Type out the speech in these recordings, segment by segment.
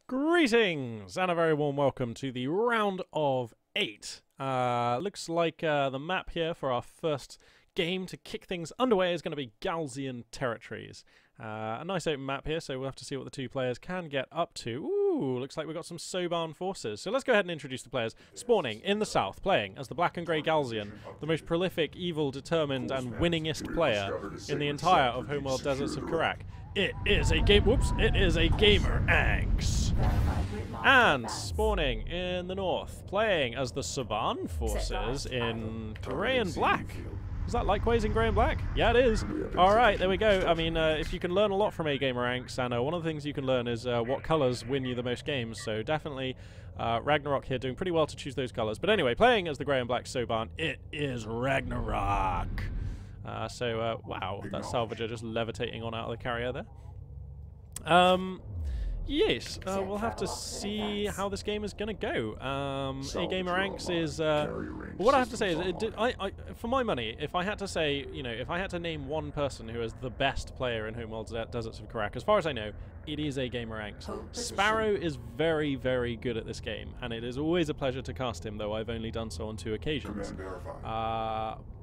Greetings and a very warm welcome to the round of 8. Looks like the map here for our first game to kick things underway is going to be Galzian territories. A nice open map here, so we'll have to see what the two players can get up to. Ooh, looks like we've got some Soban forces. So let's go ahead and introduce the players. Spawning in the south, playing as the black and grey Galzian, the most prolific, evil, determined, and winningest player in the entire of Homeworld Deserts of Kharak. It is a gamer Anx. And spawning in the north, playing as the Saban forces in grey and black. Is that likewise in grey and black? Yeah, it is. Alright, there we go. I mean, if you can learn a lot from a gamer Anx, and one of the things you can learn is what colours win you the most games, so definitely Ragnarok here doing pretty well to choose those colours. But anyway, playing as the grey and black Soban, it is Ragnarok. Wow, that salvager just levitating on out of the carrier there. Yes, we'll have to see how this game is going to go. A gamer Anx is... what I have to say is, for my money, if I had to say, if I had to name one person who is the best player in Homeworld Deserts of Kharak, as far as I know, it is a gamer Anx. Sparrow is very, very good at this game, and it is always a pleasure to cast him, though I've only done so on 2 occasions.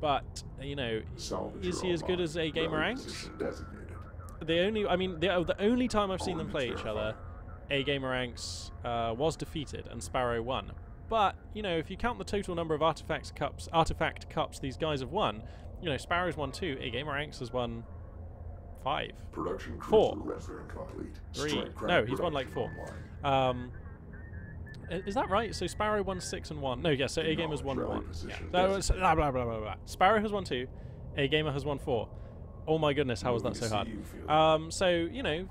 But, is he as good as a gamer Anx? The only time I've seen them play each other, a gamer Anx was defeated and Sparrow won. But if you count the total number of artifact cups these guys have won, Sparrow's won 2, a gamer Anx has won 5, 4, 3. No, he's won like 4. Is that right? So Sparrow won 6 and 1. No, yes. So a gamer has won 1. Yeah. So blah blah blah blah blah. Sparrow has won 2, a gamer has won 4. Oh my goodness, how was that so hard? So,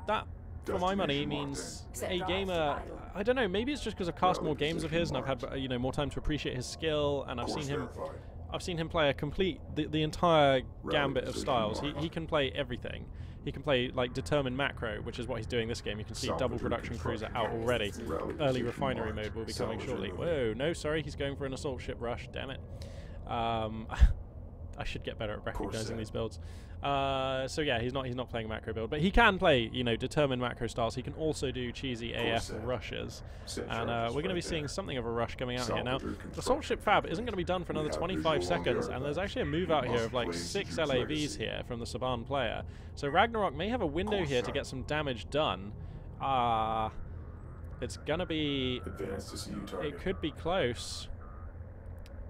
that, for my money, means a gamer... I don't know, maybe it's just because I've cast more games of his and I've had, more time to appreciate his skill, and I've seen him play a complete... the entire gambit of styles. He can play everything. He can play, like, determined macro, which is what he's doing this game. You can see double production cruiser out already. Early refinery mode will be coming shortly. Whoa, no, sorry, he's going for an assault ship rush, damn it. I should get better at recognizing these builds. So yeah, he's not playing a macro build, but he can play, determined macro styles. He can also do cheesy AF rushes, and we're going to be seeing something of a rush coming out here. Now, the assault ship fab isn't going to be done for another 25 seconds, and there's actually a move out here of like 6 LAVs here from the Saban player. So Ragnarok may have a window here to get some damage done. It's gonna be... It could be close.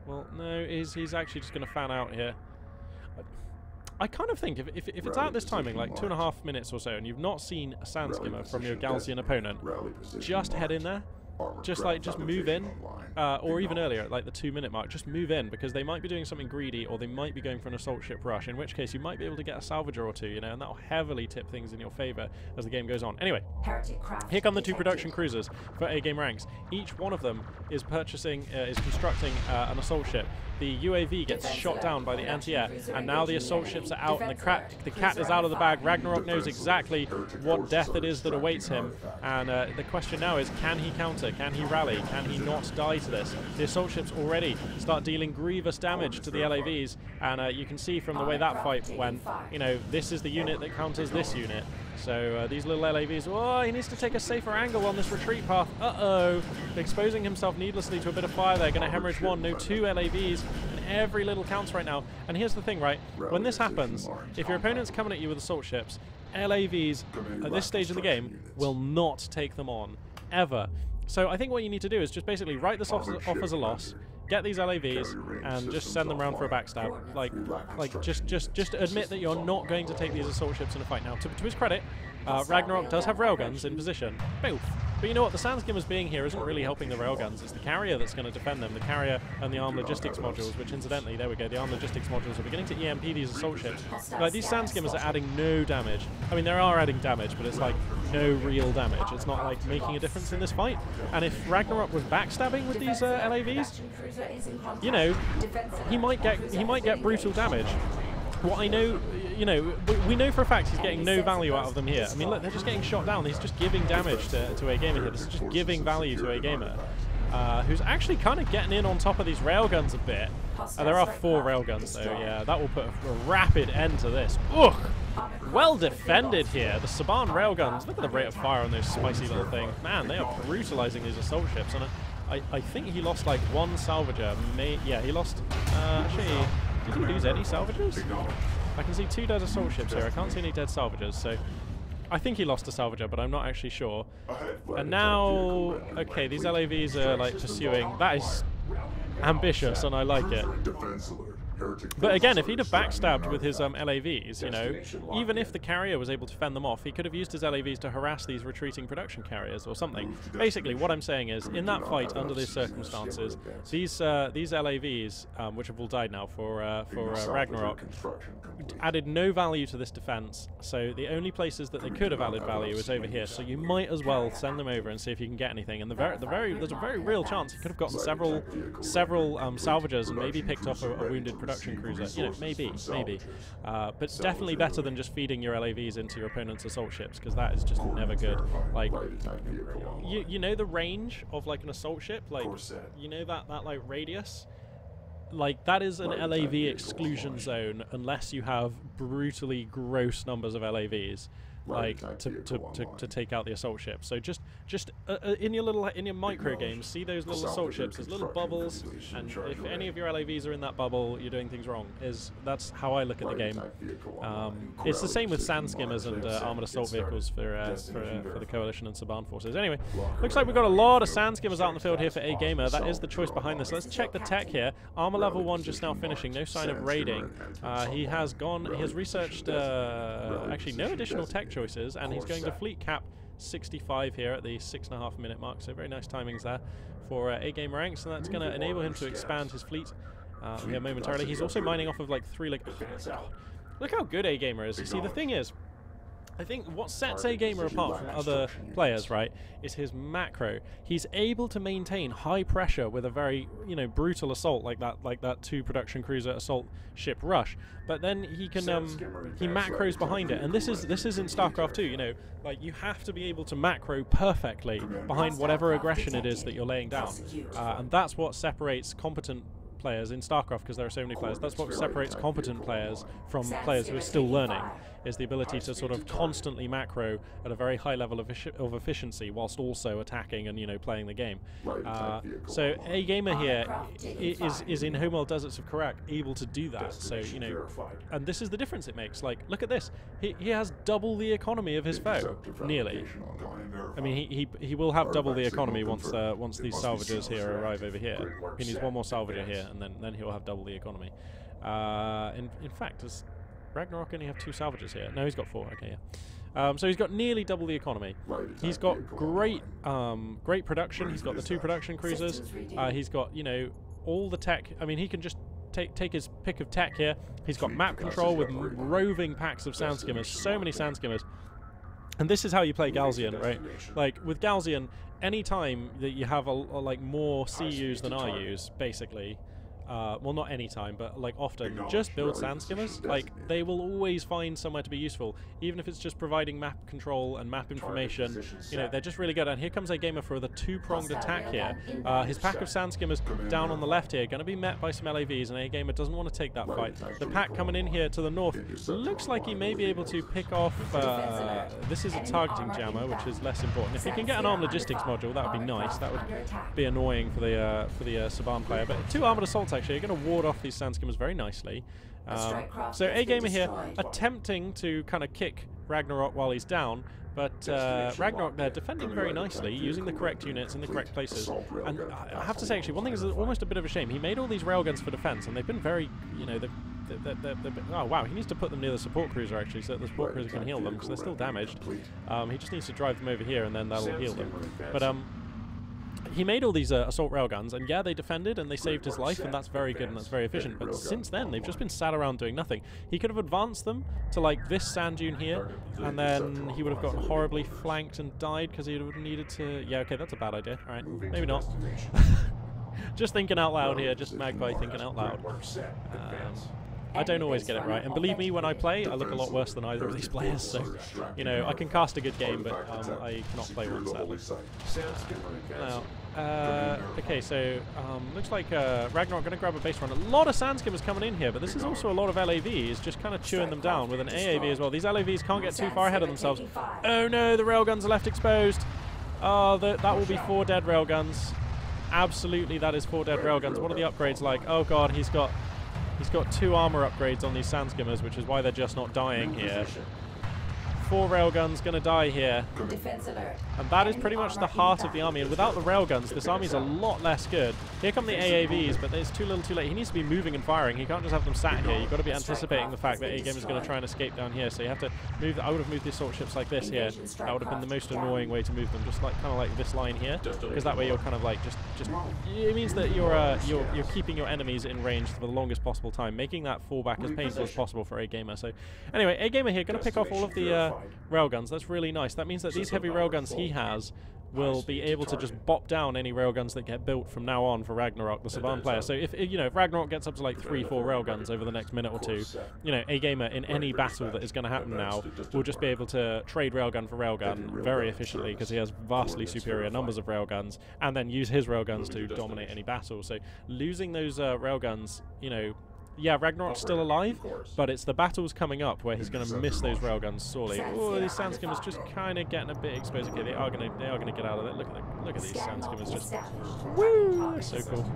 Well, no, he's actually just going to fan out here. I kind of think if it's at this timing, like 2.5 minutes or so, and you've not seen a sand skimmer from your Galzian opponent, just head in there. Just move in, or even earlier at like the 2-minute mark, just move in, because they might be doing something greedy, or they might be going for an assault ship rush, in which case you might be able to get a salvager or 2, and that'll heavily tip things in your favor as the game goes on. Anyway, here come the 2 production cruisers for A Game Ranks. Each one of them is constructing an assault ship. The UAV gets shot down by the anti-air, and now the assault ships are out, and the cat is out of the bag. Ragnarok knows exactly what death it is that awaits him, and the question now is, can he counter? Can he rally? Can he not die to this? The assault ships already start dealing grievous damage to the LAVs, and you can see from the way that fight went, this is the unit that counters this unit. So these little LAVs, oh, he needs to take a safer angle on this retreat path. Uh-oh. Exposing himself needlessly to a bit of fire there. Going to hemorrhage 1, no 2 LAVs, and every little counts right now. And here's the thing, right? When this happens, if your opponent's coming at you with assault ships, LAVs at this stage of the game will not take them on, ever. So I think what you need to do is just basically write this off as a loss, get these LAVs, and just send them around for a backstab. Just admit that you're not going to take these assault ships in a fight. Now, to his credit, Ragnarok does have railguns in position. Both. But you know what? The sand skimmers being here isn't really helping the railguns. It's the carrier that's going to defend them. The carrier and the armed logistics modules, which incidentally, there we go, the armed logistics modules are beginning to EMP these assault ships. Like, these sand skimmers are adding no damage. I mean, they are adding damage, but it's like no real damage. It's not like making a difference in this fight. And if Ragnarok was backstabbing with these LAVs, he might get brutal damage. What I know, we know for a fact he's getting no value out of them here. I mean, look, they're just getting shot down. He's just giving damage to a gamer here. This is just giving value to a gamer, who's actually kind of getting in on top of these railguns a bit. There are 4 railguns, though. Yeah, that will put a rapid end to this. Ugh! Well defended here. The Saban railguns. Look at the rate of fire on those spicy little things. Man, they are brutalizing these assault ships. And I think he lost like one salvager. Yeah, he lost. Actually, did he lose any salvagers? I can see 2 dead assault ships here. I can't see any dead salvagers. So I think he lost a salvager, but I'm not actually sure. And now, okay, these LAVs are like pursuing. That is ambitious, and I like it. But again, if he'd have backstabbed with his LAVs, you know, even if the carrier was able to fend them off, he could have used his LAVs to harass these retreating production carriers or something. Basically, what I'm saying is, in that fight, under these circumstances, these LAVs, which have all died now for Ragnarok, added no value to this defense. So the only places that they could have added value is over here. So you might as well send them over and see if you can get anything. And there's a very real chance he could have gotten several salvagers and maybe picked off a wounded production cruiser. You know, maybe. But definitely better than just feeding your LAVs into your opponent's assault ships, because that is just never good. Like, you know the range of like an assault ship, like, you know that like radius? Like, that is an LAV exclusion zone unless you have brutally gross numbers of LAVs, like to take out the assault ship. So just in your micro games, see those little assault ships, there's little bubbles, and if any of your LAVs are in that bubble, you're doing things wrong. That's how I look at the game. It's the same with sand skimmers and armored assault vehicles for the Coalition and Saban forces. Anyway, looks like we've got a lot of sand skimmers out in the field here for A Gamer. That is the choice behind this. Let's check the tech here. Armor level 1 just now finishing, no sign of raiding. He has researched actually no additional tech choices, and he's going to fleet cap 65 here at the 6.5 minute mark, so very nice timings there for A Gamer ranks, and that's going to enable him to expand his fleet here momentarily. He's also mining off of like 3 like, look how good A Gamer is. You see, the thing is, I think what sets A Gamer apart from other players, right, is his macro. He's able to maintain high pressure with a very, you know, brutal assault like that 2 production cruiser assault ship rush. But then he can he macros behind it, and this is in StarCraft 2. You know, like, you have to be able to macro perfectly behind whatever aggression it is that you're laying down, and that's what separates competent players in StarCraft, because there are so many players. That's what separates competent players from players who are still learning, is the ability to sort of constantly macro at a very high level of efficiency whilst also attacking and, you know, playing the game. So A Gamer here is in Homeworld Deserts of Kharak able to do that. So, you know, and this is the difference it makes. Like, look at this. He has double the economy of his foe, nearly. I mean, he will have double the economy once these salvagers here arrive over here. He needs one more salvager here, and then he'll have double the economy. In fact, does Ragnarok only have 2 salvagers here? No, he's got 4. Okay, yeah. So he's got nearly double the economy. He's got great production. He's got the 2 production cruisers. He's got, you know, all the tech. I mean, he can just take his pick of tech here. He's got map control with roving packs of sand skimmers. So many sand skimmers. And this is how you play Galzian, right? Like, with Galzian, any time that you have like more CUs than RUs, basically, well, not any time, but like often, just build sand skimmers. Like, they will always find somewhere to be useful, even if it's just providing map control and map information. You know, they're just really good. And here comes A Gamer for the 2-pronged attack here. His pack of sand skimmers down on the left here, going to be met by some LAVs, and A Gamer doesn't want to take that fight. The pack coming in here to the north looks like he may be able to pick off. This is a targeting jammer, which is less important. If he can get an armed logistics module, that would be nice. That would be annoying for the Saban player. But 2 armored assaults actually are going to ward off these sand skimmers very nicely. So A Gamer here attempting to kind of kick Ragnarok while he's down, but Ragnarok there defending very nicely, using the correct units in the correct places. And I have to say, actually, one thing is almost a bit of a shame. He made all these railguns for defense, and they've been very, you know, oh wow, he needs to put them near the support cruiser actually, so that the support cruiser can heal them, because they're still damaged. He just needs to drive them over here, and then that'll heal them. But he made all these assault railguns, and yeah, they defended and they saved his life, and that's very good and that's very efficient. But since then, they've just been sat around doing nothing. He could have advanced them to like this sand dune here, and then he would have gotten horribly flanked and died because he would have needed to. Yeah, okay, that's a bad idea. All right, maybe not. Just thinking out loud here, just Magpie thinking out loud. I don't always get it right. And believe me, when I play, I look a lot worse than either of these players. So, you know, I can cast a good game, but I cannot play one, sadly. Now, okay, so looks like Ragnarok going to grab a base run. A lot of sand skimmers coming in here, but this is also a lot of LAVs, just kind of chewing them down with an AAV as well. These LAVs can't get too far ahead of themselves. Oh no, the railguns are left exposed. Oh, that will be 4 dead railguns. Absolutely, that is 4 dead railguns. What are the upgrades like? Oh god, he's got 2 armor upgrades on these sand skimmers, which is why they're just not dying here. 4 railguns gonna die here. And that is pretty much the heart of the army. And without the railguns, this army's a lot less good. Here come the AAVs, but it's too little too late. He needs to be moving and firing. He can't just have them sat here. You've got to be anticipating the fact that A-Game is going to try and escape down here. So you have to move. I would have moved the assault ships like this here. That would have been the most annoying way to move them, just like kind of like this line here, because that way you're kind of like just. It means that you're keeping your enemies in range for the longest possible time, making that fallback as painful as possible for A-Gamer. So anyway, A-Gamer here going to pick off all of the railguns. That's really nice. That means that these heavy railguns he has will be able to just bop down any railguns that get built from now on for Ragnarok, the Saban player. So if you know, if Ragnarok gets up to like 3-4 railguns over the next minute or two, you know, A-Gamer in any battle that is going to happen now will just be able to trade railgun for railgun very efficiently, because he has vastly superior numbers of railguns, and then use his railguns to dominate any battle. So losing those railguns, you know, yeah, Ragnarok's still alive, but it's the battles coming up where he's going to miss those railguns sorely. Oh, these sand skimmers just kind of getting a bit exposed. Okay, they are going to get out of it. Look at these sand skimmers just. Woo! So cool.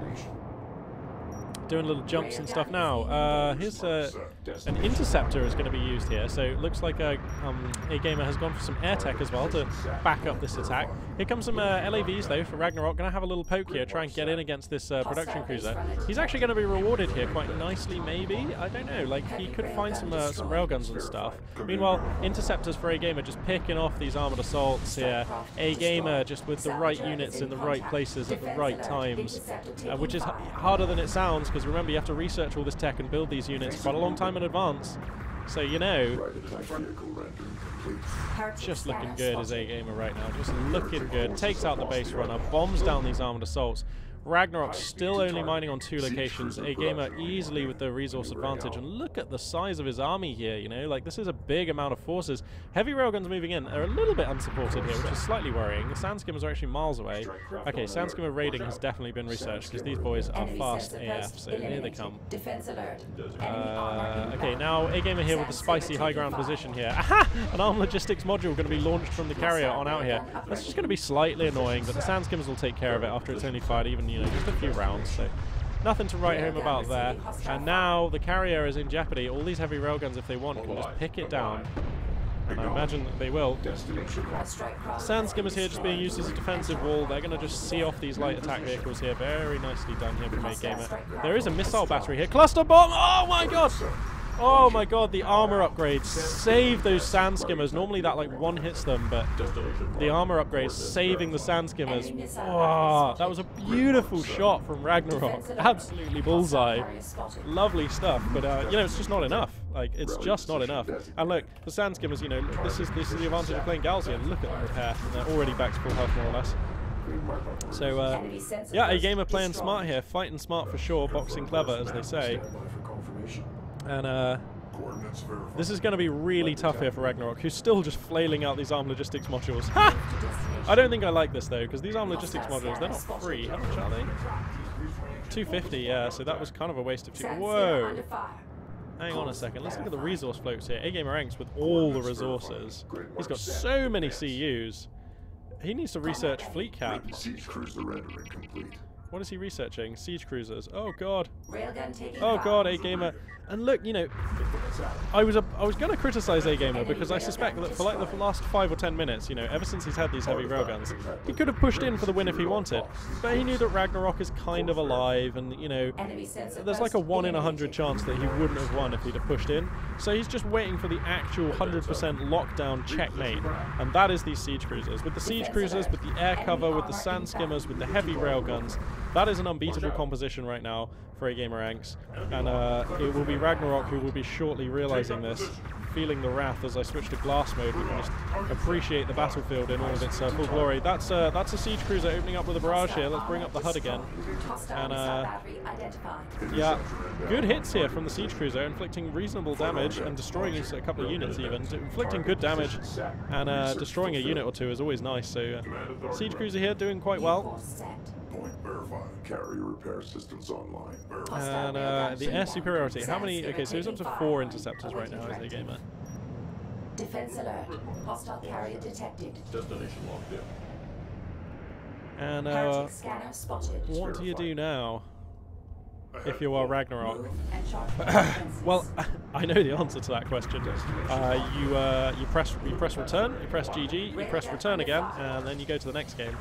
Doing little jumps and stuff now. Here's an interceptor is going to be used here. So it looks like A-Gamer has gone for some air tech as well to back up this attack. Here comes some LAVs though for Ragnarok. Going to have a little poke here, try and get in against this production cruiser. He's actually going to be rewarded here quite nicely, maybe. I don't know. Like, he could find some railguns and stuff. Meanwhile, interceptors for A-Gamer just picking off these armored assaults here. A-Gamer just with the right units in the right places at the right times, which is harder than it sounds, because remember, you have to research all this tech and build these units quite a long time in advance. So, you know, just looking good as A-Gamer right now. Just looking good. Takes out the base runner, bombs down these armored assaults. Ragnarok still only mining on 2 locations. A-Gamer easily with the resource advantage. And look at the size of his army here, you know, like this is a big amount of forces. Heavy railguns moving in are a little bit unsupported here, which is slightly worrying. The sand skimmers are actually miles away. Okay, sand skimmer raiding has definitely been researched, because these boys are fast AF, so here they come. Okay, now A-Gamer here with the spicy high ground position here. Aha! An armed logistics module going to be launched from the carrier on out here. That's just going to be slightly annoying, but the sand skimmers will take care of it after it's only fired even, you know, just a few rounds, so nothing to write home about there. And now the carrier is in jeopardy. All these heavy railguns, if they want, can just pick it down. And I imagine that they will. Sand skimmers here just being used as a defensive wall. They're going to just see off these light attack vehicles here. Very nicely done here from A-Gamer. There is a missile battery here. Cluster bomb! Oh my god! Oh my god, the armor upgrades save those sand skimmers. Normally that like one hits them, but the armor upgrades saving the sand skimmers. Oh, that was a beautiful shot from Ragnarok. Absolutely bullseye. Lovely stuff, but you know, it's just not enough. Like, it's just not enough. And look, the sand skimmers, you know, this is the advantage of playing Galzian. Look at them repair, and they're already back to full health more or less. So, yeah, A-Gamer playing smart here. Fighting smart for sure, boxing clever, as they say. And this is going to be really tough here for Ragnarok, who's still just flailing out these armed logistics modules. Ha! I don't think I like this though, because these armed logistics modules, they're not free. How much are they? 250, yeah, so that was kind of a waste of fuel. Whoa! Hang on a second, let's look at the resource floats here. A-Gamer ranks with all the resources. He's got so many CUs. He needs to research fleet cap. What is he researching? Siege cruisers. Oh god. Oh god, A-Gamer. And look, you know, I was going to criticize A-Gamer because I suspect that for like the last 5 or 10 minutes, you know, ever since he's had these heavy railguns, he could have pushed in for the win if he wanted. But he knew that Ragnarok is kind of alive, and, you know, there's like a 1 in 100 chance that he wouldn't have won if he'd have pushed in. So he's just waiting for the actual 100% lockdown checkmate, and that is these siege cruisers. With the siege cruisers, with the air cover, with the sand skimmers, with the heavy railguns, that is an unbeatable composition right now for A-Gamer ranks, and it will be Ragnarok who will be shortly realizing this. feeling the wrath as I switch to glass mode. We can just appreciate the battlefield in all of its full glory. That's a siege cruiser opening up with a barrage here. Let's bring up the HUD again. And yeah, good hits here from the siege cruiser, inflicting reasonable damage and destroying a couple of units even. Inflicting good damage and destroying a unit or two is always nice. So siege cruiser here doing quite well. Carrier repair systems online. And the air superiority. How many? Okay, so he's up to 4 interceptors right now as a gamer. Defense alert. Hostile carrier detected. Destination locked in. And Heretic scanner spotted. what do you do now if you are Ragnarok? Well, I know the answer to that question. You press return, you press GG, you press return again, and then you go to the next game.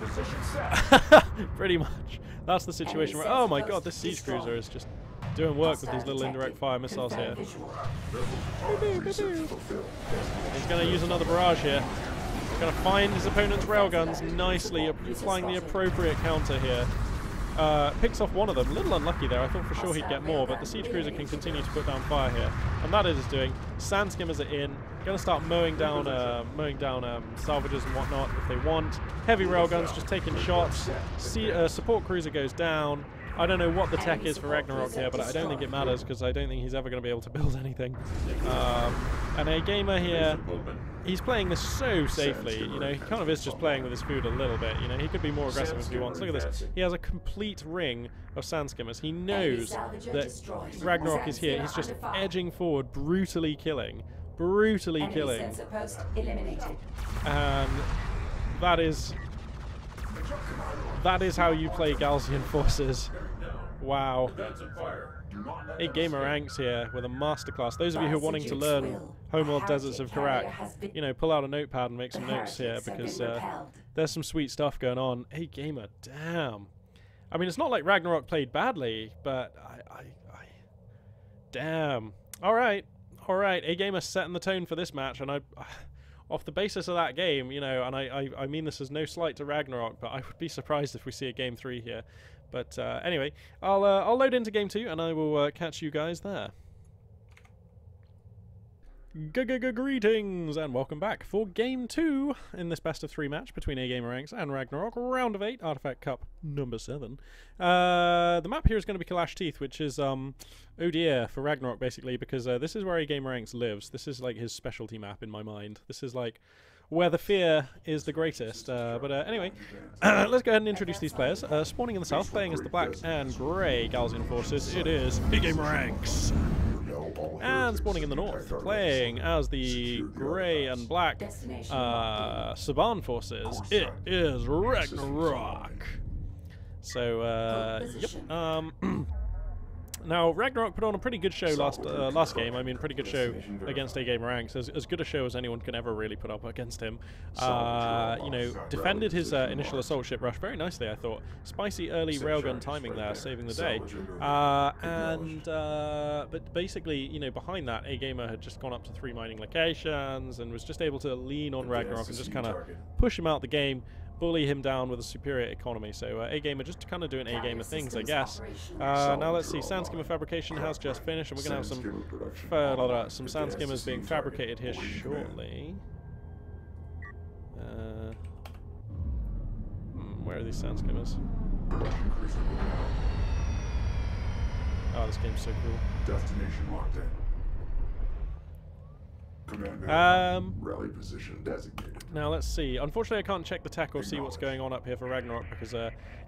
Pretty much. That's the situation where, oh my god, this siege cruiser is just doing work with these little indirect fire missiles here. He's going to use another barrage here. He's going to find his opponent's railguns nicely, applying the appropriate counter here. Picks off one of them. A little unlucky there. I thought for sure he'd get more, but the siege cruiser can continue to put down fire here, and that it is doing. Sand skimmers are in. Going to start mowing down salvages and whatnot if they want. Heavy railguns just taking shots. Support cruiser goes down. I don't know what the tech is for Ragnarok here, but I don't think it matters because I don't think he's ever going to be able to build anything. And a gamer here, he's playing this so safely. You know, he kind of is just playing with his food a little bit. You know, he could be more aggressive if he wants. Look at this. He has a complete ring of sand skimmers. He knows that Ragnarok is here. He's just edging forward, brutally killing. And that is how you play Galsian forces. Wow. A gamer ranks here with a masterclass. Those of you who are wanting to learn Homeworld Deserts of Kharak, you know, pull out a notepad and make some notes here because there's some sweet stuff going on. Hey gamer, damn. I mean, it's not like Ragnarok played badly, but damn. All right. A gamer setting the tone for this match, and off the basis of that game, you know, and I mean this is no slight to Ragnarok, but I would be surprised if we see a game 3 here. But anyway, I'll load into game 2 and I will catch you guys there. Greetings and welcome back for game 2 in this best of 3 match between A Gamer Ranks and Ragnarok, round of 8, Artifact Cup number 7. The map here is going to be Kalash Teeth, which is oh dear for Ragnarok basically, because this is where A Gamer Ranks lives. This is like his specialty map in my mind. This is like where the fear is the greatest. But anyway, let's go ahead and introduce these players. Spawning in the south, playing as the black and grey Galsian forces, it is A Gamer Ranks. And spawning in the north, playing as the grey and black Saban forces, it is Ragnarok. So, yep. Now, Ragnarok put on a pretty good show last game. I mean, pretty good show against A Gamer Ranks. As good a show as anyone can ever really put up against him. You know, defended his initial assault ship rush very nicely, I thought. Spicy early railgun timing there, saving the day. But basically, you know, behind that, A Gamer had just gone up to 3 mining locations and was just able to lean on Ragnarok and just kind of push him out the game, bully him down with a superior economy. So A Gamer just kind of doing A Gamer things, I guess. Now let's see, sand skimmer fabrication has just finished, and we're going to have some sand skimmers being fabricated here shortly. Where are these sand skimmers? Oh, this game's so cool. Destination locked in. Rally position designated. Now let's see. Unfortunately, I can't check the tech or see what's going on up here for Ragnarok because,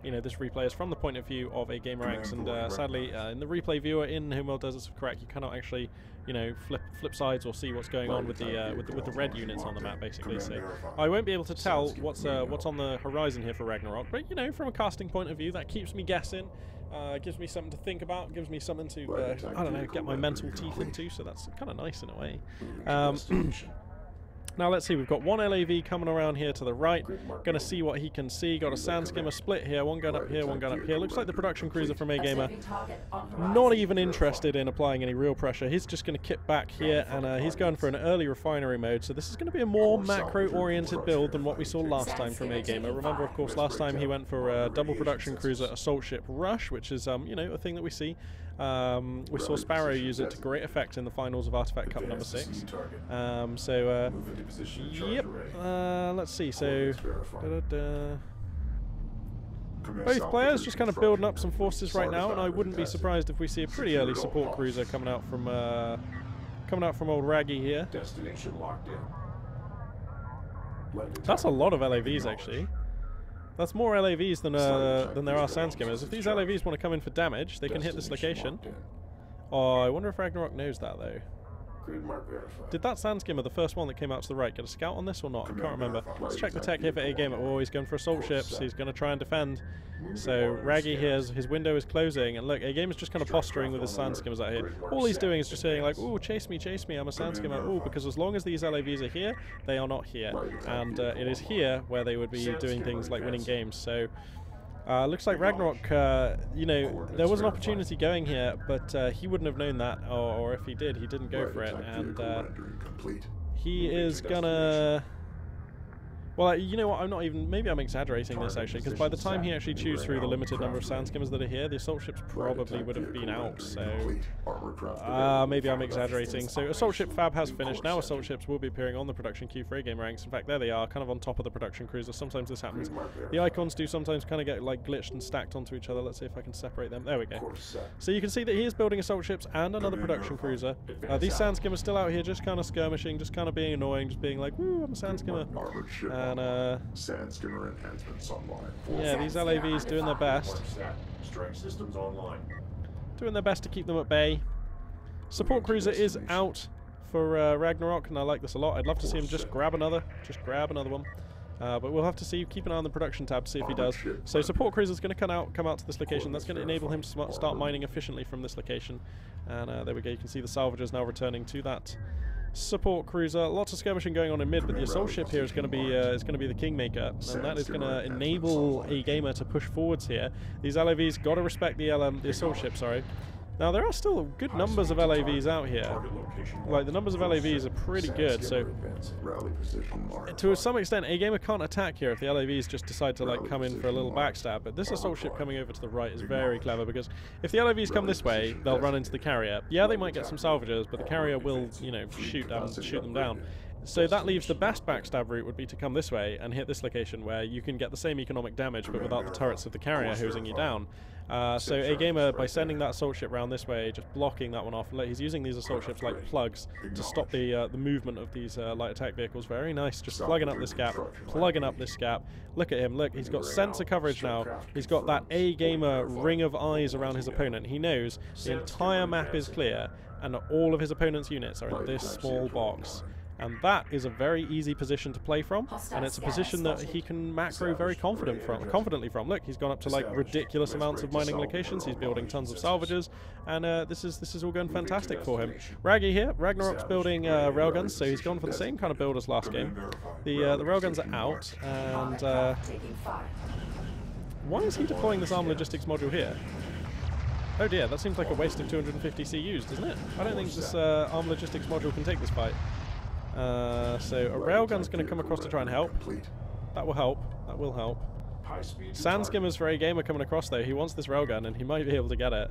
you know, this replay is from the point of view of A Gamer Ranks, and sadly, in the replay viewer in Homeworld Deserts of Kharak, you cannot actually, you know, flip sides or see what's going on with the red units on the map, basically. So I won't be able to tell what's on the horizon here for Ragnarok. But you know, from a casting point of view, that keeps me guessing. Gives me something to think about, gives me something to, I don't know, get my mental teeth into, so that's kind of nice in a way. Now let's see, we've got one LAV coming around here to the right, going to see what he can see. Got a sand skimmer split here, one gun up here, one gun up here. Looks like the production cruiser from A Gamer not even interested in applying any real pressure. He's just going to kip back here, and he's going for an early refinery mode, so this is going to be a more macro-oriented build than what we saw last time from A Gamer. Remember, of course, last time he went for a double production cruiser assault ship rush, which is, you know, a thing that we see. We saw Sparrow use it to great effect in the finals of Artifact Cup number 6. Yep. Let's see. So, both players just kind of building up some forces right now, and I wouldn't be surprised if we see a pretty early support cruiser coming out from old Raggy here. Destination locked in. That's a lot of LAVs actually. That's more LAVs than there are Sandskimmers. If these LAVs want to come in for damage, they can hit this location. Oh, I wonder if Ragnarok knows that though. Did that Sandskimmer, the first one that came out to the right, get a scout on this or not? I can't remember. Let's check the tech here for A-Gamer. Oh, he's going for assault ships. He's going to try and defend. So Raggy here, his window is closing, and look, A-Gamer's just kind of posturing with his Sandskimmers out here. All he's doing is just saying like, "Ooh, chase me, I'm a Sandskimmer." Ooh, because as long as these LAVs are here, they are not here, and it is here where they would be doing things like winning games. So. Looks like Ragnarok, you know, there was an opportunity going here, but he wouldn't have known that, or if he did, he didn't go for it, and he is gonna... Well, you know what, maybe I'm exaggerating this actually, because by the time he actually chews through the limited number of Sandskimmers that are here, the assault ships probably would have been out, so... maybe I'm exaggerating. So assault ship fab has finished. Now assault ships will be appearing on the production queue for A-Game ranks. In fact, there they are, kind of on top of the production cruiser. Sometimes this happens. The icons do sometimes kind of get like glitched and stacked onto each other. Let's see if I can separate them. There we go. So you can see that he is building assault ships and another production cruiser. These Sandskimmers still out here just kind of skirmishing, just kind of being annoying, just being like, "Woo, I'm a Sandskimmer." And Sandskimmer enhancements online. yeah, these LAVs doing their best. Strike systems online. Doing their best to keep them at bay. Support cruiser is out for Ragnarok, and I like this a lot. I'd love to see him just grab another one. But we'll have to see. Keep an eye on the production tab to see if he does. So support cruiser is going to come out to this location. That's going to enable him to start mining efficiently from this location. And there we go. You can see the salvagers now returning to that support cruiser. Lots of skirmishing going on in mid, but the assault ship here is going to be the kingmaker, and that is going to enable A-Gamer to push forwards here. These LAVs got to respect the assault ship. Sorry. Now there are still good numbers of LAVs out here. Like the numbers of LAVs are pretty good. So to some extent, A-Gamer can't attack here if the LAVs just decide to like come in for a little backstab. But this assault ship coming over to the right is very clever, because if the LAVs come this way, they'll run into the carrier. Yeah, they might get some salvagers, but the carrier will, you know, shoot them down. So that leaves the best backstab route would be to come this way and hit this location where you can get the same economic damage but without the turrets of the carrier hosing you down. So A-Gamer, by sending that assault ship round this way, just blocking that one off, he's using these assault ships like plugs to stop the movement of these light attack vehicles. Very nice, just plugging up this gap, Look at him, look, he's got sensor coverage now. He's got that A-Gamer ring of eyes around his opponent. He knows the entire map is clear and all of his opponent's units are in this small box. And that is a very easy position to play from, and it's a position that he can macro very confidently from. Look, he's gone up to like ridiculous amounts of mining locations. He's building tons of salvagers, and this is all going fantastic for him. Raggy here, Ragnarok's building railguns, so he's gone for the same kind of build as last game. The railguns are out, and why is he deploying this arm logistics module here? Oh dear, that seems like a waste of 250 CUs, doesn't it? I don't think this arm logistics module can take this fight. So a railgun's going to come across to try and help. That will help. That will help. Sandskimmers for A-Gamer coming across though. He wants this railgun and he might be able to get it.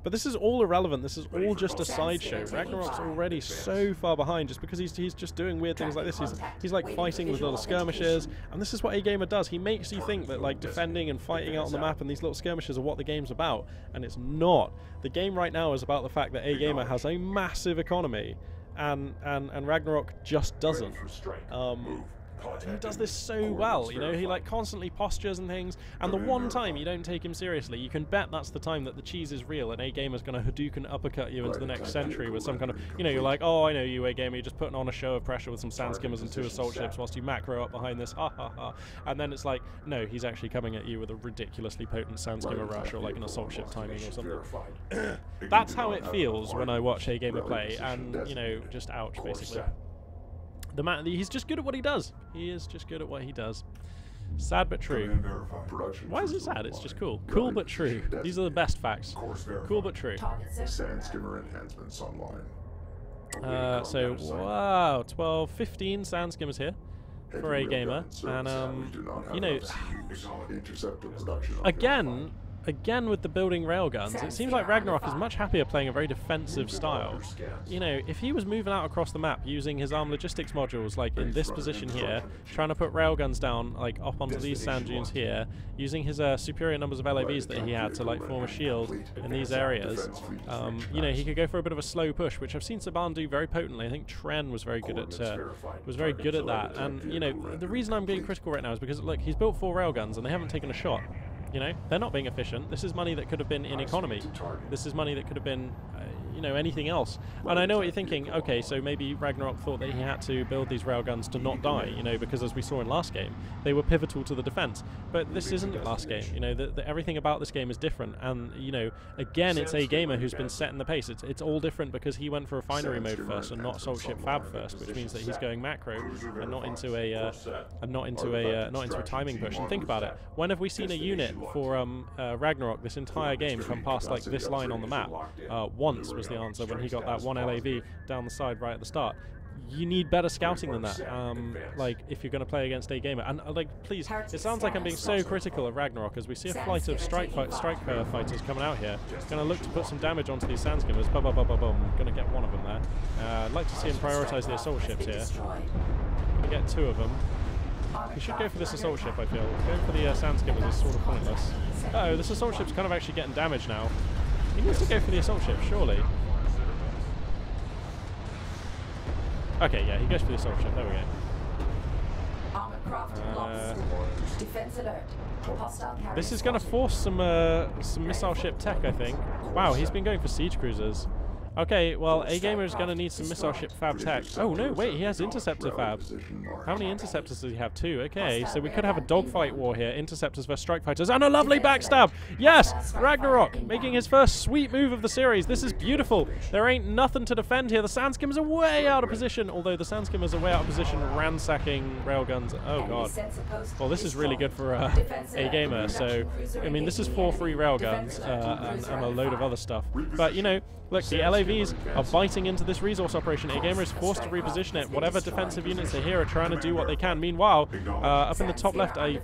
But this is all irrelevant. This is all just a sideshow. Ragnarok's already so far behind just because he's just doing weird things like this. He's like fighting with little skirmishes, and this is what A-Gamer does. He makes you think that like defending and fighting out on the map and these little skirmishes are what the game's about, and it's not. The game right now is about the fact that A-Gamer has a massive economy. And Ragnarok just doesn't. He does this so well, you know, he like constantly postures and things, and the one time you don't take him seriously, you can bet that's the time that the cheese is real and A-Gamer's going to Hadouken uppercut you into the next century with some kind of, you know, you're like, oh, I know you, A-Gamer, you're just putting on a show of pressure with some Sandskimmers and 2 assault ships whilst you macro up behind this, ha ha ha, and then it's like, no, he's actually coming at you with a ridiculously potent Sandskimmer rush or like an assault ship timing or something. That's how it feels when I watch A-Gamer play, and, you know, just ouch, basically. He's just good at what he does. He is just good at what he does. Sad but true. Why is it sad? It's just cool. Cool but true. These are the best facts. Cool but true. Sandskimmer enhancements online. So, wow, 15 Sandskimmers here for A-Gamer. And, you know, again, again with the building railguns, it seems like Ragnarok is much happier playing a very defensive style. You know, if he was moving out across the map using his armed logistics modules, like in this position here, trying to put railguns down, like up onto these sand dunes here, using his superior numbers of LAVs that he had to like form a shield in these areas, you know, he could go for a bit of a slow push, which I've seen Saban do very potently. I think Tren was very good at that. And you know, the reason I'm being critical right now is because look, he's built 4 railguns and they haven't taken a shot. You know, they're not being efficient. This is money that could have been in economy. This is money that could have been, you know, anything else. And I know what you're thinking. Okay, so maybe Ragnarok thought that he had to build these railguns to not die, you know, because as we saw in last game, they were pivotal to the defense. But this isn't last game. You know, everything about this game is different. And, you know, again, it's a gamer who's been setting the pace. It's all different because he went for refinery mode first and not assault ship fab first, which means that he's going macro and not into a timing push. And think about it. When have we seen a unit for Ragnarok this entire game come past like this line on the map? Once was the answer, when he got that 1 LAV down the side right at the start. You need better scouting than that, like if you're going to play against a gamer. And like, please, it sounds like I'm being so critical of Ragnarok as we see a flight of strike fighters coming out here. Going to look to put some damage onto these sand skimmers. Boom, boom, boom, boom, boom. Going to get one of them there. I'd like to see him prioritise the assault ships here. Going to get 2 of them. He should go for this assault ship, I feel. Going for the sand skimmers is sort of pointless. Uh oh, this assault ship's kind of actually getting damage now. He needs to go for the assault ship, surely. Okay, yeah, he goes for the assault ship. There we go. This is going to force some missile ship tech, I think. Wow, he's been going for siege cruisers. Okay, well, A-Gamer is going to need some missile ship fab tech. Oh, no, wait, he has interceptor fab. How many interceptors does he have? 2. Okay, so we could have a dogfight war here. Interceptors versus strike fighters. And a lovely backstab! Yes! Ragnarok making his first sweet move of the series. This is beautiful. There ain't nothing to defend here. The sand skimmers are way out of position, although the sand skimmers are way out of position ransacking railguns. Oh, God. Well, this is really good for A-Gamer. So, I mean, this is 4 free railguns and a load of other stuff. But, you know, look, the LAVs are biting into this resource operation. A-Gamer is forced to reposition it. Whatever defensive units are here are trying to do what they can. Meanwhile, up in the top left, I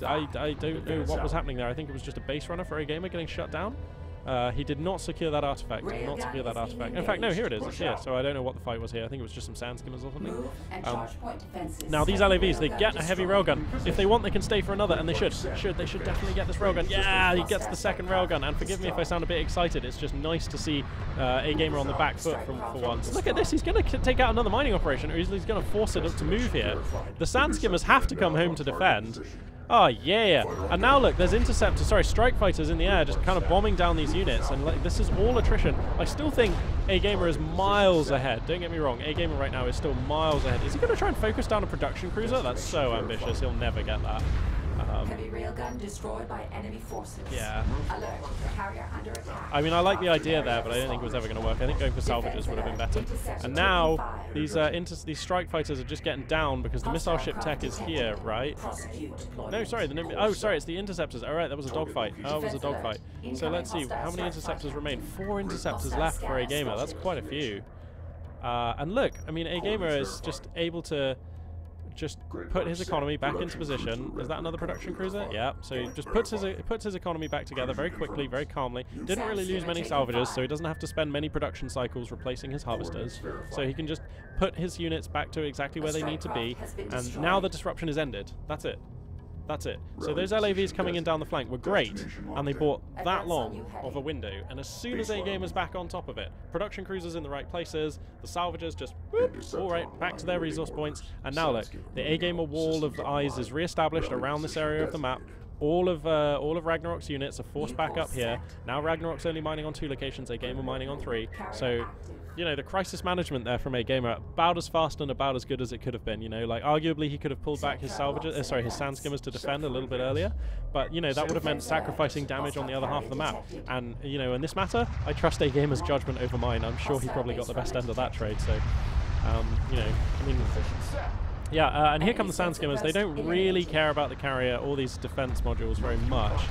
don't know what was happening there. I think it was just a base runner for A-Gamer getting shut down. He did not secure that artifact. In fact, no, here it is. It's here. So I don't know what the fight was here. I think it was just some sand skimmers or something. Now these LAVs, they get a heavy railgun. If they want, they can stay for another, and they should. They should definitely get this railgun. Yeah, he gets the second railgun. And forgive me if I sound a bit excited. It's just nice to see A-Gamer on the back foot for once. Look at this. He's going to take out another mining operation, or he's going to force it up to move here. The sand skimmers have to come home to defend. Oh, yeah. And now, look, there's strike fighters in the air just kind of bombing down these units. And like, this is all attrition. I still think A-Gamer is miles ahead. Don't get me wrong. A-Gamer right now is still miles ahead. Is he going to try and focus down a production cruiser? That's so ambitious. He'll never get that. Heavy railgun destroyed by enemy forces. Yeah. Alert. Carrier under attack. I mean, I like the idea there, but I don't think it was ever going to work. I think going for salvages would have been better. And now, these strike fighters are just getting down because the missile ship tech is here, right? No, sorry. It's the interceptors. All right, that was a dogfight. Oh, it was a dogfight. So let's see. How many interceptors remain? 4 interceptors left for A-Gamer. That's quite a few. And look, I mean, A-Gamer is just able to just put his economy back into position. Is that another production cruiser? Yeah. So he just puts his economy back together very quickly, very calmly. Didn't really lose many salvages, so he doesn't have to spend many production cycles replacing his harvesters. So he can just put his units back to exactly where they need to be. And now the disruption is ended. That's it. That's it. So those LAVs coming in down the flank were great, and they bought that long of a window. And as soon as A-Gamer's back on top of it, production cruisers in the right places, the salvagers just whoop, all right, back to their resource points. And now look, the A-Gamer wall of eyes is re-established around this area of the map. All of Ragnarok's units are forced back up here. Now Ragnarok's only mining on 2 locations, A-Gamer mining on 3. So, you know, the crisis management there from A-Gamer, about as fast and about as good as it could have been. You know, like arguably he could have pulled back his salvagers, his sand skimmers to defend a little bit earlier. But you know, that would have meant sacrificing damage on the other half of the map. And you know, in this matter, I trust A-Gamer's judgment over mine. I'm sure he probably got the best end of that trade. So, you know, I mean. Yeah, and here come the sand skimmers. They don't really care about the carrier or these defense modules very much.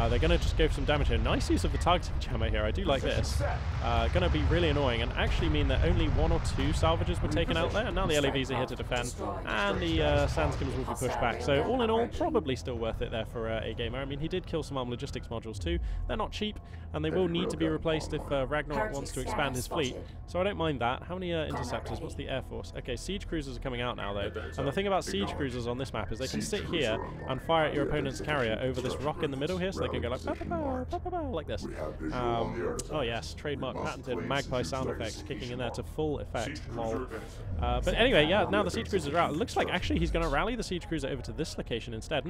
They're going to just go for some damage here. Nice use of the targeting jammer here. I do like this. Going to be really annoying and actually mean that only 1 or 2 salvages were taken out there. And now the LAVs are here to defend. And the Sandskimmers will be pushed back. So all in all, probably still worth it there for a gamer. I mean, he did kill some armed logistics modules too. They're not cheap. And they will need to be replaced if Ragnarok wants to expand his fleet. So I don't mind that. How many interceptors? What's the Air Force? Okay, siege cruisers are coming out now though. And the thing about siege cruisers on this map is they can sit here and fire at your opponent's carrier over this rock in the middle here. So they can go like, pow, pow, pow, pow, pow, pow, like this. Oh yes, trademark patented magpie sound effects kicking in there to full effect. Lol. But anyway, yeah, now the siege cruisers are out. It looks like actually he's going to rally the siege cruiser over to this location instead.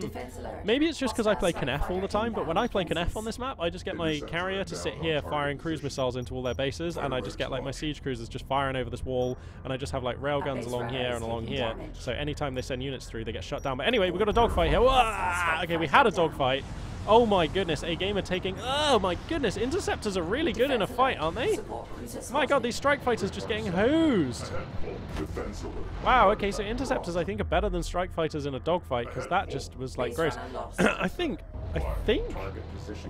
Maybe it's just because I play Knef all the time, but when I play Knef on this map, I just get my carrier to sit here firing cruise missiles into all their bases, and I just get like my siege cruisers just firing over this wall, and I just have like railguns along here and along here. So anytime they send units through, they get shut down. But anyway, we've got a dogfight here. Whoa! Okay, we had a dogfight. Oh my goodness, a gamer taking... Oh my goodness, interceptors are really good in a fight, aren't they? My god, these strike fighters just getting hosed. Wow, okay, so interceptors I think are better than strike fighters in a dogfight, because that just was like gross. I think,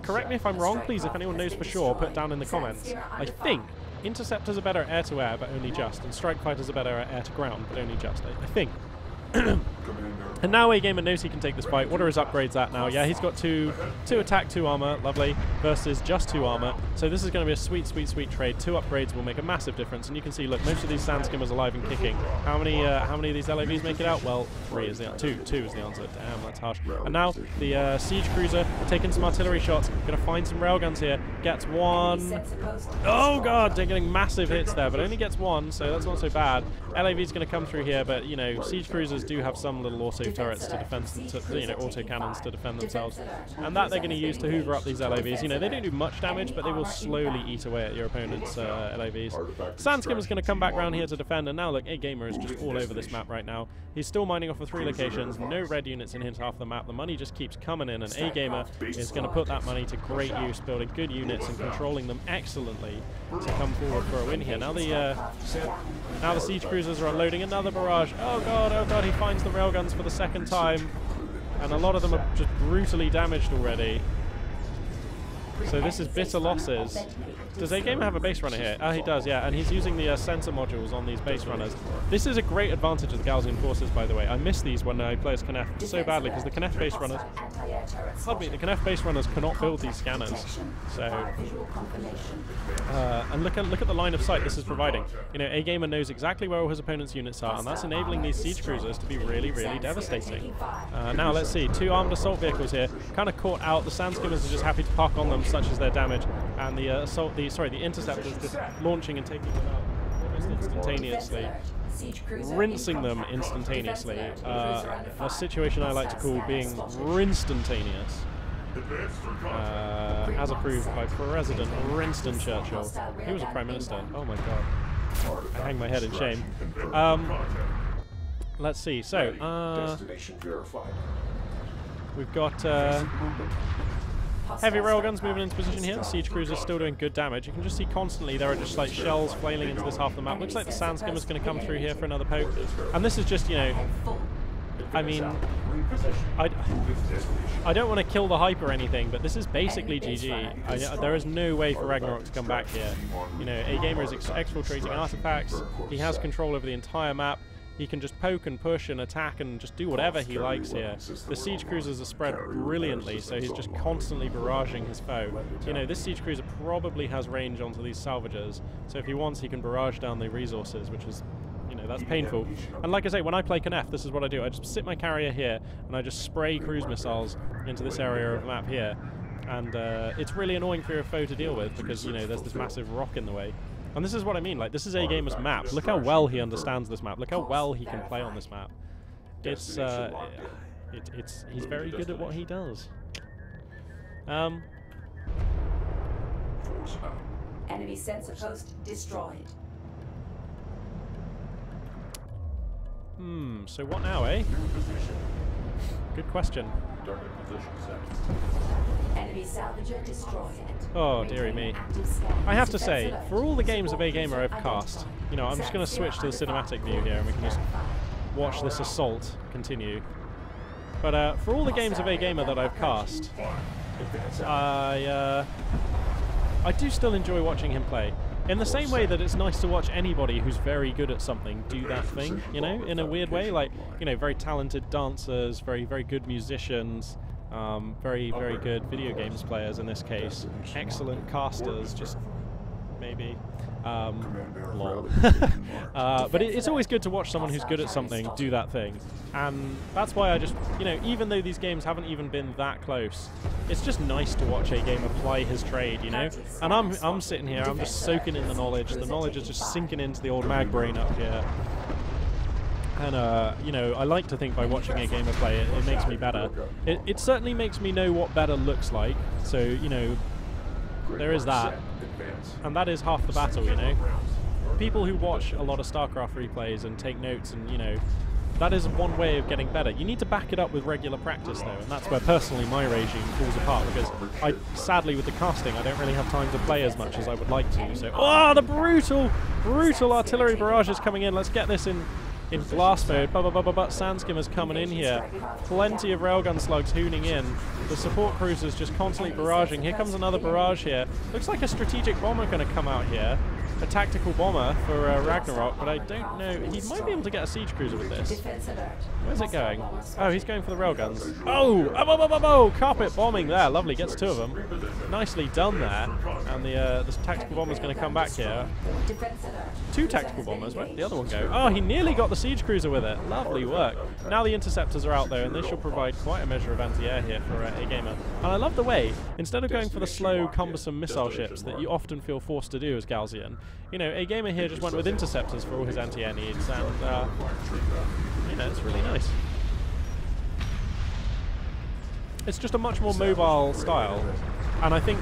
correct me if I'm wrong, please, if anyone knows for sure, put down in the comments. I think interceptors are better at air-to-air, but only just, and strike fighters are better at air-to-ground, but only just, I think. And now a gamer knows he can take this fight. What are his upgrades at now? Yeah, he's got 2 attack, 2 armor, lovely, versus just 2 armor. So this is going to be a sweet, sweet, sweet trade. 2 upgrades will make a massive difference. And you can see, look, most of these Sandskimmers alive and kicking. How many of these LAVs make it out? Well, 3 is the answer. 2 is the answer. Damn, that's harsh. And now the siege cruiser taking some artillery shots. Going to find some railguns here. Gets 1. Oh god, they're getting massive hits there, but only gets 1, so that's not so bad. LAV's going to come through here, but you know, siege cruisers do have some little auto turrets to defend, you know, auto cannons to defend themselves, and that they're going to use to hoover up these LAVs. You know, they don't do much damage, but they will slowly eat away at your opponent's LAVs. Sandskimmer's going to come back around here to defend, and now look, a gamer is just all over this map right now. He's still mining off of 3 locations, no red units in his half the map. The money just keeps coming in, and a gamer is going to put that money to great use, building good units and controlling them excellently to come forward for a win here. Now the siege cruisers are unloading another barrage. Oh god, he finds the railguns for the 2nd time, and a lot of them are just brutally damaged already. So this is bitter losses. Does A-Gamer have a base runner here? He does, yeah, and he's using the sensor modules on these base runners. This is a great advantage of the Galzian forces, by the way. I miss these when I play as Knef so badly, because the Knef base runners... Pardon me, the Knef base runners cannot build these scanners. So... and look at the line of sight this is providing. You know, A-Gamer knows exactly where all his opponent's units are, and that's enabling these siege cruisers to be really, really devastating. Now, let's see, 2 armed assault vehicles here, kind of caught out. The Sandskimmers are just happy to park on them, such as their damage, and the the interceptors just launching and taking them out almost instantaneously, rinsing them instantaneously. A situation I like to call being rinstantaneous, as approved by President Winston Churchill. He was a Prime Minister. Oh my god. I hang my head in shame. Let's see. So, we've got heavy railguns moving into position here. The siege cruiser's still doing good damage. You can just see constantly there are just like shells flailing into this half of the map. Looks like the Sandskimmer's going to come through here for another poke. And this is just, you know, I mean, I don't want to kill the hype or anything, but this is basically GG. There is no way for Ragnarok to come back here. You know, A-Gamer is exfiltrating artifacts. He has control over the entire map. He can just poke and push and attack and just do whatever he likes here. The siege cruisers are spread brilliantly, so he's just constantly barraging his foe. You know, this siege cruiser probably has range onto these salvagers, so if he wants, he can barrage down the resources, which is, you know, that's painful. And like I say, when I play Knef, this is what I do. I just sit my carrier here, and I just spray cruise missiles into this area of the map here. And it's really annoying for your foe to deal with, because, you know, there's this massive rock in the way. And this is what I mean, like, this is A-Gamer's map. Look how well he understands this map. Look how well he can play on this map. It's, he's very good at what he does. Enemy sensor post destroyed. So what now, eh? Good question. Enemy salvager destroyed. Oh, dearie me. I have to say, for all the games of A-Gamer I've cast, you know, I'm just going to switch to the cinematic view here and we can just watch this assault continue. But for all the games of A-Gamer that I've cast, I do still enjoy watching him play. In the same way that it's nice to watch anybody who's very good at something do that thing, you know, in a weird way. Like, you know, very talented dancers, very good musicians, very good video games players in this case, excellent casters, just maybe. Lol. But it's always good to watch someone who's good at something do that thing, and that's why I just, you know, even though these games haven't even been that close, it's just nice to watch a game apply his trade, you know. And I'm sitting here, I'm just soaking in the knowledge. The knowledge is just sinking into the old mag brain up here. And, you know, I like to think by watching a gamer play it makes me better. It certainly makes me know what better looks like, so, you know, there is that. And that is half the battle, you know. People who watch a lot of StarCraft replays and take notes and, you know, that is one way of getting better. You need to back it up with regular practice, though, and that's where, personally, my regime falls apart, because sadly, with the casting, I don't really have time to play as much as I would like to, so... Oh, the brutal artillery barrages coming in. Let's get this in blast mode. Sandskimmer's coming in here. Plenty of railgun slugs hooning in. The support cruisers just constantly barraging. Here comes another barrage here. Looks like a strategic bomber going to come out here. A tactical bomber for Ragnarok, but I don't know. He might be able to get a siege cruiser with this. Where's it going? Oh, he's going for the railguns. Oh, carpet bombing there. Lovely, gets two of them. Nicely done there. And the tactical bomber's going to come back here. Two tactical bombers. Where did the other one go? Oh, he nearly got the siege cruiser with it. Lovely work. Now the interceptors are out there, and they should provide quite a measure of anti-air here for a gamer. And I love the way, instead of going for the slow, cumbersome missile ships that you often feel forced to do as Galzian, you know, a gamer here just went with interceptors for all his anti-air needs, and you know, it's really nice. It's just a much more mobile style, and I think,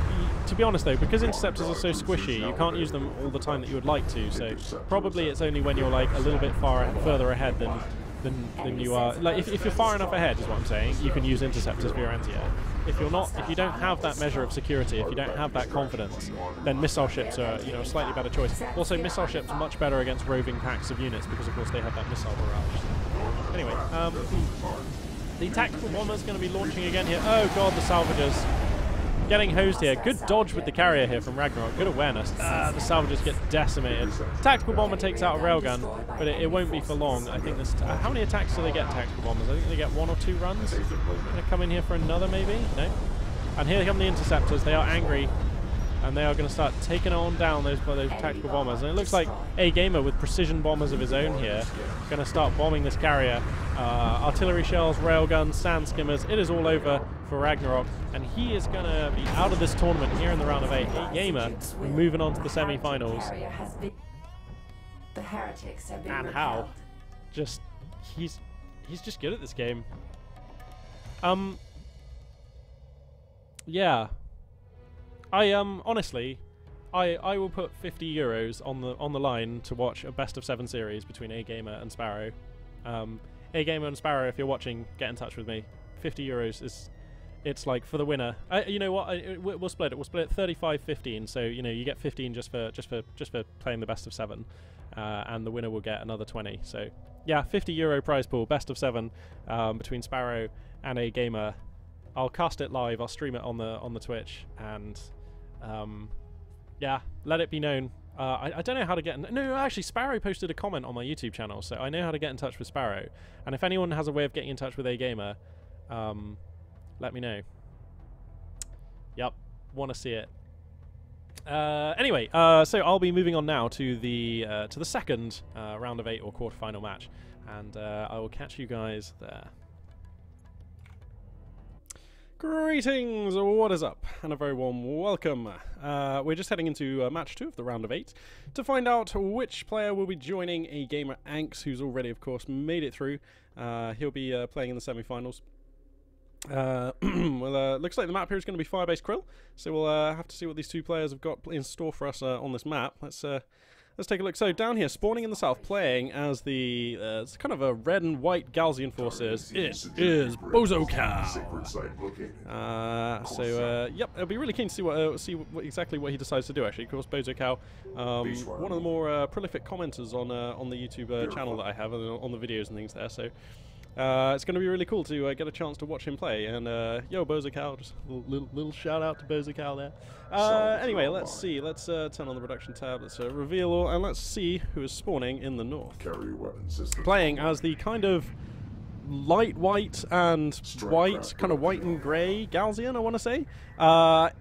to be honest though, because interceptors are so squishy, you can't use them all the time that you would like to, so probably it's only when you're like a little bit further ahead than you are. Like, if you're far enough ahead, is what I'm saying, you can use interceptors for your anti-air. If you're not, if you don't have that measure of security, if you don't have that confidence, then missile ships are, you know, a slightly better choice. Also, missile ships are much better against roving packs of units because, of course, they have that missile barrage. Anyway, the tactical bomber is going to be launching again here. Oh god, the salvagers getting hosed here. Good dodge with the carrier here from Ragnarok. Good awareness. The salvagers get decimated. Tactical bomber takes out a railgun, but it won't be for long. I think this. How many attacks do they get, tactical bombers? I think they get 1 or 2 runs. They're going to come in here for another, maybe? No. And here come the interceptors. They are angry, and they are going to start taking on down those tactical bombers. And it looks like a gamer with precision bombers of his own here going to start bombing this carrier. Artillery shells, railguns, sand skimmers. It is all over for Ragnarok, and he is going to be out of this tournament here in the round of 8. A gamer moving on to the semi-finals. And how? Just he's just good at this game. Yeah. Honestly, I will put 50 euros on the line to watch a best of 7 series between A Gamer and Sparrow. A Gamer and Sparrow, if you're watching, get in touch with me. 50 euros it's like for the winner. You know what? We'll split it. We'll split it 35-15. So you know you get 15 just for playing the best of 7, and the winner will get another 20. So yeah, 50 euro prize pool, best of 7 between Sparrow and A Gamer. I'll cast it live. I'll stream it on the Twitch, and yeah, let it be known. I don't know how to get in. No, actually, Sparrow posted a comment on my YouTube channel, so I know how to get in touch with Sparrow. And if anyone has a way of getting in touch with A Gamer, let me know. Yep, want to see it. Anyway, so I'll be moving on now to the second round of 8 or quarterfinal match, and I will catch you guys there. Greetings, what is up, and a very warm welcome. We're just heading into match 2 of the round of 8 to find out which player will be joining A Gamer Anx, who's already, of course, made it through. He'll be playing in the semi-finals. Well, looks like the map here is going to be Firebase Krill, so we'll have to see what these two players have got in store for us on this map. Let's take a look. So down here, spawning in the south, playing as the it's kind of a red and white Galzian forces. It is Bozo Cow. Yep, I'll be really keen to see exactly what he decides to do. Actually, of course, Bozo Cow, one of the more prolific commenters on the YouTube channel that I have on the videos and things there. So It's going to be really cool to get a chance to watch him play. And yo, Bozocal, just a little shout out to Bozocal there. Anyway, let's see. Let's turn on the production tab. Let's reveal all, and let's see who is spawning in the north. Carry weapon system. Playing as the kind of light white and white, kind of white and grey Galzian, I want to say.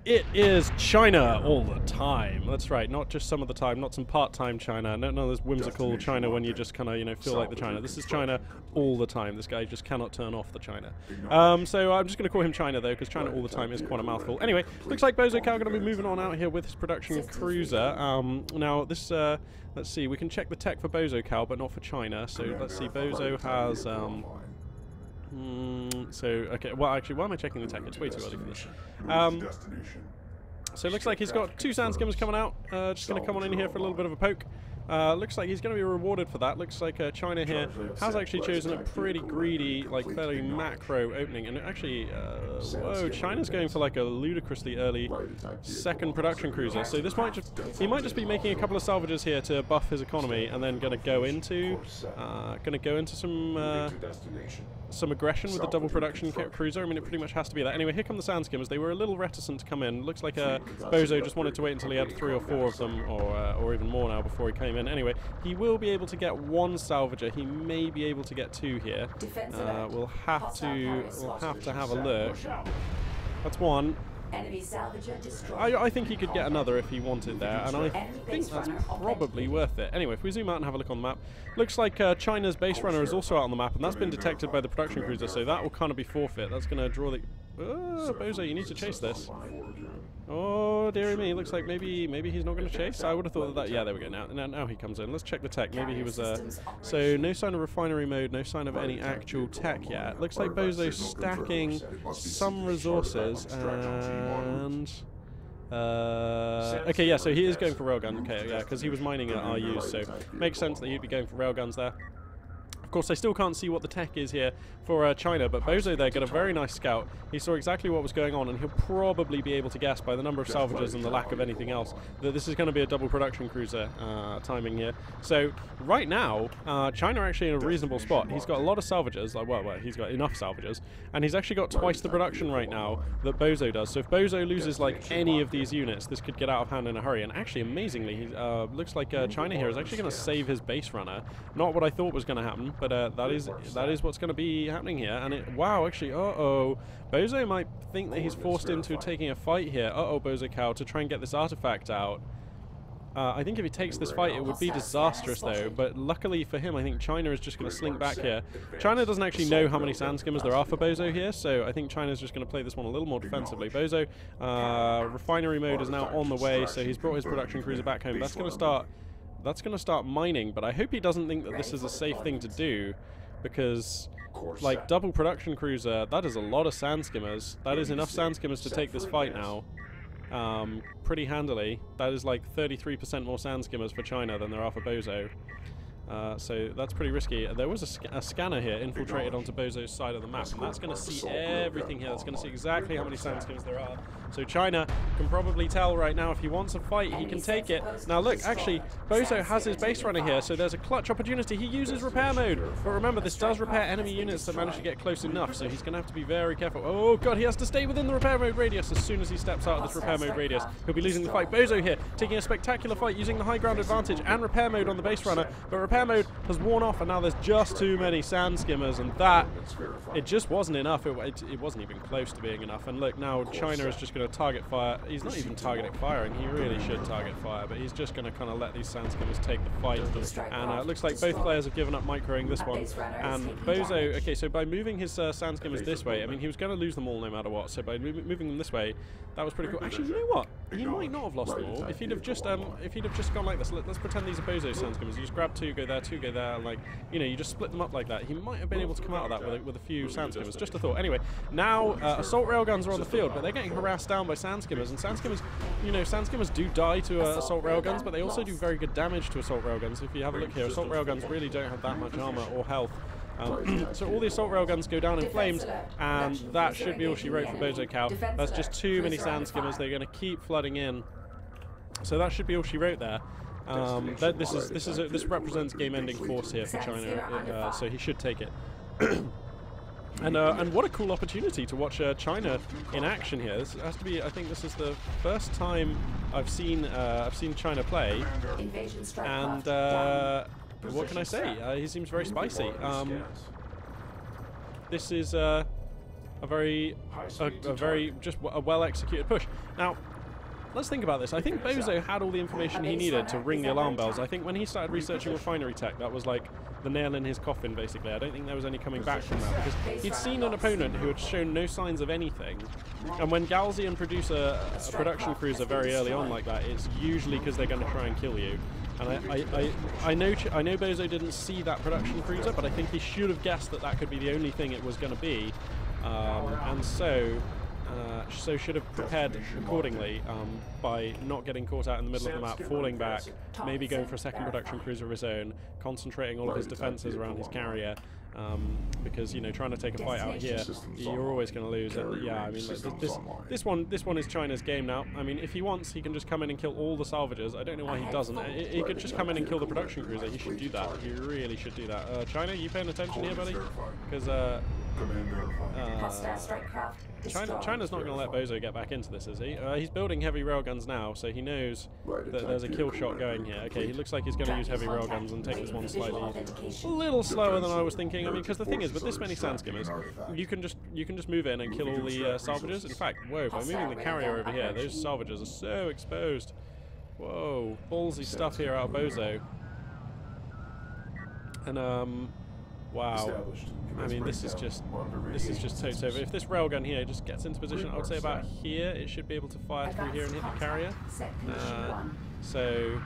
It is China all the time. That's right, not just some of the time, not some part-time China. No, there's whimsical China when you just kind of, you know, feel like the China. This is China all the time. This guy just cannot turn off the China. So I'm just going to call him China, though, because China all the time is quite a mouthful. Anyway, looks like Bozocal going to be moving on out here with his production cruiser. Now, this, let's see, we can check the tech for Bozocal, but not for China. So let's see, Bozo has... okay, well, actually, why am I checking the tech? It's way too early for this. So it looks like he's got 2 sand skimmers coming out. Just going to come on in here for a little bit of a poke. Looks like he's going to be rewarded for that. Looks like China here has actually chosen a pretty greedy, like fairly macro opening. And actually, whoa, China's going for like a ludicrously early second production cruiser. So this might just, he might just be making a couple of salvages here to buff his economy, and then going to go into some aggression with the double production cruiser. I mean, it pretty much has to be that. Anyway, here come the sand skimmers. They were a little reticent to come in. Looks like Bozo just wanted to wait until he had 3 or 4 of them, or even more now before he came in. Anyway, he will be able to get 1 salvager. He may be able to get 2 here. We'll have to have a look. That's 1. I think he could get another if he wanted there, and I think that's probably worth it. Anyway, if we zoom out and have a look on the map, looks like China's base runner is also out on the map, and that's been detected by the production cruiser, so that will kind of be forfeit. That's going to draw the... Oh, Bozo, you need to chase this. Oh, dearie me, looks like maybe he's not going to chase. I would have thought that... Yeah, there we go. Now he comes in. Let's check the tech. Maybe he was... So, no sign of refinery mode, no sign of any actual tech yet. Looks like Bozo's stacking some resources, and... okay, yeah, so he is going for railgun. Okay, yeah, because he was mining at RUs, so makes sense that he'd be going for railguns there. Of course, I still can't see what the tech is here for China, but Bozo there got a very nice scout. He saw exactly what was going on, and he'll probably be able to guess by the number of salvages and the lack of anything else that this is going to be a double production cruiser timing here. So right now, China are actually in a reasonable spot. He's got a lot of salvages, well, he's got enough salvages, and he's actually got twice the production right now that Bozo does. So if Bozo loses like any of these units, this could get out of hand in a hurry. And actually, amazingly, he looks like China here is actually going to save his base runner. Not what I thought was going to happen, but that is what's going to be happening here. And wow, actually, Bozo might think that he's forced into taking a fight here. Bozocal, to try and get this artifact out. I think if he takes this fight, it would be disastrous, though. But luckily for him, I think China is just going to slink back here. China doesn't actually know how many sand skimmers there are for Bozo here, so I think China's just going to play this one a little more defensively. Bozo, refinery mode is now on the way, so he's brought his production cruiser back home. That's going to start mining, but I hope he doesn't think that this is a safe thing to do, because like double production cruiser, that is a lot of sand skimmers. That is enough sand skimmers to take this fight now pretty handily. That is like 33% more sand skimmers for China than there are for Bozo. So that's pretty risky. There was a scanner here infiltrated onto Bozo's side of the map, and that's going to see everything here. That's going to see exactly how many sand skimmers there are. So China can probably tell right now if he wants a fight, he can take it. Now look, actually, Bozo has his base runner here, so there's a clutch opportunity. He uses repair mode, but remember, this does repair enemy units that manage to get close enough, so he's going to have to be very careful. Oh god, he has to stay within the repair mode radius. As soon as he steps out of this repair mode radius, he'll be losing the fight. Bozo here, taking a spectacular fight using the high ground advantage and repair mode on the base runner, but repair mode has worn off, and now there's just too many sand skimmers, and that, it just wasn't enough. It wasn't even close to being enough. And look, now China is just going to target fire. He's not even targeting firing. He really should target fire, but he's just going to kind of let these sand skimmers take the fight. And it looks like both players have given up microing this one. And Bozo, okay, so by moving his sand skimmers this way, I mean, he was going to lose them all no matter what. So by moving them this way, that was pretty cool. Actually, you know what? He might not have lost them all if he'd have just gone like this. Let's pretend these are Bozo sand skimmers. You just grab 2, go there, 2, go there, and like, you know, you just split them up like that. He might have been able to come out of that with a few sand skimmers. Just a thought. Anyway, now assault railguns are on the field, but they're getting harassed down by sand skimmers. And sand skimmers, you know, sand skimmers do die to assault railguns, but they also do very good damage to assault railguns. If you have a look here, assault railguns really don't have that much armor or health. So all the assault railguns go down in flames, and that should be all she wrote for Bozocal. That's just too many sand skimmers. They're going to keep flooding in. So that should be all she wrote there. This represents game-ending force here for China, so he should take it. And what a cool opportunity to watch China in action here. This has to be, I think this is the first time I've seen China play, and what can I say? He seems very spicy. This is a very just a well executed push. Now, let's think about this. I think Bozo had all the information he needed to ring the alarm bells. I think when he started researching refinery tech, that was like the nail in his coffin, basically. I don't think there was any coming back from that, because he'd seen an opponent who had shown no signs of anything. And when Galzian produce a production cruiser very early on like that, it's usually because they're going to try and kill you. And I know Bozo didn't see that production cruiser, but I think he should have guessed that that could be the only thing it was going to be. And so should have prepared accordingly by not getting caught out in the middle of the map, falling back, maybe going for a second production cruiser of his own, concentrating all of his defences around his carrier, because, you know, trying to take a fight out here, you're always going to lose. And yeah, I mean, like, this one is China's game now. I mean, if he wants, he can just come in and kill all the salvagers. I don't know why he doesn't. He could just come in and kill the production cruiser. He should do that. He really should do that. China, you paying attention here, buddy? Because China's not going to let Bozo get back into this, is he? He's building heavy railguns now, so he knows that there's a kill shot going here. Okay, he looks like he's going to use heavy railguns and take this one slightly a little slower than I was thinking. I mean, because the thing is, with this many sand skimmers, you can just move in and kill all the salvagers. In fact, whoa, by moving the carrier over here, those salvagers are so exposed. Whoa, ballsy stuff here out of Bozo. And wow. I mean, this is just totes over. If this railgun here just gets into position, I would say about here, it should be able to fire through here and hit the carrier. So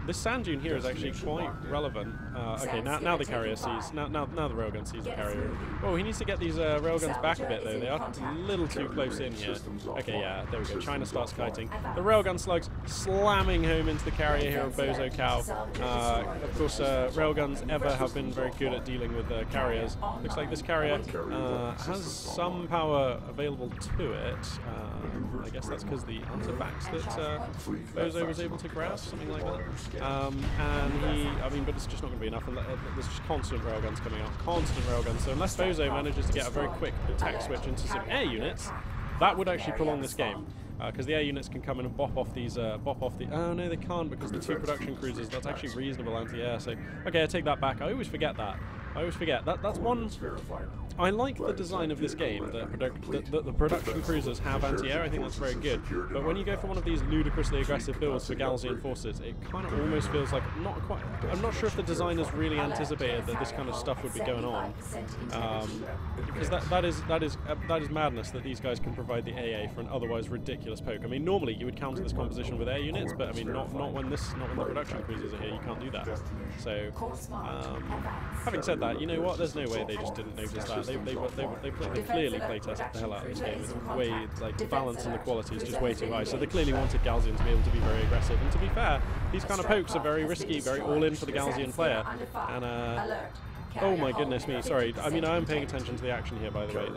this sand dune here is actually quite relevant. Okay, now the carrier sees, now the railgun sees the carrier. Oh, he needs to get these railguns back a bit though. They are a little too close in here. Okay, yeah, there we go. China starts kiting. The railgun slugs slamming home into the carrier here of Bozo Cow. Of course, railguns ever have been very good at dealing with carriers. Looks like this carrier has some power available to it. I guess that's because the artifacts that Bozo was able to grab, something like that. But it's just not going to be enough. And there's just constant railguns coming out, constant railguns. So unless Bozo manages to get a very quick tech switch into some air units, that would actually prolong this game. Because the air units can come in and bop off the... Oh, no, they can't, because the two production cruisers, that's actually reasonable anti-air. So, okay, I take that back. I always forget that. That's one... I like the design of this game, that the production cruisers have anti-air. I think that's very good. But when you go for one of these ludicrously aggressive builds for Galzian forces, it kind of almost feels like not quite... I'm not sure if the designers really anticipated that this kind of stuff would be going on. Because that is madness that these guys can provide the AA for an otherwise ridiculous poke. I mean, normally you would counter this composition with air units, but I mean, not when the production cruisers are here. You can't do that. So, having said that, you know what? There's no way they just didn't notice that. They clearly playtested the hell out of this game. It's way, like, the balance and the quality is just way too high. So they clearly wanted Galzian to be able to be very aggressive. And to be fair, these kind of pokes are very risky, very all-in for the Galzian player. And oh my goodness me! Sorry, I mean I am paying attention to the action here, by the way.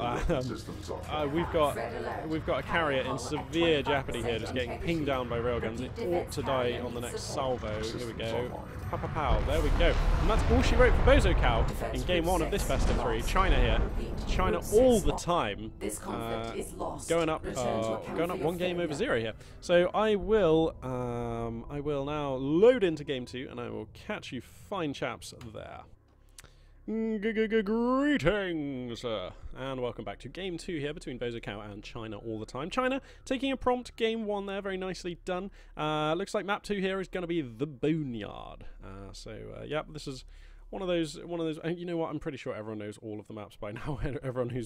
We've got a carrier in severe jeopardy here, just getting pinged down by railguns. It ought to die on the next salvo. Here we go. Pow, pow, pow. There we go. And that's all she wrote for Bozo Cow in game 1 of this best of 3. China here. China all the time. Going up 1 game over 0 here. So I will now load into game 2, and I will catch you fine chaps there. Greetings, and welcome back to game 2 here between Bozo Cow and China all the time. China taking a prompt game 1 there, very nicely done. Looks like map 2 here is going to be the Boneyard. Yeah, this is one of those. You know what? I'm pretty sure everyone knows all of the maps by now. everyone who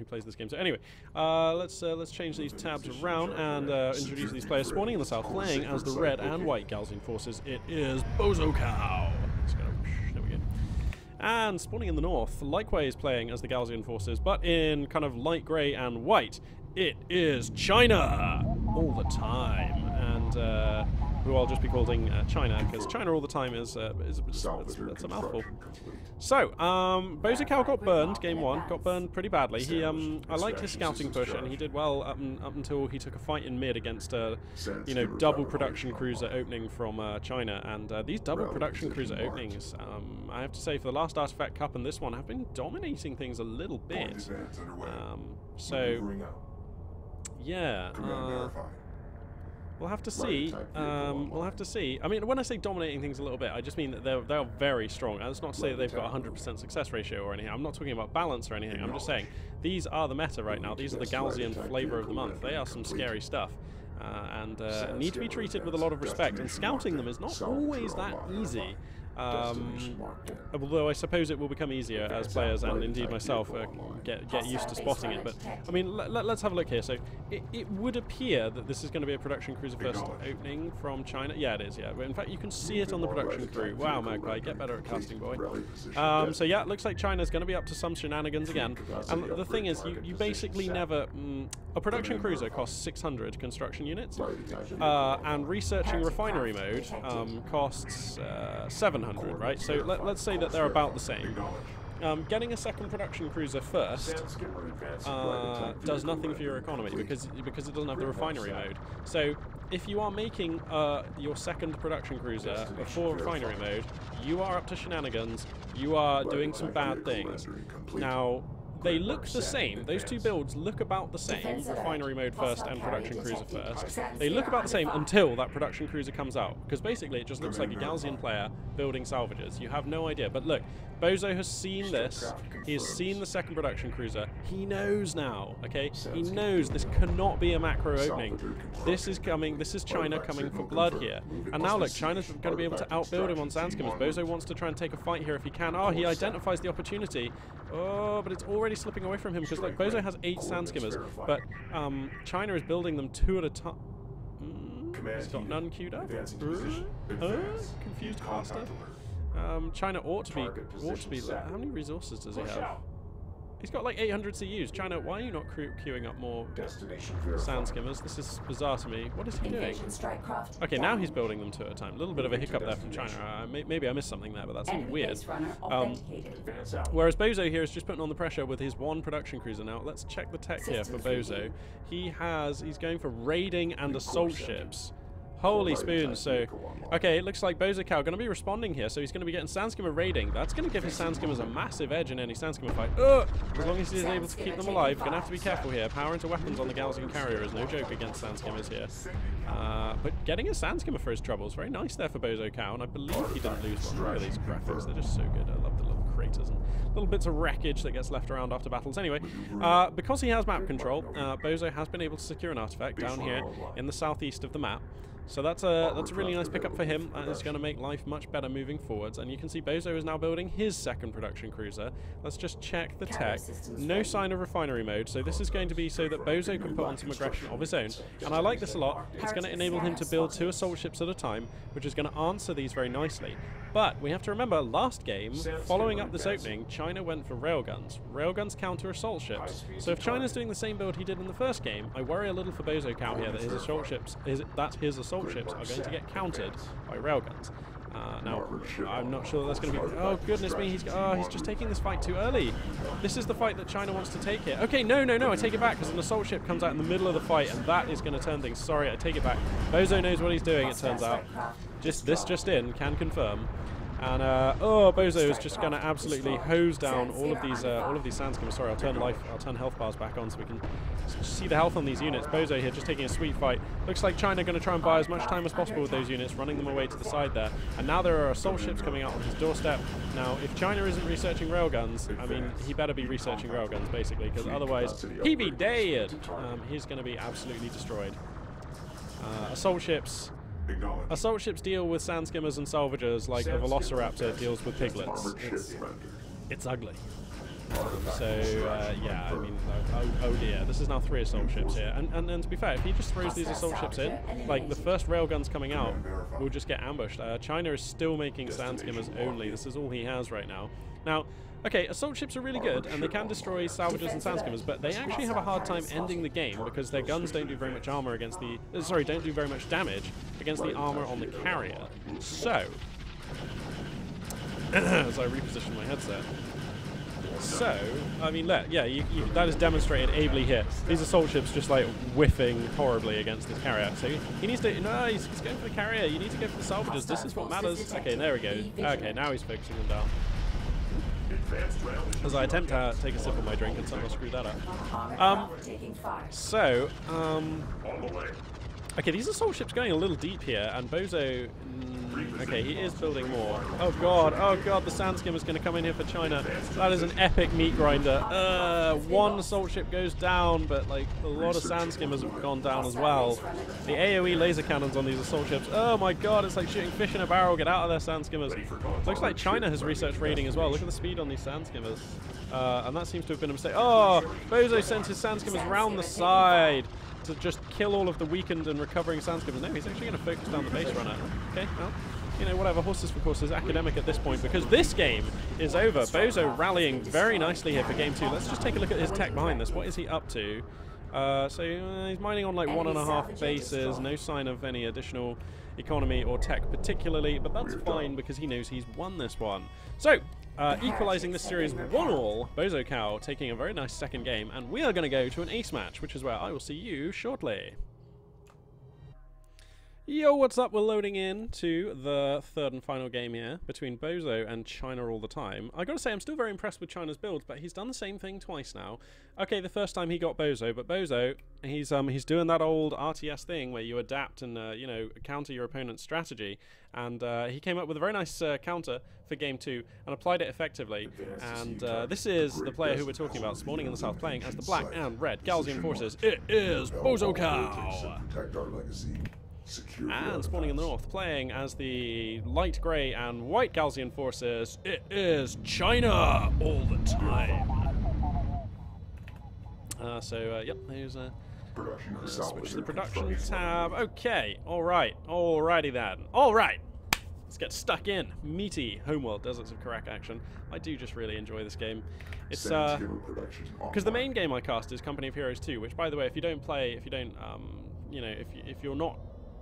plays this game. So anyway, let's change these tabs around and introduce these players spawning in the south, playing as the red and white Galzian forces. It is Bozo Cow. Let's go. There we go. And spawning in the north, likewise playing as the Galzian forces, but in kind of light grey and white, it is China all the time. And who I'll just be calling China, because China all the time is it's a mouthful. So, Bozokow got burned, game 1, got burned pretty badly. He, I liked his scouting push, and he did well up until he took a fight in mid against, you know, double production cruiser opening from China. And these double production cruiser openings, I have to say, for the last Artifact Cup and this one, have been dominating things a little bit. So, yeah. We'll have to see. We'll have to see. I mean, when I say dominating things a little bit, I just mean that they're very strong. That's not to say that they've got a 100% success ratio or anything. I'm not talking about balance or anything. I'm just saying these are the meta right now. These are the Galzian flavor of the month. They are some scary stuff. And need to be treated with a lot of respect. And scouting them is not always that easy. Although I suppose it will become easier as players, and indeed myself, get used to spotting it. But I mean, let's have a look here. So it would appear that this is going to be a production cruiser first opening from China. Yeah, it is. Yeah, in fact, you can see it on the production crew. Wow, Magpie, get better at casting, boy. So yeah, it looks like China's going to be up to some shenanigans again. And the thing is, you basically never. A production cruiser costs 600 construction units, and researching refinery mode costs 700, right? So let's say that they're about the same. Getting a second production cruiser first does nothing for your economy because it doesn't have the refinery mode. So if you are making your second production cruiser before refinery mode, you are up to shenanigans. You are doing some bad things. Now, they look the same. Those two builds look about the same. Refinery mode first and production cruiser first. They look about the same until that production cruiser comes out. Because basically it just looks like a Galzian player building salvages. You have no idea. But look, Bozo has seen this. He has seen the second production cruiser. He knows now, okay? He knows this cannot be a macro opening. This is coming. This is China coming for blood here. And now look, China's going to be able to outbuild him on Sandskimmers. Bozo wants to try and take a fight here if he can. Oh, he identifies the opportunity. Oh, but it's already slipping away from him because like Bozo has 8 Sandskimmers, but China is building them 2 at a time. He's got none queued up. Confused bastard. China ought to be. How many resources does he have? He's got like 800 CUs. China, why are you not queuing up more Sandskimmers? This is bizarre to me. What is he doing? Okay, now he's building them 2 at a time. A little bit of a hiccup there from China. Maybe I missed something there, but that seemed weird. Whereas Bozo here is just putting on the pressure with his 1 production cruiser. Now, let's check the tech here for Bozo. He's going for raiding and assault ships. Holy spoons. So, okay, it looks like Bozokow going to be responding here, so he's going to be getting Sandskimmer raiding. That's going to give his Sandskimmers a massive edge in any Sandskimmer fight. As long as he's able to keep them alive. Going to have to be careful here. Power into weapons on the Galzian carrier is no joke against Sandskimmers here. But getting a Sandskimmer for his troubles. Very nice there for Bozokow, and I believe he didn't lose one. Look at these graphics. They're just so good. I love the little craters and little bits of wreckage that gets left around after battles. Anyway, because he has map control, Bozo has been able to secure an artifact down here in the southeast of the map. So that's a really nice pickup for him, and it's going to make life much better moving forwards. And you can see Bozo is now building his second production cruiser. Let's just check the tech. No sign of refinery mode, so this is going to be so that Bozo can put on some aggression of his own. And I like this a lot. It's going to enable him to build 2 assault ships at a time, which is going to answer these very nicely. But we have to remember, last game, following up this opening, China went for railguns. Railguns counter assault ships. So if China's doing the same build he did in the first game, I worry a little for Bozokow here that his assault ships, are going to get countered by railguns. Now, I'm not sure that's going to be... Oh, goodness me, he's just taking this fight too early. This is the fight that China wants to take here. Okay, no, I take it back, because an assault ship comes out in the middle of the fight, and that is going to turn things... Sorry, I take it back. Bozo knows what he's doing, it turns out. Just in, can confirm. And Bozo is just going to absolutely hose down all of these Sandskimmers. Sorry, I'll turn health bars back on so we can see the health on these units. Bozo here just taking a sweet fight. Looks like China going to try and buy as much time as possible with those units, running them away to the side there. And now there are assault ships coming out on his doorstep. Now, if China isn't researching railguns, I mean, he better be researching railguns basically, because otherwise he be dead. He's going to be absolutely destroyed. Assault ships deal with Sandskimmers and salvagers like a Velociraptor deals with piglets. It's ugly. So, yeah, I mean, oh dear, this is now 3 assault ships here. And to be fair, if he just throws these assault ships in, like, the first railguns coming out will just get ambushed. China is still making sand skimmers only. This is all he has right now. Now, okay, assault ships are really good, and they can destroy salvagers and sand skimmers, but they actually have a hard time ending the game because their guns don't do very much armor against the... don't do very much damage against the armor on the carrier. So, as I reposition my headset. So, I mean, that is demonstrated ably here. These assault ships just, like, whiffing horribly against this carrier. So he needs to... No, he's going for the carrier. You need to go for the salvagers. This is what matters. Okay, there we go. Okay, now he's focusing them down. As I attempt to take a sip of my drink and somehow screw that up. Okay, these assault ships going a little deep here, and Bozo... okay, he is building more. Oh god, the sand skimmer's going to come in here for China. That is an epic meat grinder. One assault ship goes down, but like a lot of sand skimmers have gone down as well. The AoE laser cannons on these assault ships. Oh my god, it's like shooting fish in a barrel. Get out of there, sand skimmers. Looks like China has researched raiding as well. Look at the speed on these sand skimmers. And that seems to have been a mistake. Oh, Bozo sent his sand skimmers round the side to just kill all of the weakened and recovering sand skimmers. No, he's actually going to focus down the base runner. Okay, well, you know, whatever, horses for courses, academic at this point, because this game is over. Bozo rallying very nicely here for game 2. Let's just take a look at his tech behind this. What is he up to? He's mining on like 1.5 bases, no sign of any additional economy or tech particularly, but that's fine because he knows he's won this one. So, equalizing this series 1-1, Bozo Cow taking a very nice second game, and we are going to go to an ace match, which is where I will see you shortly. Yo, what's up? We're loading in to the third and final game here between Bozo and China all the time. I gotta say, I'm still very impressed with China's builds, but he's done the same thing twice now. Okay, the first time he got Bozo, but Bozo, he's doing that old RTS thing where you adapt and you know, counter your opponent's strategy. And he came up with a very nice counter for game 2 and applied it effectively. And this is the player who we're talking about, spawning in the south, playing as the black and red Galzian forces. It is Bozo Cow. And spawning in the north, playing as the light grey and white Galzian forces, it is China all the time. Yep, there's switch to the production tab. Okay, alrighty then. Alright, let's get stuck in. Meaty Homeworld, Deserts of Kharak action. I do just really enjoy this game. It's because the main game I cast is Company of Heroes 2, which, by the way, if you're not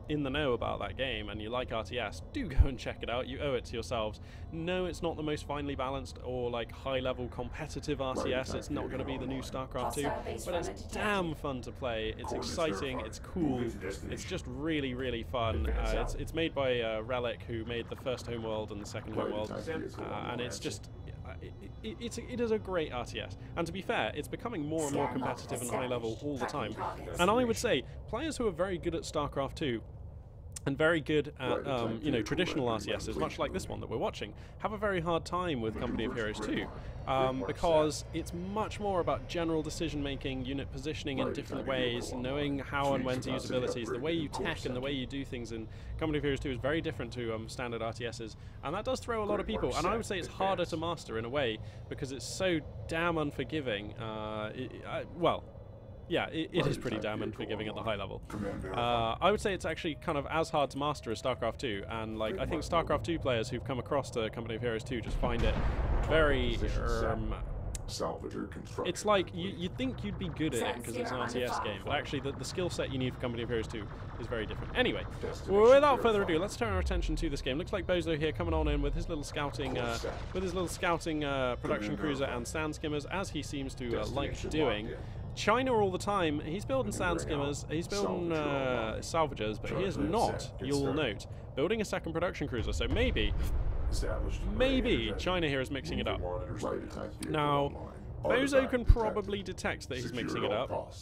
in the know about that game and you like RTS, do go and check it out. You owe it to yourselves. No, it's not the most finely balanced or like high-level competitive RTS. It's not going to be the new StarCraft 2, but it's damn fun to play. It's exciting. It's cool. It's just really, really fun. It's made by Relic, who made the first Homeworld and the second Homeworld, and it's just... It is a great RTS, and to be fair, it's becoming more and more competitive and high level all the time. And I would say players who are very good at StarCraft 2 and very good at traditional RTSs, much like this one that we're watching, have a very hard time with Company of Heroes 2, because it's much more about general decision making, unit positioning in different ways, knowing how and when to use abilities. The way you tech and the way you do things in Company of Heroes 2 is very different to standard RTSs, and that does throw a lot of people, and I would say it's harder to master in a way because it's so damn unforgiving. Yeah, it is pretty damn unforgiving at the high level. I would say it's actually kind of as hard to master as StarCraft 2, and like I think StarCraft 2 players who've come across to Company of Heroes 2 just find it very... it's like you'd think you'd be good at it because it's an RTS game, but actually the skill set you need for Company of Heroes 2 is very different. Anyway, without further ado, let's turn our attention to this game. Looks like Bozo here coming on in with his little scouting, production cruiser and sand skimmers, as he seems to like doing. China all the time, he's building sand skimmers, he's building salvagers, but he is not, you'll note, building a second production cruiser, so maybe China here is mixing it up. Now, Bozo can probably detect that he's mixing it up,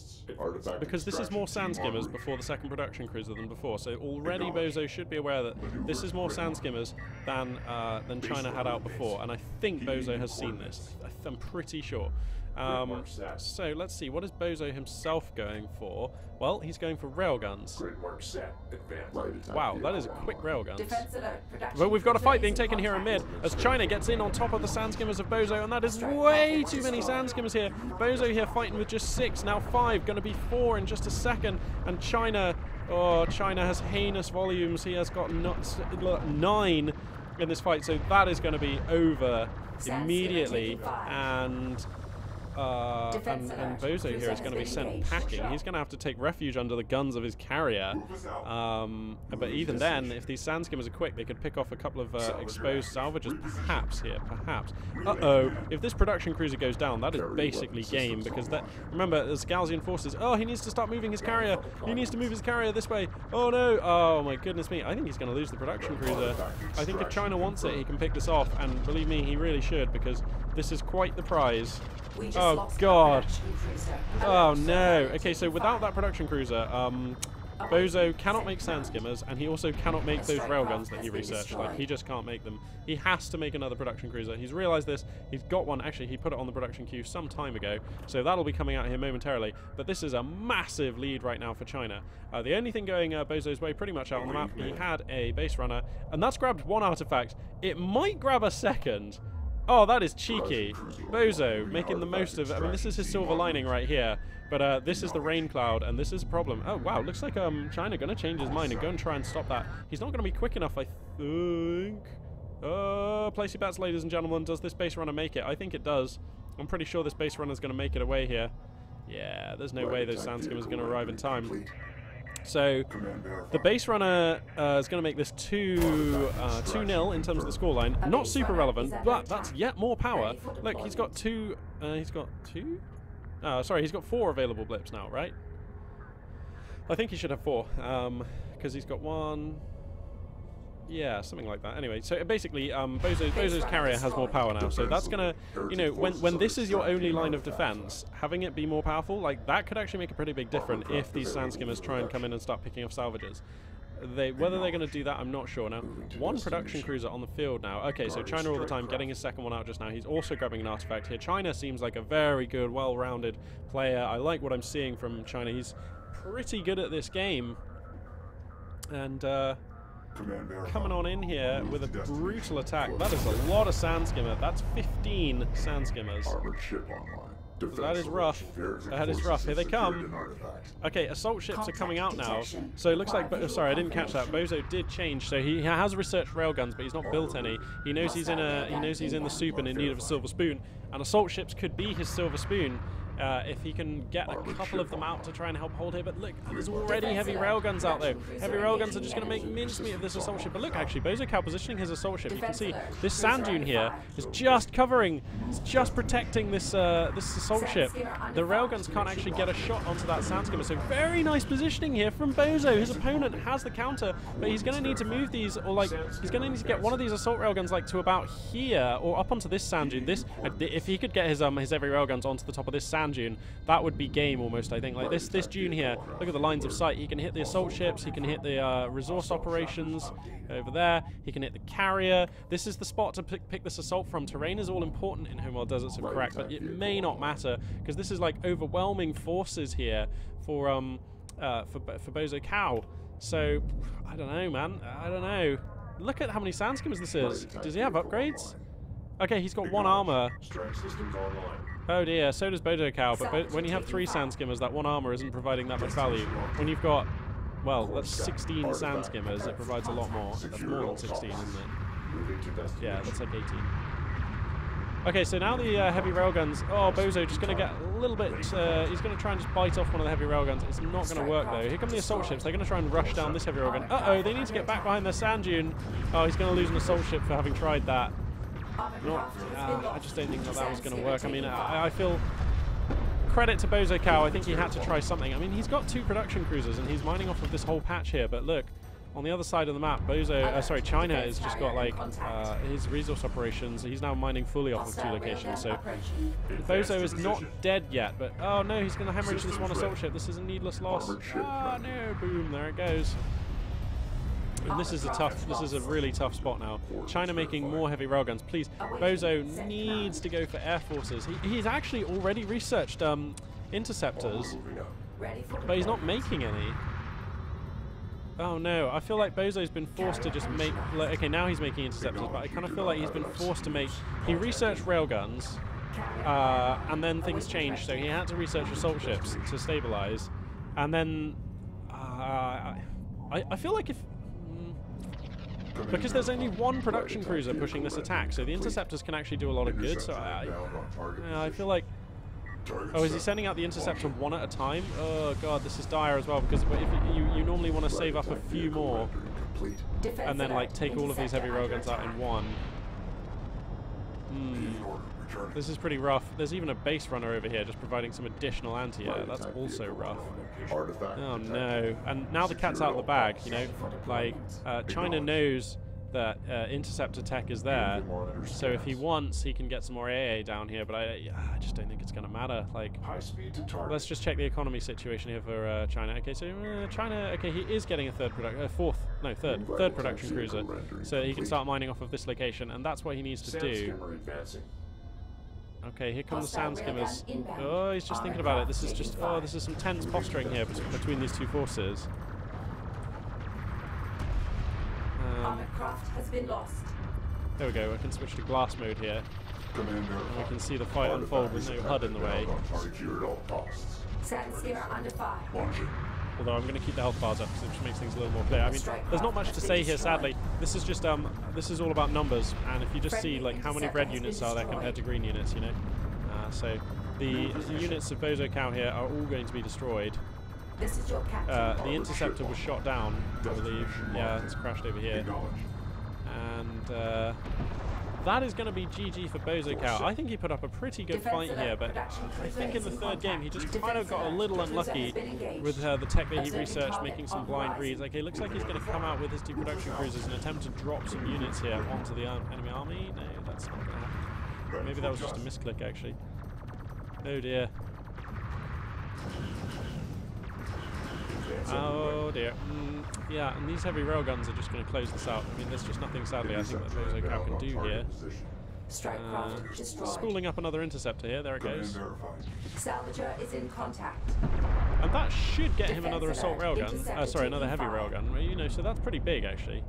because this is more sand skimmers before the second production cruiser than before, so already Bozo should be aware that this is more sand skimmers than China had out before, and I think Bozo has seen this. I'm pretty sure. So let's see, what is Bozo himself going for? Well, he's going for railguns. Grid mark set. Advance. Wow, that is a quick railguns. Defense alert. Production But we've got a fight being freezing taken here in mid contract. as China gets in on top of the Sandskimmers of Bozo, and that is way too many Sandskimmers here. Bozo here fighting with just 6, now 5, going to be 4 in just a second, and China, oh, China has heinous volumes. He has got 9 in this fight, so that is going to be over immediately, and Bozo here is going to be sent packing. He's going to have to take refuge under the guns of his carrier. But even then, if these Sandskimmers are quick, they could pick off a couple of exposed salvages, perhaps here, perhaps. Uh-oh, if this production cruiser goes down, that is basically game, because that, remember, there's Galzian forces. Oh, he needs to start moving his carrier. He needs to move his carrier this way. Oh no, oh my goodness me. I think he's going to lose the production cruiser. I think if China wants it, he can pick this off, and believe me, he really should, because this is quite the prize. Oh god. Oh no. Okay, so without that production cruiser, Bozo cannot make Sandskimmers, and he also cannot make those railguns that he researched. Like, he just can't make them. He has to make another production cruiser. He's realized this. He's got one. Actually, he put it on the production queue some time ago, so that'll be coming out here momentarily. But this is a massive lead right now for China. The only thing going Bozo's way pretty much out on the map, he had a base runner, and that's grabbed 1 artifact. It might grab a second. Oh, that is cheeky. Bozo making the most of it. I mean, this is his silver lining right here. But this is the rain cloud, and this is a problem. Oh, wow. Looks like China going to change his mind and go and try and stop that. He's not going to be quick enough, I think. Place your bets, ladies and gentlemen. Does this base runner make it? I think it does. I'm pretty sure this base runner is going to make it away here. Yeah, there's no way those Sandskimmers are going to arrive in time. So the base runner is going to make this 2-0 in terms of the scoreline. Not super relevant, but that's yet more power. Look, he's got 2. He's got 2? Sorry, he's got 4 available blips now, right? I think he should have 4, because he's got 1. Yeah, something like that. Anyway, so basically, Bozo's carrier has more power now, so that's gonna, you know, when this is your only line of defense, having it be more powerful, like, that could actually make a pretty big difference if these Sandskimmers try and come in and start picking off salvages. Whether they're going to do that, I'm not sure. Now, 1 production cruiser on the field now. Okay, so China all the time, getting his second one out just now. He's also grabbing an artifact here. China seems like a very good, well-rounded player. I like what I'm seeing from China. He's pretty good at this game. And, coming on in here with a brutal attack. That is a lot of Sandskimmer. That's 15 Sandskimmers. That is rough. That is rough. Here they come. Okay, assault ships are coming out now. So it looks like, sorry, I didn't catch that. Bozo did change. So he has researched railguns, but he's not built any. He knows he's in the soup and in need of a silver spoon. And assault ships could be his silver spoon. If he can get a couple of them out to try and help hold here. But look, there's already heavy railguns out there. Heavy railguns are just going to make mincemeat of this assault ship. But look, actually, Bozo Cow positioning his assault ship. You can see this sand dune here is just covering, it's just protecting this this assault ship. The railguns can't actually get a shot onto that sand skimmer. So very nice positioning here from Bozo. His opponent has the counter, but he's going to need to move these, or like, he's going to need to get one of these assault railguns like to about here, or up onto this sand dune. This, if he could get his heavy railguns onto the top of this sand dune, that would be game almost, I think. Like this dune here, look at the lines of sight. He can hit the assault ships, he can hit the resource operations over there, he can hit the carrier. This is the spot to pick this assault from. Terrain is all important in Homeworld Deserts of Kharak, but it may not matter, because this is like overwhelming forces here for Bozo Cow. So, I don't know, man. I don't know. Look at how many sand skimmers this is. Does he have upgrades? Okay, he's got 1 armor. Strike systems online. Oh dear, so does Bozo Cow, but when you have 3 sand skimmers, that 1 armor isn't providing that much value. When you've got, well, that's 16 sand skimmers, it provides a lot more. That's more than 16, isn't it? Yeah, that's like 18. Okay, so now the heavy railguns. Oh, Bozo just going to get a little bit, he's going to try and just bite off one of the heavy railguns. It's not going to work, though. Here come the assault ships. They're going to try and rush down this heavy railgun. Uh-oh, they need to get back behind their sand dune. Oh, he's going to lose an assault ship for having tried that. I just don't think that was going to work. I mean, I feel credit to Bozo Cow. I think he had to try something. I mean, he's got 2 production cruisers and he's mining off of this whole patch here. But look, on the other side of the map, China has just got like his resource operations. He's now mining fully off of 2 locations. So Bozo is not dead yet. But oh no, he's going to hemorrhage this 1 assault ship. This is a needless loss. Ah no, boom, there it goes. And this is a really tough spot now. China making more heavy railguns. Please, Bozo needs to go for air forces. He's actually already researched interceptors, but he's not making any. Oh no, I feel like Bozo's been forced to just make... Like, okay, now he's making interceptors, but I kind of feel like he's been forced to make... He researched railguns, and then things changed, so he had to research assault ships to stabilize. And then... I feel like if... because there's only one production cruiser pushing this attack, so the interceptors can actually do a lot of good, so I feel like... Oh, is he sending out the interceptor one at a time? Oh god, this is dire as well, because if you normally want to save up a few more and then like take all of these heavy railguns out in one. This is pretty rough. There's even a base runner over here just providing some additional anti-air. That's also rough. Oh no. And now the cat's out of the bag, you know? Like, China knows that interceptor tech is there, so if he wants, he can get some more AA down here, but I just don't think it's going to matter. Like, let's just check the economy situation here for China. Okay, so China, okay, he is getting a third production cruiser, so he can start mining off of this location, and that's what he needs to do. Okay, here come the sand skimmers. Oh, he's just thinking about it. This is just, this is some tense posturing here between these two forces. Craft has been lost. There we go, I can switch to glass mode here. And we can see the fight unfold with no HUD in the way. Sand skimmer under fire. Although I'm going to keep the health bars up because it just makes things a little more clear. I mean, there's not much to say here, sadly. This is just, this is all about numbers, and if you just see like how many red units are there compared to green units, you know. So the units of Bozo Cow here are all going to be destroyed. This is your the interceptor was shot down, I believe. Yeah, it's crashed over here. And that is going to be GG for Bozo Cow. I think he put up a pretty good fight here, but I think in the third game he just kind of got a little unlucky with the tech that he researched, making some blind reads. Okay, looks like he's going to come out with his two production cruisers and attempt to drop some units here onto the enemy army. No, that's not going to happen. Maybe that was just a misclick, actually. Oh dear. Oh dear. Yeah, and these heavy railguns are just going to close this out. I mean, there's just nothing, sadly, I think that Bozo Cow can do here. Spooling up another interceptor here. There it goes. Salvager is in contact. And that should get him another assault railgun. Sorry, another heavy railgun. You know, so that's pretty big, actually.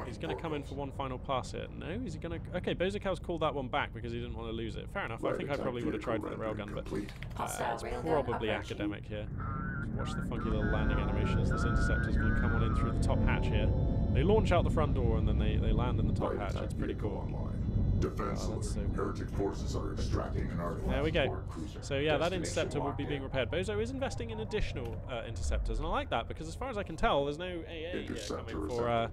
He's going to come in for one final pass here. No, is he going to... Okay, Bozo Cow's called that one back because he didn't want to lose it. Fair enough. I think I probably would have tried for the railgun, but it's probably academic here. Watch the funky little landing animation as this interceptor is going to come on in through the top hatch here. They launch out the front door and then they land in the top hatch. It's pretty cool. Heretic forces are extracting an artifact. There we go. So yeah, that interceptor will be being repaired. Bozo is investing in additional interceptors, and I like that because as far as I can tell, there's no AA here coming for...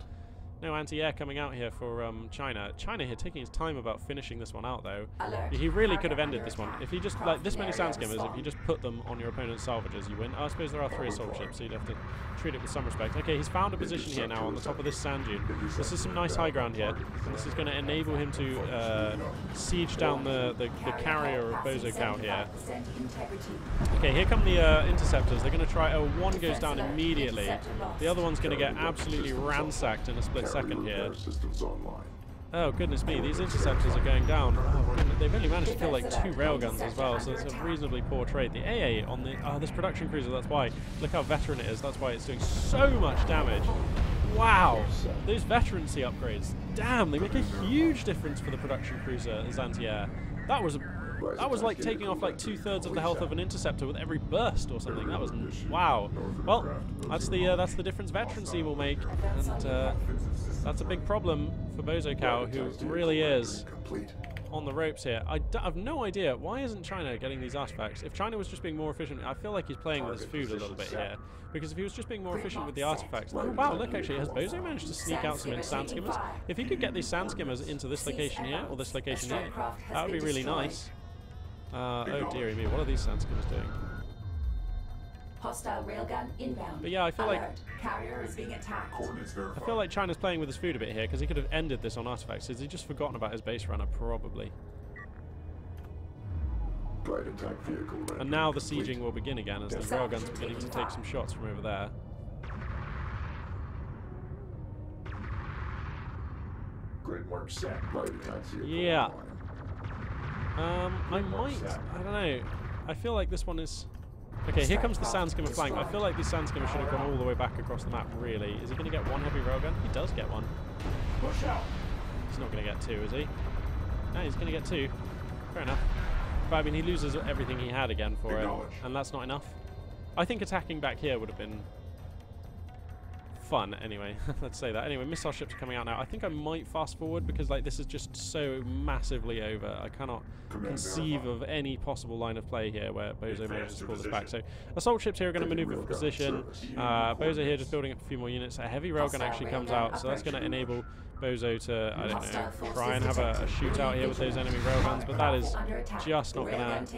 no anti-air coming out here for China. China here taking his time about finishing this one out, though. He really could have ended this one. If he just, like, this many sand skimmers, if you just put them on your opponent's salvages, you win. I suppose there are 3 assault ships, so you'd have to treat it with some respect. Okay, he's found a position here now on the top of this sand dune. This is some nice high ground here, and this is going to enable him to siege down the carrier of Bozo Cow here. Okay, here come the interceptors. They're going to try... Oh, one goes down immediately. The other one's going to get absolutely ransacked in a split second here. Oh goodness me, these interceptors are going down. Oh, they've only managed to kill like 2 railguns as well, so it's a reasonably poor trade. The AA on the this production cruiser, that's why. Look how veteran it is, that's why it's doing so much damage. Wow, those veterancy upgrades, damn, they make a huge difference for the production cruiser as anti-air. That was like taking off like 2/3 of the health of an interceptor with every burst or something. That was wow. Well, that's the difference veterancy will make, and that's a big problem for Bozo Cow, who really is on the ropes here. I have no idea why isn't China getting these artifacts. If China was just being more efficient, I feel like he's playing with his food a little bit here. Because if he was just being more efficient with the artifacts... Oh wow, look actually, has Bozo managed to sneak out some sand skimmers? If he could get these sand skimmers into this location here, or this location here, that would be really nice. Oh dearie me, what are these sand skimmers doing? Hostile railgun inbound. But yeah, I feel like carrier is being attacked. I feel like China's playing with his food a bit here because he could have ended this on artifacts. Has he just forgotten about his base runner? Probably. And now the sieging will begin again as the railgun's beginning to take some shots from over there. Grid mark set right attacks here. Yeah. I might. I don't know. I feel like this one is. Okay, here comes the Sandskimmer flank. I feel like the Sandskimmer should have gone all the way back across the map, really. Is he going to get one heavy railgun? He does get one. Push out. He's not going to get two, is he? No, he's going to get two. Fair enough. But I mean, he loses everything he had again for it, and that's not enough. I think attacking back here would have been fun anyway. Let's say that. Anyway, missile ships are coming out now. I think I might fast forward because like this is just so massively over. I cannot conceive of any possible line of play here where Bozo manages to pull this back. So assault ships here are going to maneuver for position. Bozo here just building up a few more units. A heavy railgun actually comes out, so that's going to enable Bozo to, I don't know, try and have a shootout here with those enemy railguns, but that is just not going to,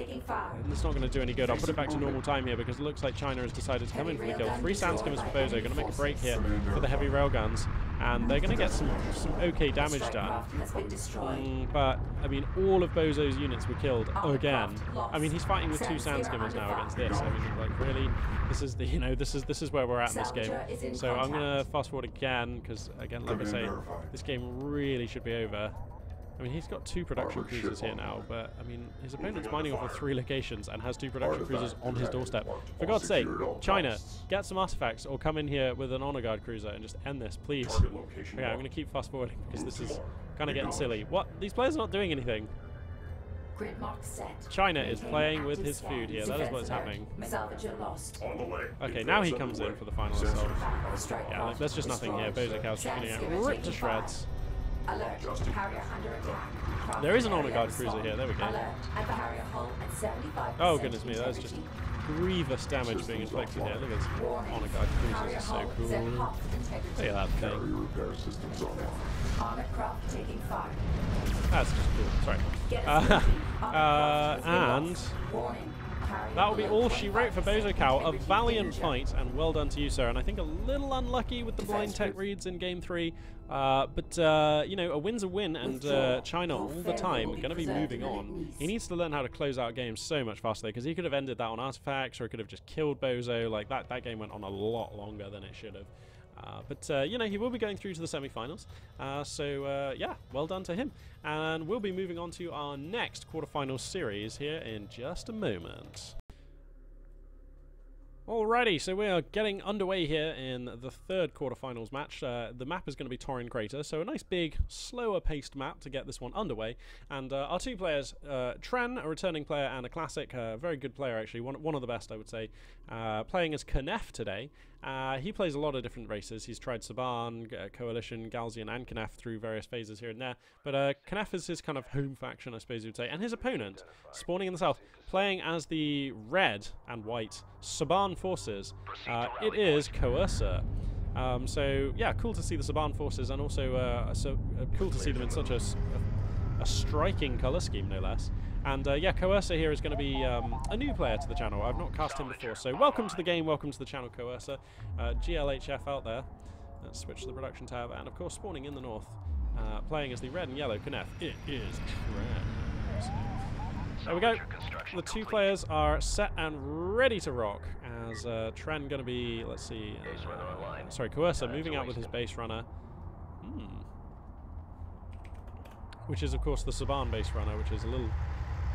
it's not going to do any good. I'll put it back to normal time here because it looks like China has decided to come in for the kill. 3 Sandskimmers for Bozo, going to make a break here for the heavy railguns, and they're going to get some okay damage done. But, I mean, all of Bozo's units were killed again. I mean, he's fighting with 2 Sandskimmers now against this. I mean, like, really, this is the, you know, this is where we're at in this game. So I'm going to fast forward again because, again, like I say, this game really should be over. I mean, he's got 2 production cruisers here now, but, I mean, his opponent's mining off of 3 locations and has 2 production cruisers on his doorstep. For God's sake, China, get some artifacts or come in here with an honor guard cruiser and just end this, please. Okay, I'm going to keep fast forwarding because this is kind of getting silly. What? These players are not doing anything. China is playing with his food here. That is what's happening. Okay, now he comes in for the final assault. Yeah, like, there's just nothing here. Bozo Cow's just getting ripped to shreds. There is an honor guard cruiser here. There we go. Oh goodness me, that's just grievous damage being inflicted here. Look at this honor guard cruisers, are so cool. Look at that thing. That's just cool. Sorry. And that will be all she wrote for Bozo Cow. A valiant fight, and well done to you, sir. And I think a little unlucky with the blind tech reads in Game 3. But you know, a win's a win, and China all the time going to be moving on. He needs to learn how to close out games so much faster, because he could have ended that on artifacts, or he could have just killed Bozo. Like, that game went on a lot longer than it should have. But you know, he will be going through to the semi-finals. So yeah, well done to him. And we'll be moving on to our next quarterfinals series here in just a moment. Alrighty, so we are getting underway here in the 3rd quarterfinals match. The map is going to be Taurian Crater, so a nice big, slower-paced map to get this one underway. And our 2 players, Tren, a returning player, and a classic, very good player actually, one of the best I would say, playing as Knef today. He plays a lot of different races. He's tried Saban, Coalition, Galzian, and Knef through various phases here and there. But Knef is his kind of home faction, I suppose you would say. And his opponent, spawning in the south, playing as the red and white Saban forces, it is Coercer. So yeah, cool to see the Saban forces, and also cool to see them in such a striking colour scheme, no less. And yeah, Coercer here is going to be a new player to the channel. I've not cast him before, so welcome to the game, welcome to the channel, Coercer. GLHF out there. Let's switch to the production tab, and of course, spawning in the north, playing as the red and yellow Knef, it is Tren. So, there we go. The 2 players are set and ready to rock, as Tren going to be, let's see, sorry, Coercer moving out with his base runner. Which is, of course, the Saban base runner, which is a little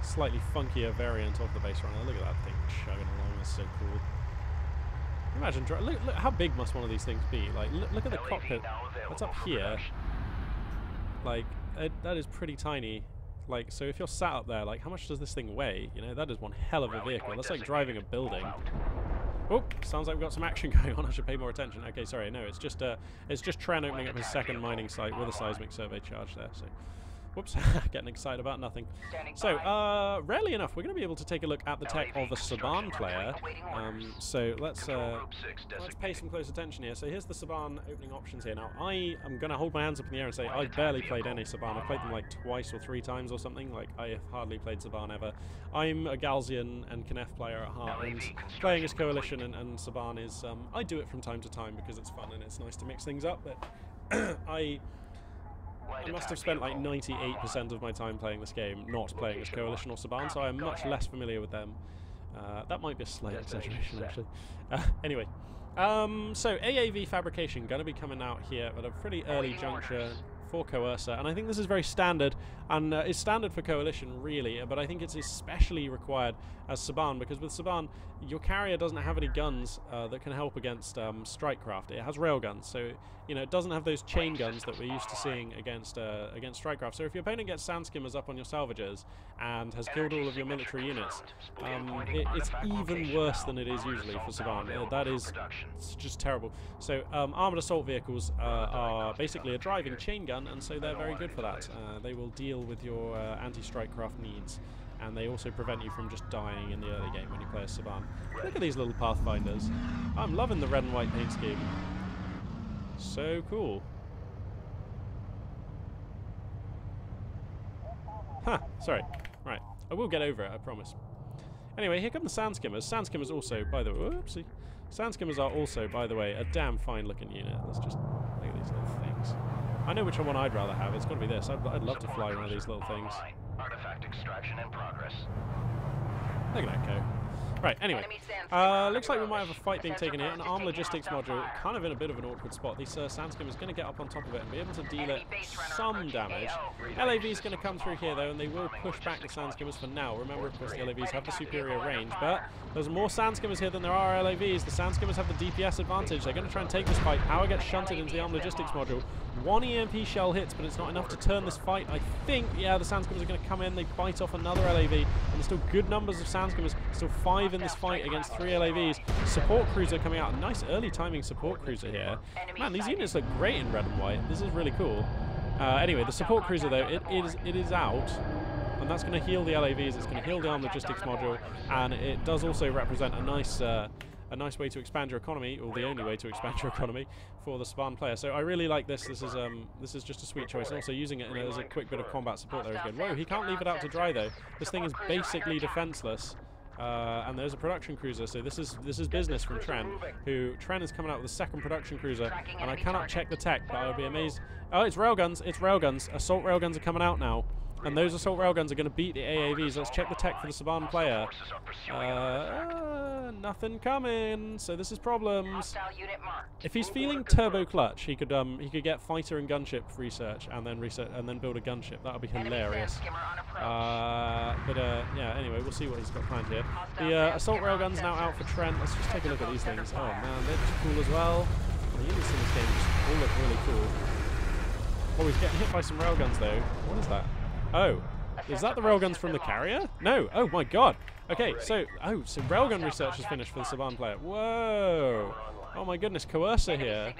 slightly funkier variant of the base runner. Look at that thing chugging along, that's so cool. Imagine, look how big must one of these things be? Like, look at the cockpit. That's up here. Like, that is pretty tiny. Like, so if you're sat up there, like, how much does this thing weigh? You know, that is one hell of a vehicle. That's like driving a building. Oh, sounds like we've got some action going on. I should pay more attention. Okay, sorry, no, it's just Tren opening up his 2nd mining site with a seismic survey charge there. So, whoops, getting excited about nothing. So, rarely enough, we're going to be able to take a look at the tech of a Saban player. So let's pay some close attention here. So here's the Saban opening options here. Now, I am going to hold my hands up in the air and say I've barely played any Saban. I've played them like twice or 3 times or something. Like, I have hardly played Saban ever. I'm a Galzian and Knef player at heart, and playing as Coalition and Saban is, I do it from time to time because it's fun and it's nice to mix things up, but I must have spent like 98% of my time playing this game not playing as Coalition or Saban, so I am much less familiar with them. That might be a slight exaggeration, actually. Anyway, so AAV fabrication going to be coming out here at a pretty early juncture for Coercer, and I think this is very standard, and it's standard for Coalition, really, but I think it's especially required as Saban, because with Saban, your carrier doesn't have any guns that can help against Strikecraft. It has railguns, so you know it doesn't have those chain guns that we're used to seeing against Strikecraft. So if your opponent gets Sand Skimmers up on your salvagers and has killed all of your military units, it's even worse than it is usually for Saban. That is just terrible. So armoured assault vehicles are basically a driving chain gun, and so they're very good for that. They will deal with your anti-Strikecraft needs, and they also prevent you from just dying in the early game when you play as Saban. Look at these little Pathfinders. I'm loving the red and white paint scheme. So cool. Huh, sorry. Right, I will get over it, I promise. Anyway, here come the Sand Skimmers. Sand Skimmers also, by the way, whoopsie. Sand Skimmers are also, by the way, a damn fine looking unit. Let's just look at these little things. I know which one I'd rather have. It's got to be this. I'd love to fly one of these little things. Artifact extraction in progress. Look at that go. Right, anyway. Looks like we might have a fight being taken here. An armed logistics module, kind of in a bit of an awkward spot. These Sand Skimmers going to get up on top of it and be able to deal it some damage. LAV is going to come through here, though, and they will push back the Sand Skimmers for now. Remember, of course, the LAVs have the superior range, but there's more Sand Skimmers here than there are LAVs. The Sand Skimmers have the DPS advantage. They're going to try and take this fight. Power gets shunted into the armed logistics module. One EMP shell hits, but it's not enough to turn this fight. I think, yeah, the Sand Skimmers are going to come in. They bite off another LAV, and there's still good numbers of Sand Skimmers. Still 5 in this fight against 3 LAVs. Support cruiser coming out. A nice early timing support cruiser here. Man, these units look great in red and white. This is really cool. Anyway, the support cruiser, though, it is out. And that's going to heal the LAVs. It's going to heal the armed logistics module. And it does also represent a nice way to expand your economy, or the only way to expand your economy for the Saban player. So I really like this. This is just a sweet choice. And also using it as a quick bit of combat support there is good. Whoa, he can't leave it out to dry though. This thing is basically defenseless. And there's a production cruiser, so this is business from Tren, Tren is coming out with a second production cruiser, and I cannot check the tech, but I would be amazed. Oh, it's railguns, assault railguns are coming out now, and those assault railguns are going to beat the AAVs. Let's check the tech for the Saban player. Nothing coming, so this is problems. If he's feeling turbo clutch, he could get fighter and gunship research and then build a gunship. That would be hilarious. Yeah, anyway, we'll see what he's got planned here. The assault railgun's now out for Trent. Let's just take a look at these things. Oh man, they're just cool as well. The units in this game just all look really cool. Oh, he's getting hit by some railguns though. What is that? Oh, is that the railguns from the carrier? No. Oh my god. Okay, so railgun research is finished for the Saban player. Whoa. Oh my goodness, Coercer here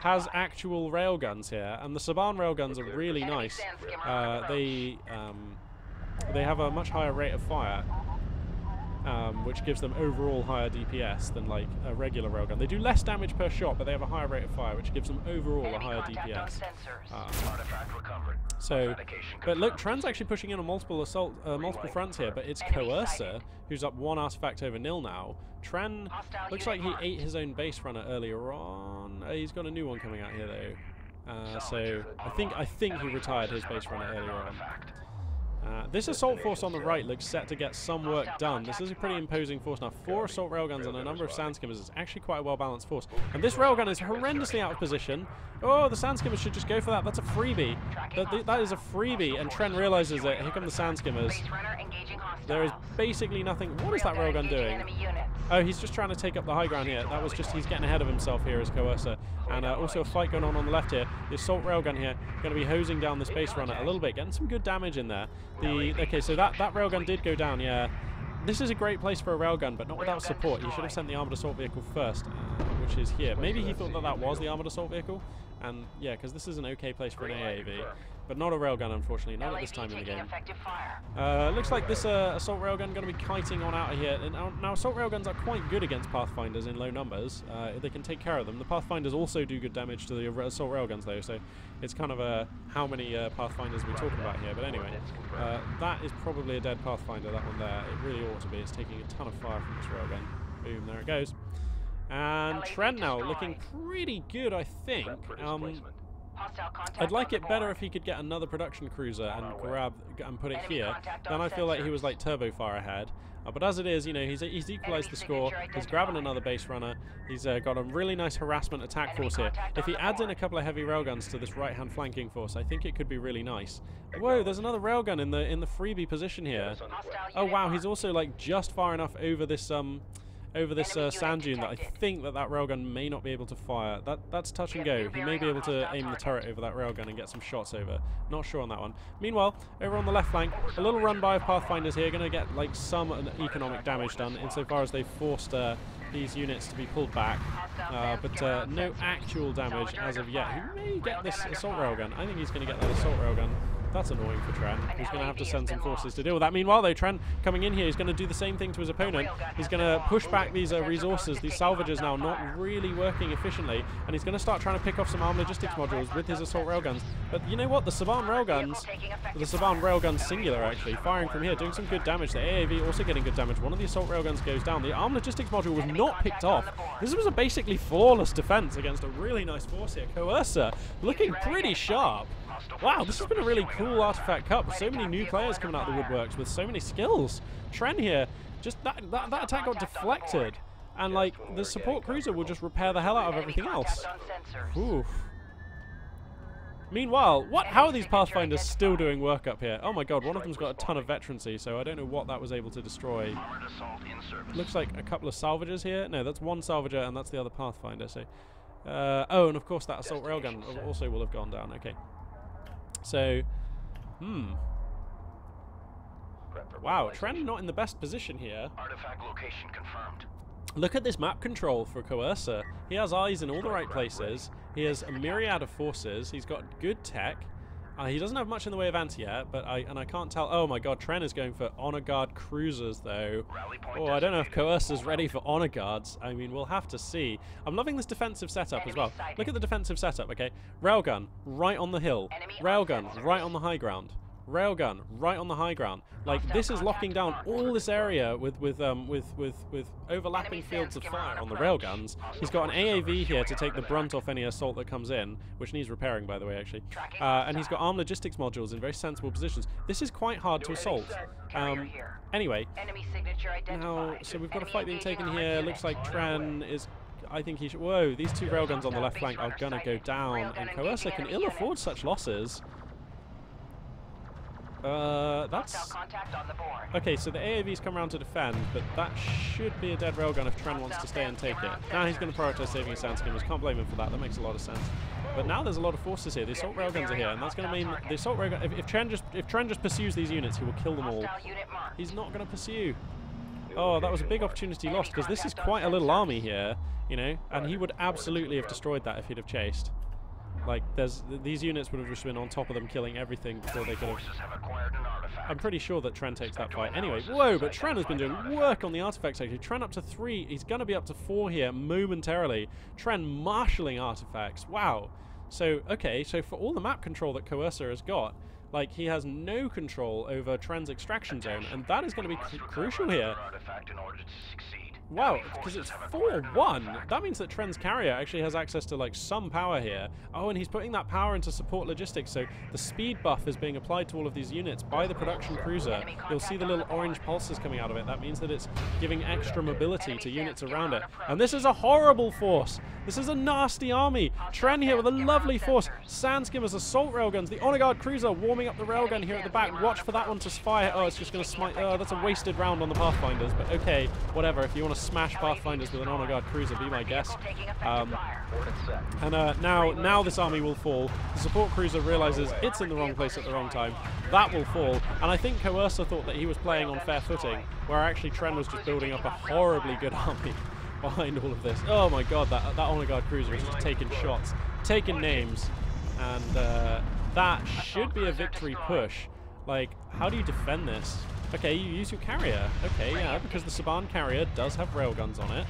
has actual railguns here, and the Saban railguns are really nice. They have a much higher rate of fire, which gives them overall higher DPS than like a regular railgun. They do less damage per shot, but they have a higher rate of fire, which gives them overall a higher DPS. But look, Tren's actually pushing in on multiple fronts here, but it's Coercer who's up 1 artifact over nil now. Tren looks like he ate his own base runner earlier on. He's got a new one coming out here though. So I think he retired his base runner earlier on. This assault force on the right looks set to get some work done. This is a pretty imposing force now. 4 assault railguns and a number of Sand Skimmers. It's actually quite a well-balanced force. And this railgun is horrendously out of position. Oh, the Sand Skimmers should just go for that. That's a freebie. That is a freebie, and Tren realizes it. Here come the Sand Skimmers. There is basically nothing. What is that railgun doing? Oh, he's just trying to take up the high ground here. That was just, he's getting ahead of himself here as Coercer. And also a fight going on the left here. The assault railgun here going to be hosing down this base runner a little bit, getting some good damage in there. Okay, so that railgun did go down, yeah. This is a great place for a railgun, but not without support. You should have sent the armored assault vehicle first, which is here. Maybe he thought that was the armored assault vehicle, and yeah, because this is an okay place for an AAV, but not a railgun, unfortunately, not at this time in the game. Looks like this assault railgun going to be kiting on out of here. Now assault railguns are quite good against Pathfinders in low numbers. They can take care of them. The Pathfinders also do good damage to the assault railguns though, so it's kind of how many Pathfinders we're talking about here. But anyway, that is probably a dead Pathfinder, that one there. It really ought to be. It's taking a ton of fire from this railgun. Boom, there it goes. And Tren now looking pretty good, I think. I'd like it better if he could get another production cruiser and grab and put it here. Then I feel like he was like turbo far ahead. But as it is, you know, he's equalized the score. He's grabbing another base runner. He's got a really nice harassment attack force here. If he adds in a couple of heavy railguns to this right-hand flanking force, I think it could be really nice. Whoa, there's another railgun in the freebie position here. Oh wow, he's also like just far enough over this sand dune that I think that railgun may not be able to fire. That's touch and go. He may be able to aim the turret over that railgun and get some shots over. Not sure on that one. Meanwhile, over on the left flank, a little run by of Pathfinders here, going to get like some economic damage done insofar as they've forced these units to be pulled back. But no actual damage as of yet. He may get this assault railgun. I think he's going to get that assault railgun. That's annoying for Tren. He's going to have to send some forces to deal with that. Meanwhile, though, Tren coming in here, he's going to do the same thing to his opponent. He's going to push back these resources, these salvages now not really working efficiently, and he's going to start trying to pick off some armed logistics modules with his assault railguns. But you know what? The Saban railguns singular actually, firing from here, doing some good damage. The AAV also getting good damage. One of the assault railguns goes down. The armed logistics module was not picked off. This was a basically flawless defense against a really nice force here. Coercer looking pretty sharp. Wow, this has been a really cool Artifact Cup with so many new players coming out of the woodworks with so many skills. Tren here, just that attack got deflected, and like the support cruiser will just repair the hell out of everything else. Oof. Meanwhile, how are these Pathfinders still doing work up here? Oh my god, one of them's got a ton of veterancy, so I don't know what that was able to destroy. Looks like a couple of salvagers here. No, that's one salvager and that's the other Pathfinder. So, oh, and of course that assault railgun also will have gone down. Okay. So, wow, Tren not in the best position here. Artifact location confirmed. Look at this map control for Coercer. He has eyes in all the right places. He has a myriad of forces. He's got good tech. He doesn't have much in the way of anti-air, but I can't tell. Oh my god, Tren is going for honor guard cruisers though. Oh, I don't know if Coercer's ready for honor guards. I mean, we'll have to see. I'm loving this defensive setup as well. Look at the defensive setup, okay? Railgun right on the hill. Railgun right on the high ground. Railgun right on the high ground. Like, this is locking down all this area with overlapping fields of fire on the railguns. He's got an AAV here to take the brunt off any assault that comes in, which needs repairing, by the way, actually. And he's got armed logistics modules in very sensible positions. This is quite hard to assault. Anyway, now, so we've got a fight being taken here. Looks like Tren is... I think he should... Whoa, these two railguns on the left flank are gonna go down, and Coercer can ill afford such losses. That's... Okay, so the AAV's come around to defend, but that should be a dead railgun if Tren wants to stay and take it. Now he's going to prioritize saving his sound skimmers. Can't blame him for that. That makes a lot of sense. But now there's a lot of forces here. The assault railguns are here, and that's going to mean the assault railgun... If Tren just pursues these units, he will kill them all. He's not going to pursue. Oh, that was a big opportunity lost, because this is quite a little army here, you know, and he would absolutely have destroyed that if he'd have chased. Like, these units would have just been on top of them, killing everything before they could have... I'm pretty sure that Tren takes that fight. Anyway, whoa, but Tren has been doing work on the artifacts, actually. Tren up to 3. He's going to be up to 4 here momentarily. Tren marshalling artifacts. Wow. So, okay, so for all the map control that Coercer has got, like, he has no control over Tren's extraction zone, and that is going to be crucial here. Wow, because it's 4-1. That means that Tren's carrier actually has access to, like, some power here. Oh, and he's putting that power into support logistics, so the speed buff is being applied to all of these units by the production cruiser. You'll see the little orange pulses coming out of it. That means that it's giving extra mobility to units around it. And this is a horrible force. This is a nasty army. Tren here with a lovely force. Sand skimmers, assault railguns, the honor guard cruiser warming up the railgun here at the back. Watch for that one to fire. Oh, it's just going to smite. Oh, that's a wasted round on the Pathfinders, but okay, whatever. If you want to smash Pathfinders with an honor guard cruiser, be my guest. Now this army will fall. The support cruiser realizes it's in the wrong place at the wrong time. That will fall, and I think Coercer thought that he was playing on fair footing, where actually Tren was just building up a horribly good army behind all of this. Oh my god, that honor guard cruiser is just taking shots, taking names, and that should be a victory push. Like, how do you defend this? Okay, you use your carrier. Okay, yeah, because the Saban carrier does have railguns on it.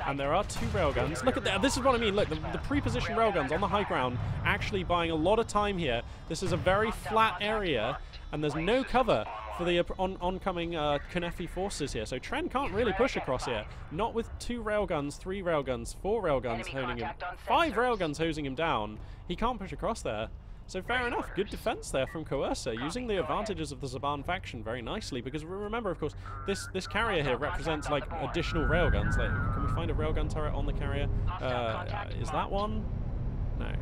And there are 2 railguns. Look at that. This is what I mean. Look, the pre-positioned railguns on the high ground actually buying a lot of time here. This is a very flat area. and there's no cover for the oncoming Knefi forces here. So Tren can't really push across here. Not with 2 railguns, 3 railguns, 4 railguns holding him, 5 railguns hosing him down. He can't push across there. So fair enough, good defense there from Coercer, using the advantages of the Zaban faction very nicely, because remember, of course, this carrier here represents, like, additional railguns. Like, can we find a railgun turret on the carrier? Is that one? No.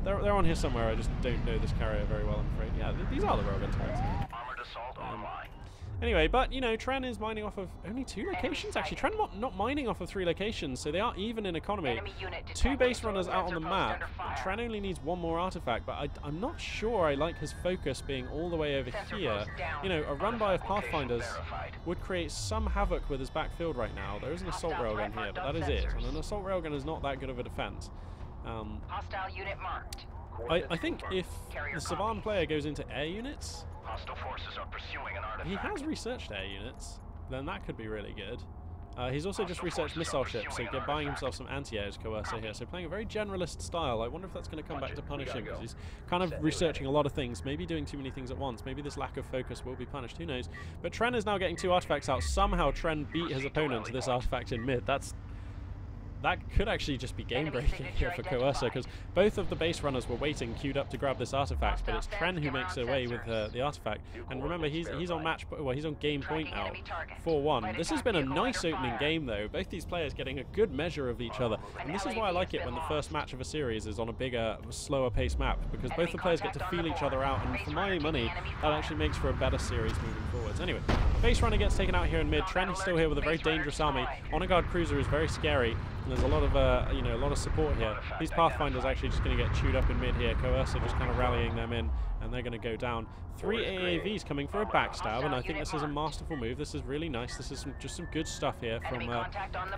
They're on here somewhere, I just don't know this carrier very well, I'm afraid. Yeah, these are the railgun turrets. Armored assault online. Anyway, but, you know, Tren is mining off of only 2 locations, actually. Tren not mining off of 3 locations, so they are even in economy. 2 base runners out on the map. Tren only needs 1 more artifact, but I'm not sure I like his focus being all the way over here. You know, a run-by of Pathfinders would create some havoc with his backfield right now. There is an assault railgun here, but that is it. And an assault railgun is not that good of a defense. Hostile unit marked. I think if the Savan player goes into air units, Hostile forces are pursuing an artifact. he has researched air units, then that could be really good. He's also just researched missile ships, so buying himself some anti-airs Coercer here, so playing a very generalist style. I wonder if that's going to come back to punish him, because he's kind of researching a lot of things, maybe doing too many things at once. Maybe this lack of focus will be punished, who knows. But Tren is now getting 2 artifacts out. Somehow Tren beat his opponent to this artifact in mid. That could actually just be game-breaking here for Coercer, because both of the base runners were waiting, queued up to grab this artifact, but it's Tren who makes away with the artifact. And remember, he's on he's on game point now, 4-1. This has been a nice opening game, though. Both these players getting a good measure of each other, and this is why I like it when the first match of a series is on a bigger, slower-paced map, because both the players get to feel each other out, and for my money, that actually makes for a better series moving forwards. Anyway, base runner gets taken out here in mid. Tren is still here with a very dangerous army. Honor Guard Cruiser is very scary. And there's a lot of, you know, a lot of support here. These Pathfinders actually just going to get chewed up in mid here. Coercer just kind of rallying them in, and they're going to go down. 3 AAVs coming for a backstab, and I think this is a masterful move. This is really nice. This is just some good stuff here from.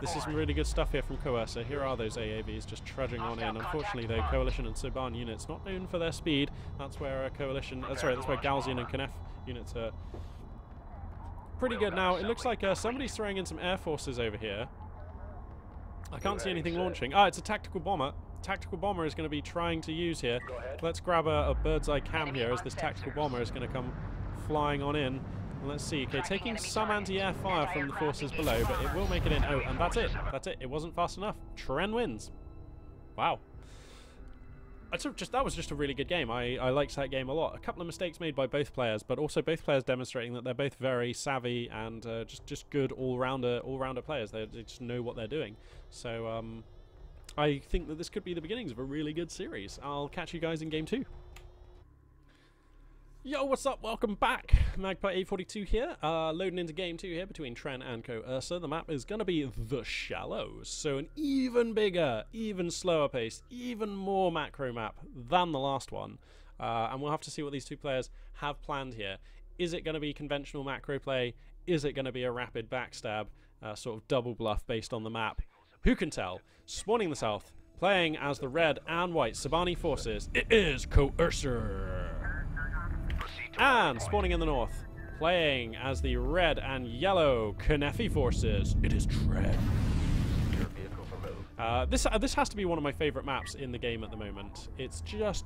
This is some really good stuff here from Coercer. Here are those AAVs just trudging on in. Unfortunately, though, Coalition and Soban units not known for their speed. That's where Coalition. Sorry, that's where Galzian and Knef units are pretty good now. It looks like somebody's throwing in some air forces over here. I can't see anything launching. Ah, it's a tactical bomber. Tactical bomber is going to be trying to use here. Let's grab a bird's eye cam here as this tactical bomber is going to come flying on in. And let's see. Okay, taking some anti-air fire from the forces below, but it will make it in. Oh, and that's it. That's it. It wasn't fast enough. Tren wins. Wow. That was just a really good game. I liked that game a lot. A couple of mistakes made by both players, but also both players demonstrating that they're both very savvy and just good all-rounder players. They just know what they're doing. So I think that this could be the beginnings of a really good series. I'll catch you guys in game 2. Yo, what's up? Welcome back. Magpie 842 here, loading into game 2 here between Tren and Coercer. The map is going to be The Shallows, so an even bigger, even slower paced, even more macro map than the last one. And we'll have to see what these 2 players have planned here. Is it going to be conventional macro play? Is it going to be a rapid backstab, sort of double bluff based on the map? Who can tell? Spawning the south, playing as the red and white Sabani forces, it is Coercer. And spawning in the north, playing as the red and yellow Knefi forces, it is Tren. This has to be one of my favourite maps in the game at the moment. It's just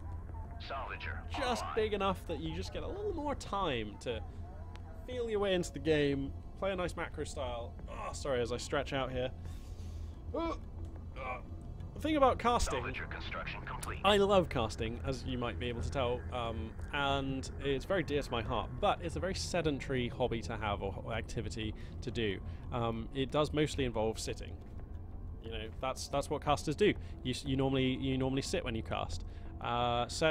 big enough that you just get a little more time to feel your way into the game, play a nice macro style. Oh, sorry, as I stretch out here. The thing about casting, I love casting, as you might be able to tell, and it's very dear to my heart, but it's a very sedentary hobby to have, or activity to do. It does mostly involve sitting. You know, that's what casters do. You normally sit when you cast. Unless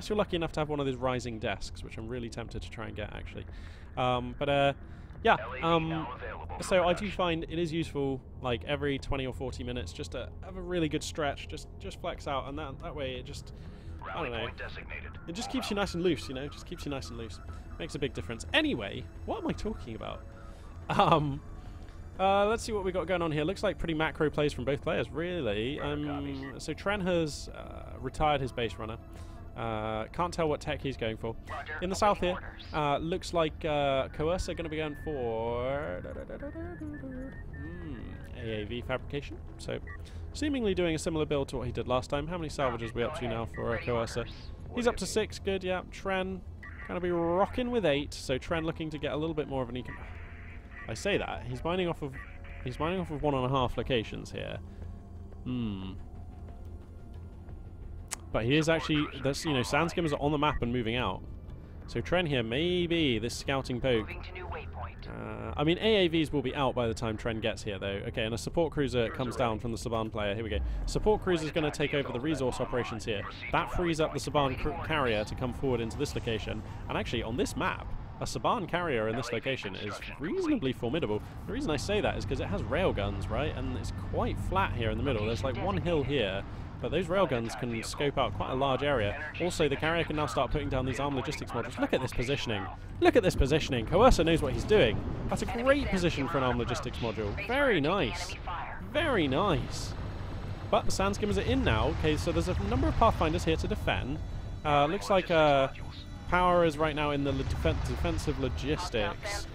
you're lucky enough to have one of those rising desks, which I'm really tempted to try and get, actually. Yeah, so I do find it is useful, like, every 20 or 40 minutes, just to have a really good stretch, just flex out, and that way it just, I don't know, it just keeps you nice and loose, you know, just keeps you nice and loose. Makes a big difference. Anyway, what am I talking about? Let's see what we got going on here. Looks like pretty macro plays from both players, really. So Tren has retired his base runner. Can't tell what tech he's going for. In the south here, looks like Coercer going to be going for AAV fabrication. So, seemingly doing a similar build to what he did last time. How many salvages are we up to now for Coercer? He's up to 6. Good, yeah. Tren going to be rocking with 8. So Tren looking to get a little bit more of an econ. I say that he's mining off of 1.5 locations here. But he is actually, that's, you know, sand skimmers are on the map and moving out. So Tren here, maybe this scouting poke. I mean, AAVs will be out by the time Tren gets here, though. Okay, and a support cruiser comes down from the Saban player. Here we go. Support cruiser is going to take over the resource operations here. That frees up the Saban carrier to come forward into this location. And actually, on this map, a Saban carrier in this location is reasonably formidable. The reason I say that is because it has railguns, right? And it's quite flat here in the middle. There's like one hill here. But those railguns can scope out quite a large area. Also, the carrier can now start putting down these armed logistics modules. Look at this positioning. Look at this positioning. Coercer knows what he's doing. That's a great position for an armed logistics module. Very nice. Very nice. But the sand skimmers are in now. Okay, so there's a number of pathfinders here to defend. Looks like power is right now in the defensive logistics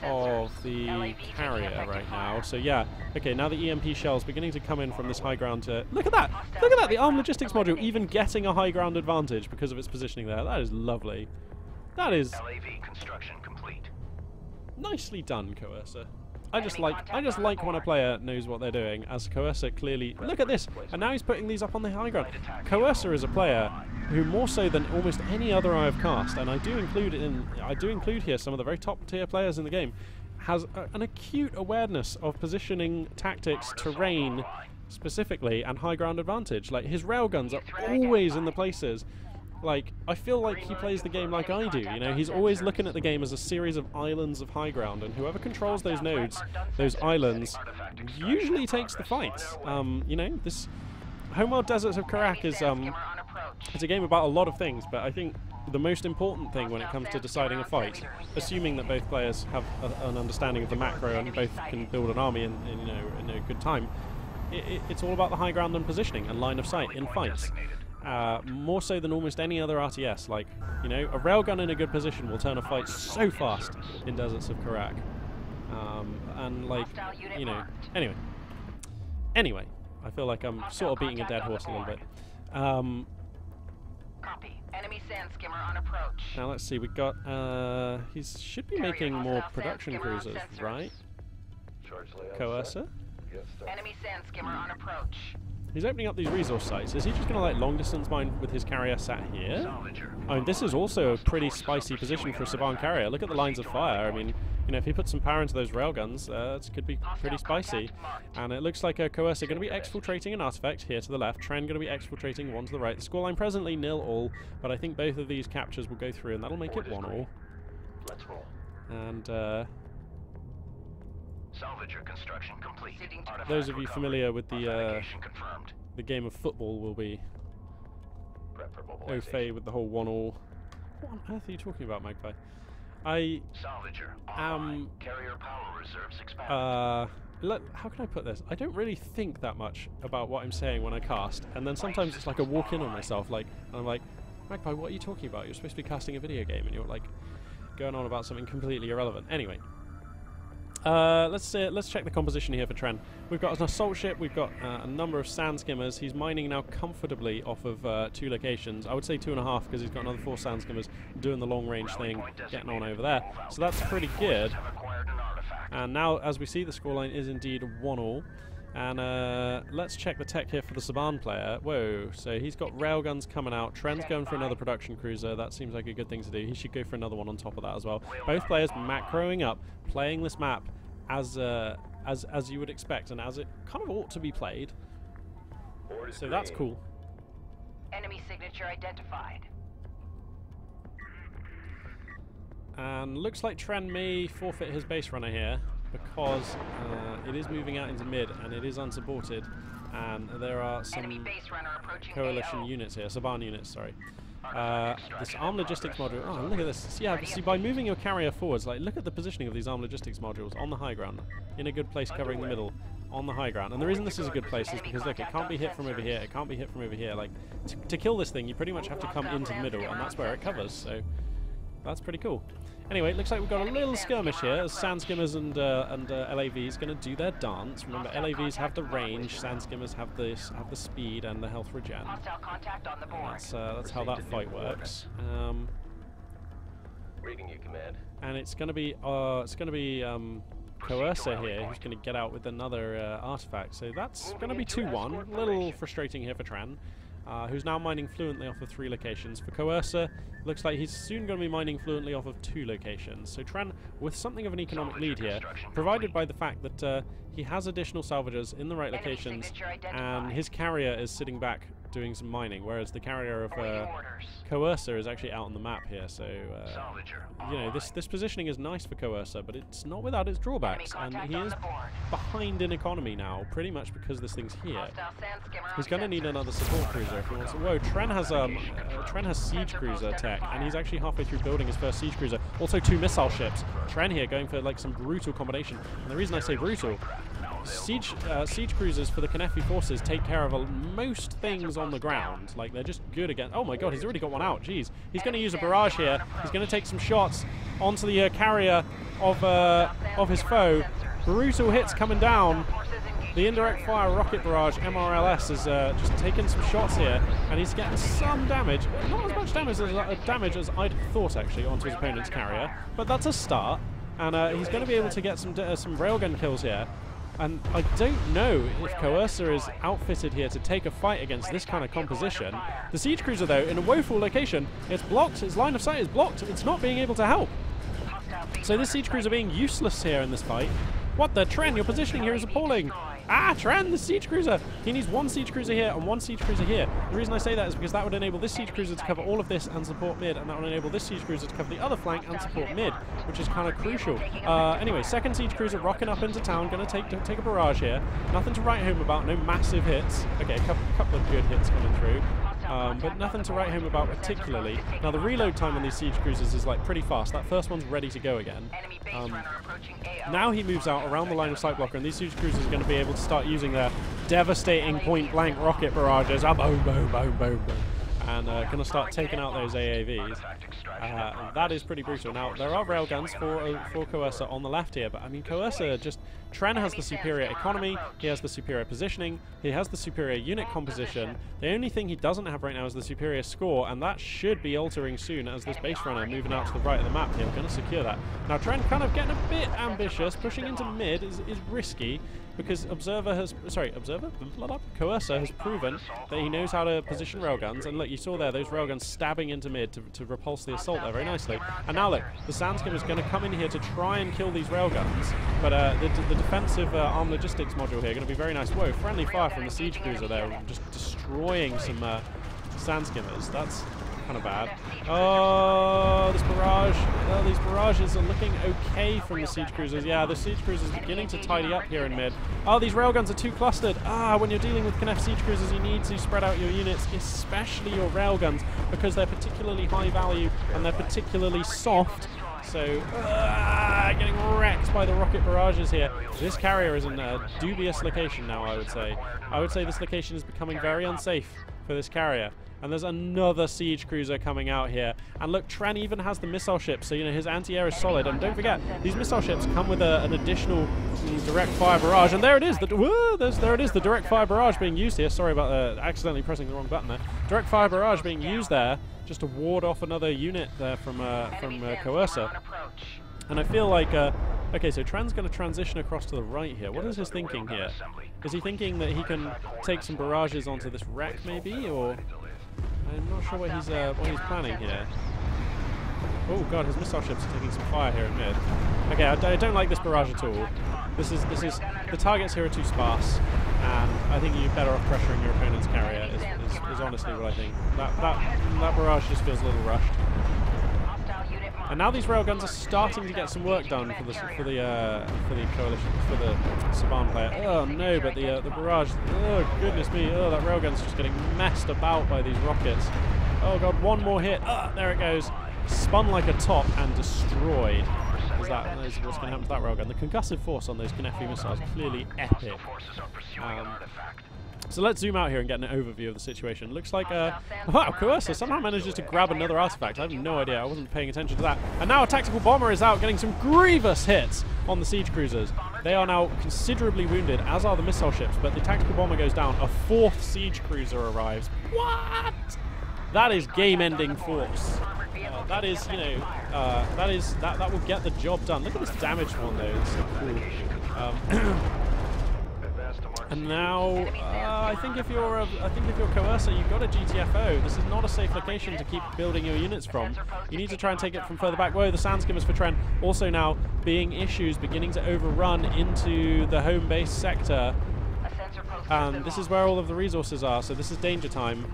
of the carrier right now. So yeah, okay, now the EMP shell's beginning to come in from this high ground to... Look at that! Look at that! The armed logistics module even getting a high ground advantage because of its positioning there. That is lovely. That is... LAV construction complete. Nicely done, Coercer. I just like when a player knows what they're doing, as Coercer clearly... Look at this! And now he's putting these up on the high ground. Coercer is a player who, more so than almost any other I have cast, and I do include here some of the very top tier players in the game, has an acute awareness of positioning, tactics, terrain specifically, and high ground advantage. Like, his railguns are always in the places. Like, I feel like he plays the game like I do, you know, he's always looking at the game as a series of islands of high ground, and whoever controls those nodes, those islands, usually takes the fights. You know, this Homeworld Deserts of Kharak is it's a game about a lot of things, but I think the most important thing when it comes to deciding a fight, assuming that both players have an understanding of the macro and both can build an army in a good time, it's all about the high ground and positioning and line of sight in fights. More so than almost any other RTS. Like, you know, a railgun in a good position will turn a fight so fast in Deserts of Kharak. And like, you know, anyway, I feel like I'm sort of beating a dead horse a little bit. Copy. Enemy sand skimmer on approach. Now let's see, we got, he should be making more production cruisers, right? Coercer? Enemy sand skimmer on approach. He's opening up these resource sites. Is he just going to like long distance mine with his carrier sat here? I mean, this is also a pretty spicy position for a Saban carrier. Look at the lines of fire. I mean, you know, if he puts some power into those railguns, it could be pretty spicy. And it looks like a Coercer going to be exfiltrating an artifact here to the left. Tren going to be exfiltrating one to the right. The scoreline presently 0-all, but I think both of these captures will go through, and that'll make it 1-all. Let's roll. And Salvager construction complete. those of you familiar with the game of football will be au fait with the whole 1-all. What on earth are you talking about, Magpie? I am... Carrier power reserves expanded. How can I put this? I don't really think that much about what I'm saying when I cast, and then sometimes it's like a walk in on myself, like, and I'm like, Magpie, what are you talking about? You're supposed to be casting a video game, and you're like going on about something completely irrelevant. Anyway. Let's check the composition here for Tren. We've got an assault ship, we've got a number of sand skimmers. He's mining now comfortably off of 2 locations. I would say 2.5 because he's got another 4 sand skimmers doing the long range thing, getting on over there. So that's pretty good. And now, as we see, the scoreline is indeed 1-all. And let's check the tech here for the Saban player. Whoa, so he's got railguns coming out. Tren's going for another production cruiser. That seems like a good thing to do. He should go for another one on top of that as well. Both players macroing up, playing this map as you would expect and as it kind of ought to be played. So that's cool. Enemy signature identified. And looks like Tren may forfeit his base runner here, because it is moving out into mid and it is unsupported, and there are some coalition units here, Saban units, sorry. This armed logistics module, oh look at this, yeah, see, by moving your carrier forwards, like look at the positioning of these armed logistics modules on the high ground, in a good place covering the middle, on the high ground. And the reason this is a good place is because look, it can't be hit from over here, it can't be hit from over here, like to kill this thing you pretty much have to come into the middle, and that's where it covers, so That's pretty cool. Anyway, it looks like we've got a little skirmish here as sand skimmers and LAVs going to do their dance. Remember, LAVs have the range, sand skimmers have the speed and the health regen. Hostile contact on the board. That's how that fight works. Reading you, command. And it's going to be Coercer here who's going to get out with another artifact. So that's going to be 2-1. A little frustrating here for Tran, who's now mining fluently off of 3 locations. For Coercer, looks like he's soon going to be mining fluently off of 2 locations. So Tran with something of an economic lead here, provided by the fact that he has additional salvagers in the right locations, and his carrier is sitting back doing some mining, whereas the carrier of Coercer is actually out on the map here. So you know, this positioning is nice for Coercer, but it's not without its drawbacks, and he is behind in economy now, pretty much because this thing's here. He's going to need another support cruiser if he wants to. Whoa, Tren has siege cruiser tech, and he's actually halfway through building his first siege cruiser. Also 2 missile ships. Tren here going for like some brutal combination, and the reason I say brutal, siege cruisers for the Kanefi forces take care of most things on the ground. Like, they're just good against. Oh my god, he's already got one out. Jeez, he's going to use a barrage here. He's going to take some shots onto the carrier of his foe. Brutal hits coming down. The indirect fire rocket barrage MRLS is just taking some shots here, and he's getting some damage. Not as much damage as I'd thought actually onto his opponent's carrier, but that's a start. And he's going to be able to get some railgun kills here. And I don't know if Coercer is outfitted here to take a fight against this kind of composition. The siege cruiser, though, in a woeful location, it's blocked. Its line of sight is blocked. It's not being able to help. So this siege cruiser being useless here in this fight. What the Tren? Your positioning here is appalling. Ah, Tren, the siege cruiser. He needs 1 siege cruiser here and 1 siege cruiser here. The reason I say that is because that would enable this siege cruiser to cover all of this and support mid, and that would enable this siege cruiser to cover the other flank and support mid, which is kind of crucial. Anyway, second siege cruiser rocking up into town, going to take a barrage here. Nothing to write home about, no massive hits. Okay, a couple of good hits coming through. But nothing to write home about particularly. Now the reload time on these siege cruisers is like pretty fast. That first one's ready to go again. Now he moves out around the line of sight blocker, and these siege cruisers are going to be able to start using their devastating point-blank rocket barrages. Boom, boom, boom, boom, boom. And going to start taking out those AAVs. That is pretty brutal. Now, there are railguns for Coercer on the left here, but I mean, Coercer just... Tren has the superior economy, he has the superior positioning, he has the superior unit composition. The only thing he doesn't have right now is the superior score, and that should be altering soon as this base runner moving out to the right of the map here. We're going to secure that. Now, Tren kind of getting a bit ambitious. Pushing into mid is risky, because Coercer has proven that he knows how to position railguns, and look, you saw there those railguns stabbing into mid to repulse the assault there very nicely. And now look, the Sandskim is going to come in here to try and kill these railguns, but the defensive arm logistics module here going to be very nice. Whoa, friendly fire from the siege cruiser there, just destroying some Sandskimmers. That's kind of bad. Oh, this barrage. Well, these barrages are looking okay from the siege cruisers. Yeah, the siege cruisers beginning to tidy up here in mid. Oh, these railguns are too clustered. When you're dealing with Knef siege cruisers, you need to spread out your units, especially your railguns, because they're particularly high value and they're particularly soft. So, getting wrecked by the rocket barrages here. This carrier is in a dubious location now, I would say. I would say this location is becoming very unsafe for this carrier. And there's another siege cruiser coming out here. And look, Tren even has the missile ships, so, you know, his anti-air is solid. And don't forget, these missile ships come with an additional direct fire barrage. And there it is, there it is, the direct fire barrage being used here. Sorry about accidentally pressing the wrong button there. Direct fire barrage being used there just to ward off another unit there from Coercer. And I feel like, okay, so Tren's going to transition across to the right here. What is his thinking here? Is he thinking that he can take some barrages onto this wreck, maybe, or I'm not sure what he's planning here. Oh god, his missile ships are taking some fire here in mid. Okay, I don't like this barrage at all. This is the targets here are too sparse, and I think you're better off pressuring your opponent's carrier. Is honestly what I think. That barrage just feels a little rushed. And now these railguns are starting to get some work done for the coalition, for the Saban player. Oh no, but the barrage. Oh goodness me! Oh, that railgun's just getting messed about by these rockets. Oh god, one more hit. There it goes. Spun like a top and destroyed. Is what's going to happen to that railgun. The concussive force on those Knefi missiles clearly epic. So let's zoom out here and get an overview of the situation. Looks like, wow, Coercer somehow manages to grab another artifact. I have no idea. I wasn't paying attention to that. And now a tactical bomber is out, getting some grievous hits on the siege cruisers. They are now considerably wounded, as are the missile ships, but the tactical bomber goes down. A 4th siege cruiser arrives. What? That is game-ending force. That is, you know, that will get the job done. Look at this damage one though. It's so cool. And now, I think if you're Coercer, you've got a GTFO. This is not a safe location to keep building your units from. You need to try and take it from further back. Whoa, the sand skimmers for Tren also now being issues, beginning to overrun into the home base sector. And this is where all of the resources are, so this is danger time.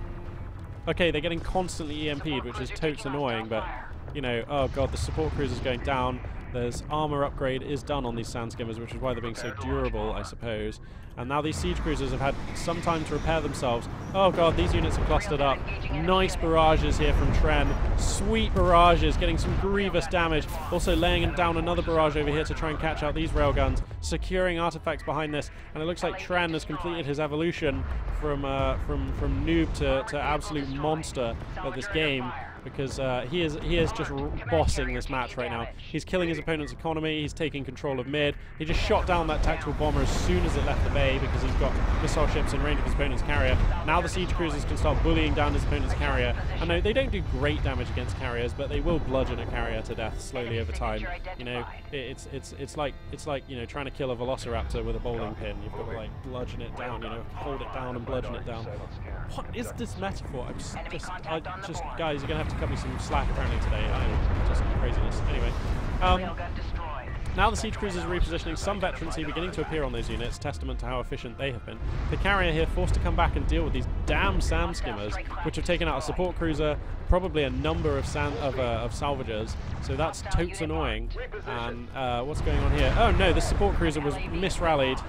Okay, they're getting constantly EMP'd, which is totes annoying, but, you know, oh god, the support cruiser's going down. There's armor upgrade is done on these sand skimmers, which is why they're being so durable, I suppose. And now these siege cruisers have had some time to repair themselves. Oh god, these units are clustered up. Nice barrages here from Tren. Sweet barrages, getting some grievous damage. Also laying down another barrage over here to try and catch out these railguns. Securing artifacts behind this. And it looks like Tren has completed his evolution from noob to absolute monster at this game. Because he is just bossing this match right now. He's killing his opponent's economy, he's taking control of mid. He just shot down that tactical bomber as soon as it left the bay because he's got missile ships in range of his opponent's carrier. Now the siege cruisers can start bullying down his opponent's carrier. I know they don't do great damage against carriers, but they will bludgeon a carrier to death slowly over time. You know, it's like you know, trying to kill a velociraptor with a bowling pin. You've got to like bludgeon it down, you know, hold it down and bludgeon it down. What is this metaphor? Guys, you're gonna have to cut me some slack apparently today. I'm just craziness. Anyway, now the siege cruisers are repositioning. Some veterancy beginning to appear on those units, testament to how efficient they have been. The carrier here forced to come back and deal with these damn sand skimmers, which have taken out a support cruiser, probably a number of salvagers. So that's totes annoying. And what's going on here? Oh no, this support cruiser was misrallied,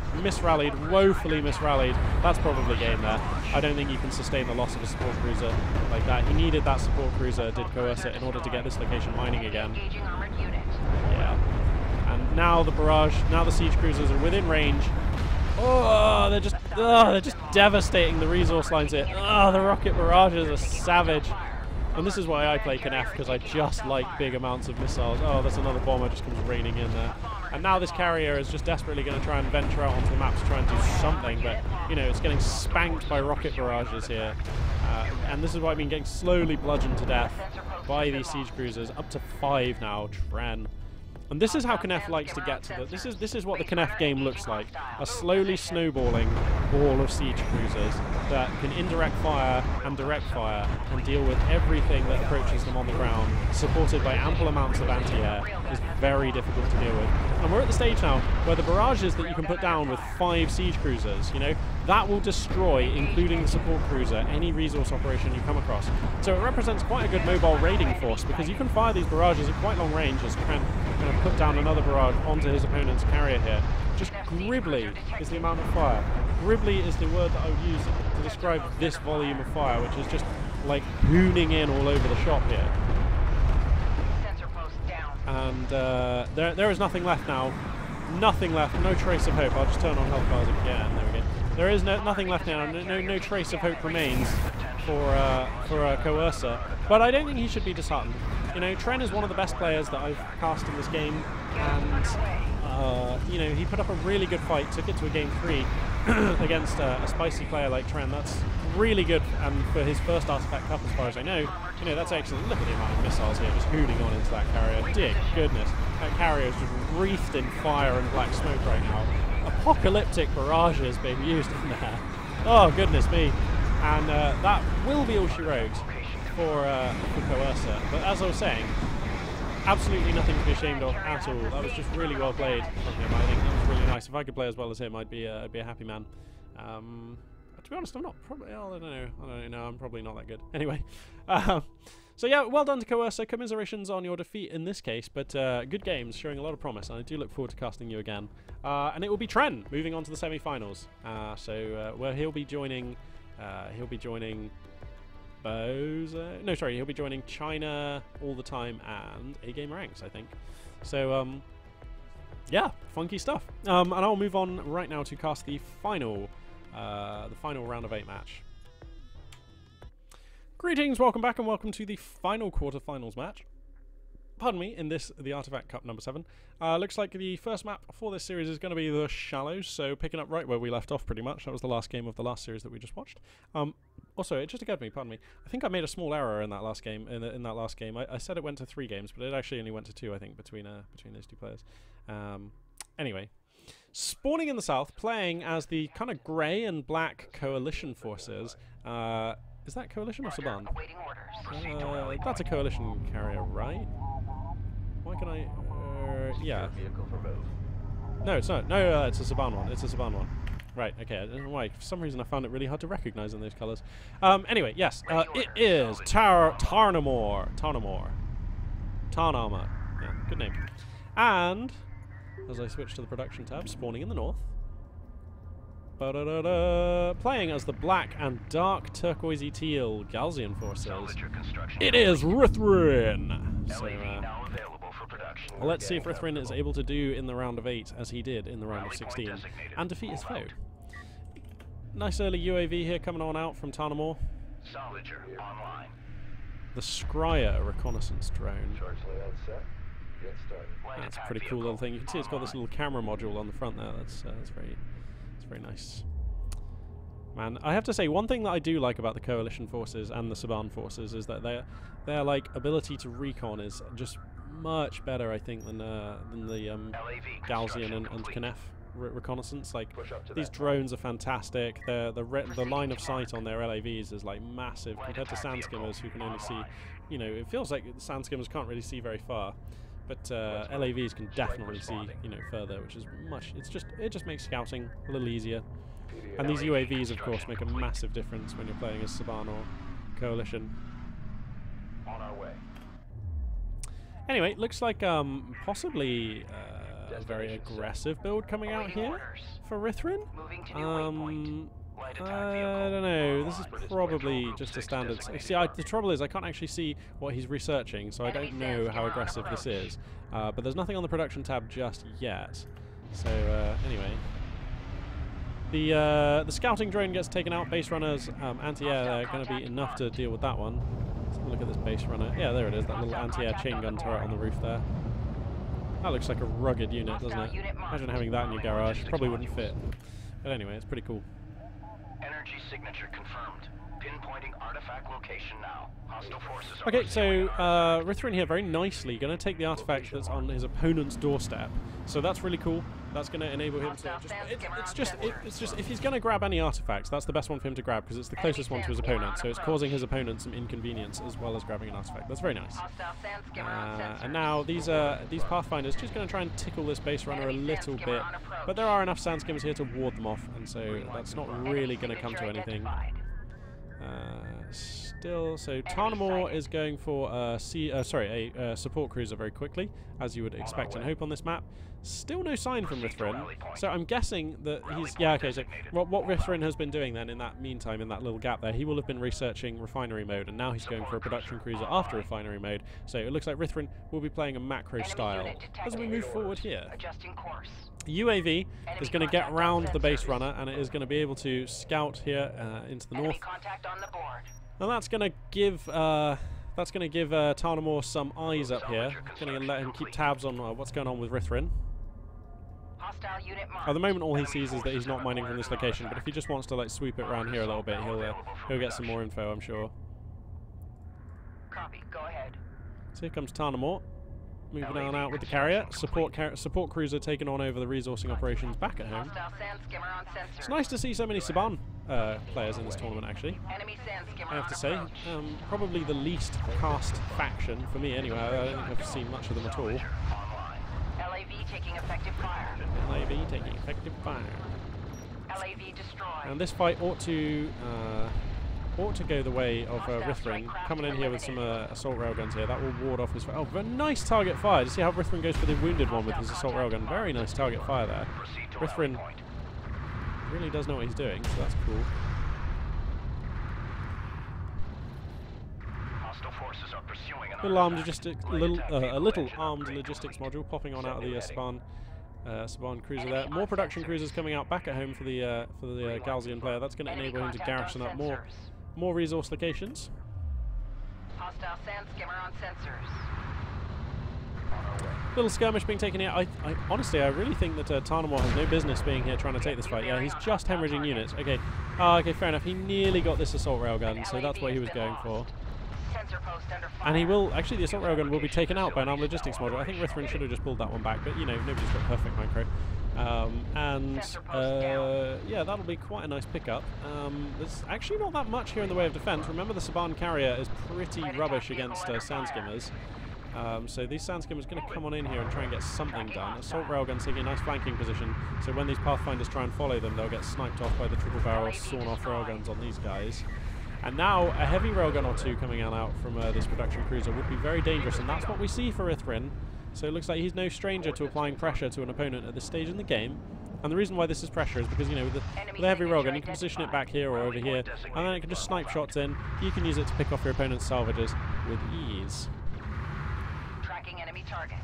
woefully misrallied. That's probably game there. I don't think you can sustain the loss of a support cruiser like that. He needed that support cruiser, did Coercer, in order to get this location mining again. Yeah. And now the barrage, now the siege cruisers are within range. Oh, they're just devastating the resource lines here. Oh, the rocket barrages are savage. And this is why I play Knef, because I just like big amounts of missiles. Oh, there's another bomber just comes raining in there. And now this carrier is just desperately going to try and venture out onto the map to try and do something, but, you know, it's getting spanked by rocket barrages here. And this is why I've been getting slowly bludgeoned to death by these siege cruisers. Up to 5 now, Tren. And this is how Knef likes to get to the... This is what the Knef game looks like. A slowly snowballing ball of siege cruisers that can indirect fire and direct fire and deal with everything that approaches them on the ground, supported by ample amounts of anti-air. Is very difficult to deal with. And we're at the stage now where the barrages that you can put down with 5 siege cruisers, you know, that will destroy, including the support cruiser, any resource operation you come across. So it represents quite a good mobile raiding force because you can fire these barrages at quite long range as Trent going to put down another barrage onto his opponent's carrier here. Just gribbly is the amount of fire. Gribbly is the word that I would use to describe this volume of fire, which is just like hooning in all over the shop here. And there is nothing left now. Nothing left. No trace of hope. I'll just turn on health bars again. There we go. There is nothing left now. No trace of hope remains for Coercer. But I don't think he should be disheartened. You know, Tren is one of the best players that I've cast in this game, and you know, he put up a really good fight, took it to a game 3 against a spicy player like Tren. That's really good, and for his first Artifact Cup, as far as I know, you know, that's excellent. Look at the amount of missiles here, just hooning on into that carrier. Dear goodness, that carrier is just wreathed in fire and black smoke right now. Apocalyptic barrages being used in there. Oh goodness me! And that will be all she wrote for Coercer. But as I was saying, absolutely nothing to be ashamed of at all. That was just really well played from him. I think that was really nice. If I could play as well as him, I'd be a happy man. To be honest, I'm not probably. Oh, I don't know. I'm probably not that good. Anyway, so yeah, well done to Coercer. Commiserations on your defeat in this case, but good games, showing a lot of promise. And I do look forward to casting you again. And it will be Tren moving on to the semi-finals. Where he'll be joining. No, sorry, he'll be joining China All the Time and A-Game Ranks, I think. So, yeah, funky stuff. And I'll move on right now to cast the final the final round of 8 match. Greetings, welcome back, and welcome to the final quarterfinals match. Pardon me, in this, the Artifact Cup number 7. Looks like the first map for this series is going to be the Shallows, so picking up right where we left off pretty much. That was the last game of the last series that we just watched. Also, it just occurred to me, pardon me, I think I made a small error in that last game. In that last game, I said it went to 3 games, but it actually only went to 2, I think, between those 2 players. Anyway, spawning in the south, playing as the kind of grey and black coalition forces. Is that coalition or Saban? That's a coalition carrier, right? Why can I... yeah. No, it's not. No, it's a Saban one. It's a Saban one. Right, okay. I don't know why. For some reason I found it really hard to recognize in those colors. Anyway, yes. It is Tarnamor. Yeah, good name. And, as I switch to the production tab, spawning in the north. Playing as the black and dark turquoisey teal Galzian forces. It is Rithrin! So, let's see if Rithrin is able to do in the round of 8 as he did in the round of 16 and defeat his foe. Nice early UAV here coming on out from Tarnamor. The Scryer reconnaissance drone. That's a pretty cool little thing. You can see it's got this little camera module on the front there. That's very nice. Man, I have to say, one thing that I do like about the Coalition forces and the Saban forces is that their like ability to recon is just much better, I think, than the Galzian and Knef reconnaissance. Like, these drones are fantastic. The line of sight on their LAVs is like massive compared to sand skimmers, who can only see, you know, it feels like sand skimmers can't really see very far. But LAVs can definitely see, you know, further, which is much. It just makes scouting a little easier. And these UAVs, of course, make a massive difference when you're playing as Saban or Coalition. On our way. Anyway, looks like possibly a very aggressive build coming out here for Rithrin. I don't know. This is probably just a standard. See, the trouble is I can't actually see what he's researching, so I don't know how aggressive this is. But there's nothing on the production tab just yet. So anyway, the scouting drone gets taken out. Base runners, anti-air, are going to be enough to deal with that one. Let's have a look at this base runner. Yeah, there it is. That little anti-air chain gun turret on the roof there. That looks like a rugged unit, doesn't it? Imagine having that in your garage. Probably wouldn't fit. But anyway, it's pretty cool. Energy signature confirmed. Pinpointing artifact location now. Hostile forces are okay, so Rithrin here very nicely going to take the artifact that's on his opponent's doorstep. So that's really cool. That's going to enable him to it's just if he's going to grab any artifacts, that's the best one for him to grab because it's the closest one to his opponent. So it's causing his opponent some inconvenience as well as grabbing an artifact. That's very nice. And now these Pathfinders just going to try and tickle this base runner a little bit, but there are enough sand skimmers here to ward them off, and so that's not really going to come to anything. Still, so Tarnamor is going for a support cruiser very quickly, as you would expect and hope on this map. Still no sign from Rithrin, so I'm guessing that he's... Yeah, okay, so what Rithrin has been doing then in that meantime, in that little gap there, he will have been researching refinery mode, and now he's going for a production cruiser after refinery mode, so it looks like Rithrin will be playing a macro style as we move forward here. UAV is going to get round the base runner, and it is going to be able to scout here into the north. Now that's going to give Tarnamor some eyes up here. Going to let him keep tabs on what's going on with Rithrin. At the moment, all he sees is that he's not mining from this location, but if he just wants to like sweep it around here a little bit, he'll get some more info, I'm sure. Copy. Go ahead. So here comes Tarnamor, moving on out with the carrier. Support cruiser taking on over the resourcing operations back at home. It's nice to see so many Saban players in this tournament, actually. I have to say, probably the least cast faction for me, anyway. I don't think I've seen much of them at all. LAV taking effective fire. LAV taking effective fire. LAV destroyed. And this fight ought to go the way of Rithrin. Coming in here with some assault railguns here. That will ward off his fire. Oh, very nice target fire. You see how Rithrin goes for the wounded one with his assault railgun. Very nice target fire there. Rithrin really does know what he's doing, so that's cool. A little armed logistics module popping on out of the spawn. Saban cruiser there. More production cruisers coming out back at home for the Galzian player. That's going to enable him to garrison up more resource locations. Hostile sand skimmer on sensors. Little skirmish being taken here. Honestly, I really think that Tarnamore has no business being here trying to take this fight. Yeah, he's just hemorrhaging units. Okay, okay, fair enough. He nearly got this assault railgun, so that's what he was going for. And he will, actually the assault railgun will be taken out by an armed logistics module. I think Rithrin should have just pulled that one back, but you know, nobody's got perfect micro. Yeah, that'll be quite a nice pickup. There's actually not that much here in the way of defense. Remember, the Saban carrier is pretty rubbish against sand skimmers. So these sand skimmers are going to come on in here and try and get something done. Assault railguns taking a nice flanking position, so when these pathfinders try and follow them, they'll get sniped off by the triple barrel sawn-off railguns on these guys. And now a heavy railgun or two coming out from this production cruiser would be very dangerous, and that's what we see for Rithrin. So it looks like he's no stranger to applying pressure to an opponent at this stage in the game. And the reason why this is pressure is because, you know, with the heavy railgun, you can position it back here or over here, and then it can just snipe shots in. You can use it to pick off your opponent's salvages with ease. Tracking enemy target.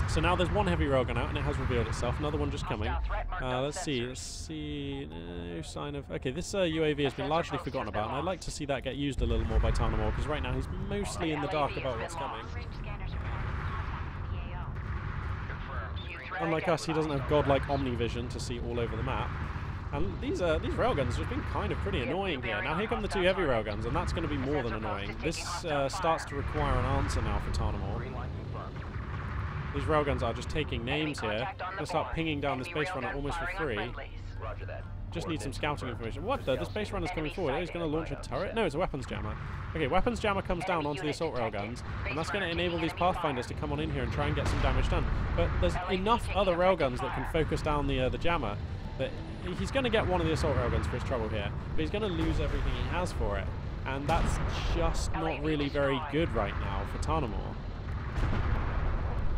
So now there's one heavy railgun out, and it has revealed itself. Another one just coming. Let's see. No sign of... Okay, this UAV has been largely forgotten about, and I'd like to see that get used a little more by Tarnamore, because right now he's mostly in the dark about what's coming. Unlike us, he doesn't have godlike omnivision to see all over the map. And these railguns have just been kind of pretty annoying here. Now here come the two heavy railguns, and that's going to be more than annoying. This starts to require an answer now for Tarnamore. These railguns are just taking names here. I'm going to start pinging down this base runner almost for free. Just need some scouting information. What the? This base runner's coming forward. Oh, he's going to launch a turret? No, it's a weapons jammer. Okay, weapons jammer comes down onto the assault railguns, and that's going to enable these pathfinders to come on in here and try and get some damage done. But there's enough other railguns that can focus down the jammer that he's going to get one of the assault railguns for his trouble here, but he's going to lose everything he has for it. And that's just not really very good right now for Tarnamore.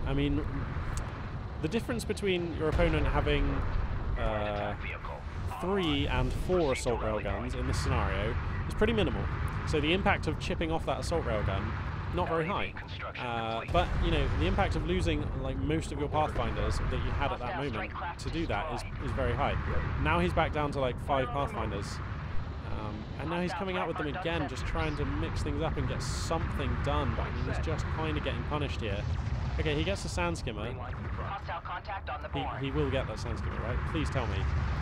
I mean, the difference between your opponent having 3 and 4 assault railguns in this scenario is pretty minimal. So the impact of chipping off that assault railgun, not very high. But, you know, the impact of losing like most of your pathfinders that you had at that moment to do that is very high. Now he's back down to like 5 pathfinders. And now he's coming out with them again, just trying to mix things up and get something done. But I mean, he's just kind of getting punished here. Okay, he gets the sand skimmer. He will get that sand skimmer, right? Please tell me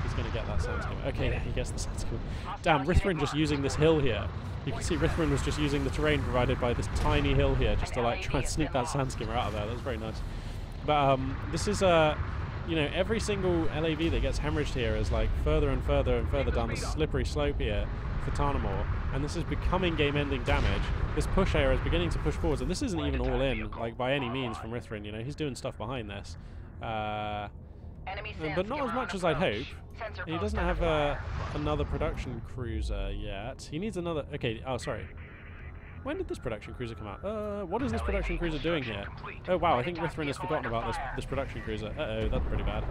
he's going to get that sand skimmer. Okay, yeah, he gets the sand skimmer. Damn, Rithrin just using this hill here. You can see Rithrin was just using the terrain provided by this tiny hill here just to like try and sneak that sand skimmer out of there. That was very nice. But this is you know, every single LAV that gets hemorrhaged here is like further and further and further down the slippery slope here for Tarnamore, and this is becoming game-ending damage. This push area is beginning to push forwards, and this isn't even all in, like by any means from Rithrin. You know, he's doing stuff behind this, but not as much as I'd hope. He doesn't have another production cruiser yet. He needs another. Okay, oh sorry. When did this production cruiser come out? What is this production cruiser doing here? Oh wow, I think Rithrin has forgotten about this production cruiser. Uh-oh, that's pretty bad.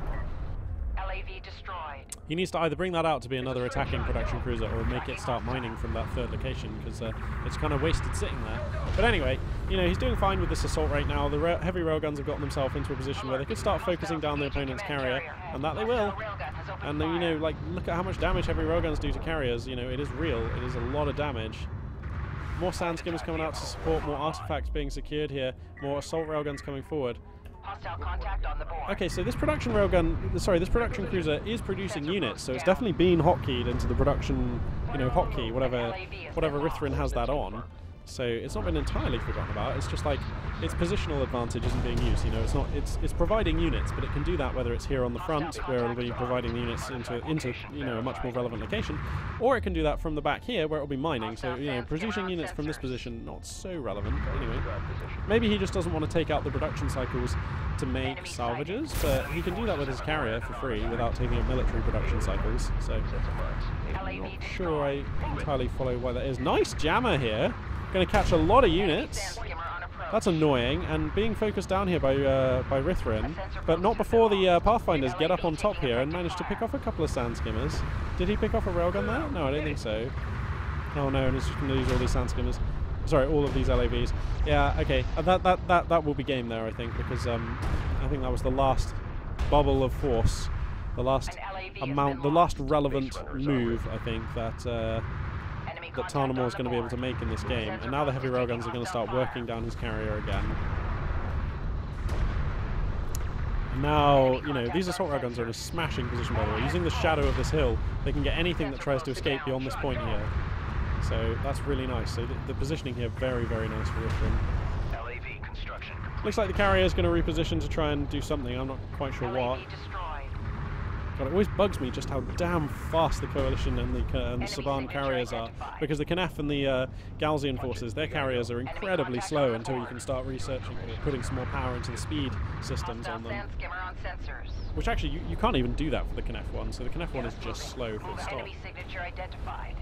LAV destroyed. He needs to either bring that out to be another attacking production cruiser or make it start mining from that third location, because it's kind of wasted sitting there. But anyway, you know, he's doing fine with this assault right now. The heavy railguns have gotten themselves into a position where they could start focusing down the opponent's carrier, and that they will. And you know, like, look at how much damage heavy railguns do to carriers. You know, it is real. It is a lot of damage. More sand skimmers coming out to support, more artifacts being secured here, more assault railguns coming forward. Hostile contact on the board. Okay, so this production railgun, sorry, this production cruiser is producing units, so it's definitely been hotkeyed into the production, you know, hotkey, whatever Rithrin has that on. So it's not been entirely forgotten about. It's just like its positional advantage isn't being used. You know, it's providing units, but it can do that whether it's here on the front, where it'll be providing units into you know, a much more relevant location, or it can do that from the back here, where it'll be mining. So you know, producing units from this position, not so relevant. But anyway, maybe he just doesn't want to take out the production cycles to make salvages, but he can do that with his carrier for free without taking up military production cycles. So I'm not sure I entirely follow why that is. Nice jammer here. Going to catch a lot of units. That's annoying, and being focused down here by Rithrin, but not before the Pathfinders get up on top here and manage to pick off a couple of sand skimmers. Did he pick off a railgun there? No, I don't think so. Oh no, and he's just going to lose all these sand skimmers. Sorry, all of these LAVs. Yeah, okay, that will be game there, I think, because I think that was the last bubble of force, the last An LAV has amount, been the last lost. relevant move, I think, that Enemy that contact Tarnamore on is the going to be able to board. make in this game. And now the heavy railguns are going to start working down his carrier again. And now, you know, these assault railguns are in a smashing position, by the way. Using the shadow of this hill, they can get anything that tries to escape beyond this point here. So that's really nice. So the positioning here, very, very nice for Rithrin. LAV construction complete. Looks like the carrier is going to reposition to try and do something. I'm not quite sure what. LAV destroyed. God, it always bugs me just how damn fast the Coalition and the Saban carriers are. Because the Knef and the Galzian forces, their carriers are incredibly slow until you can start researching or putting some more power into the speed systems on them. Sand skimmer on sensors. Which actually, you can't even do that for the Knef one, so the Knef one is just slow for the stop. Enemy signature identified.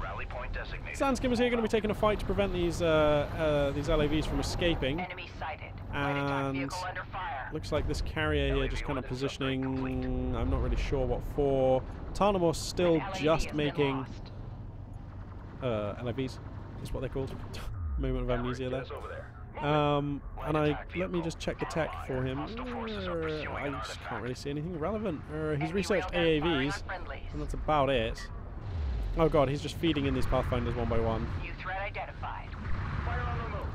Rally point designated. Sand skimmers here going to be taking a fight to prevent these LAVs from escaping. Enemy sighted. Light attack And vehicle under fire. looks like this carrier here just kind of positioning. I'm not really sure what for. Tarnamore's still An LAV just has been making lost. LAVs. Is what they're called. Moment of amnesia there. Get us over there. And let me just check the tech for him. I just can't really see anything relevant. He's researched AAVs, and that's about it. Oh god, he's just feeding in these Pathfinders one by one. New threat identified. Fire on the move.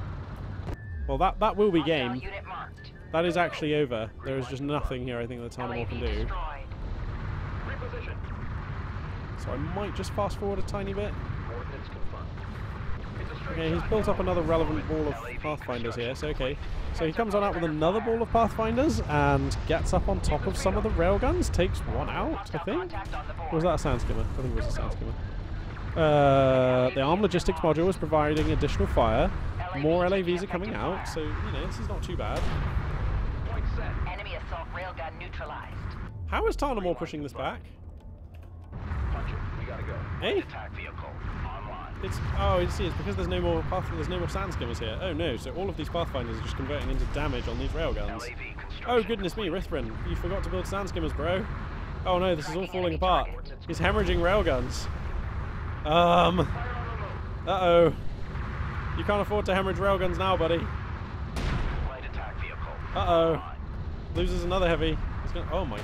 Well, that will be Hostile game. unit marked. That is actually over. There is just nothing here I think that Tarnamore LAV can do. destroyed. Reposition. So I might just fast forward a tiny bit. Coordinates confirmed. It's a straight Okay, he's shot. built up another relevant ball of Pathfinders here, so okay. So he comes on out with another ball of Pathfinders and gets up on top of some of the railguns, takes one out, I Hostile think. contact on the board. Or was that a sand skimmer? I think it was a sand skimmer. The armed logistics module is providing additional fire. More LAVs are coming out, so, you know, this is not too bad. Point set. Enemy assault railgun neutralized. How is Tarnamore pushing this back? Punch it. We gotta go. Hey? Attack vehicle online. It's you see, it's because there's no more sand skimmers here. Oh no, so all of these Pathfinders are just converting into damage on these railguns. LAV construction. Oh goodness me, Rithrin, you forgot to build sand skimmers, bro. Oh no, this is all falling apart. He's hemorrhaging railguns. Uh-oh. You can't afford to hemorrhage railguns now, buddy. Light attack vehicle. Uh-oh. Loses another heavy. He's gonna, oh my.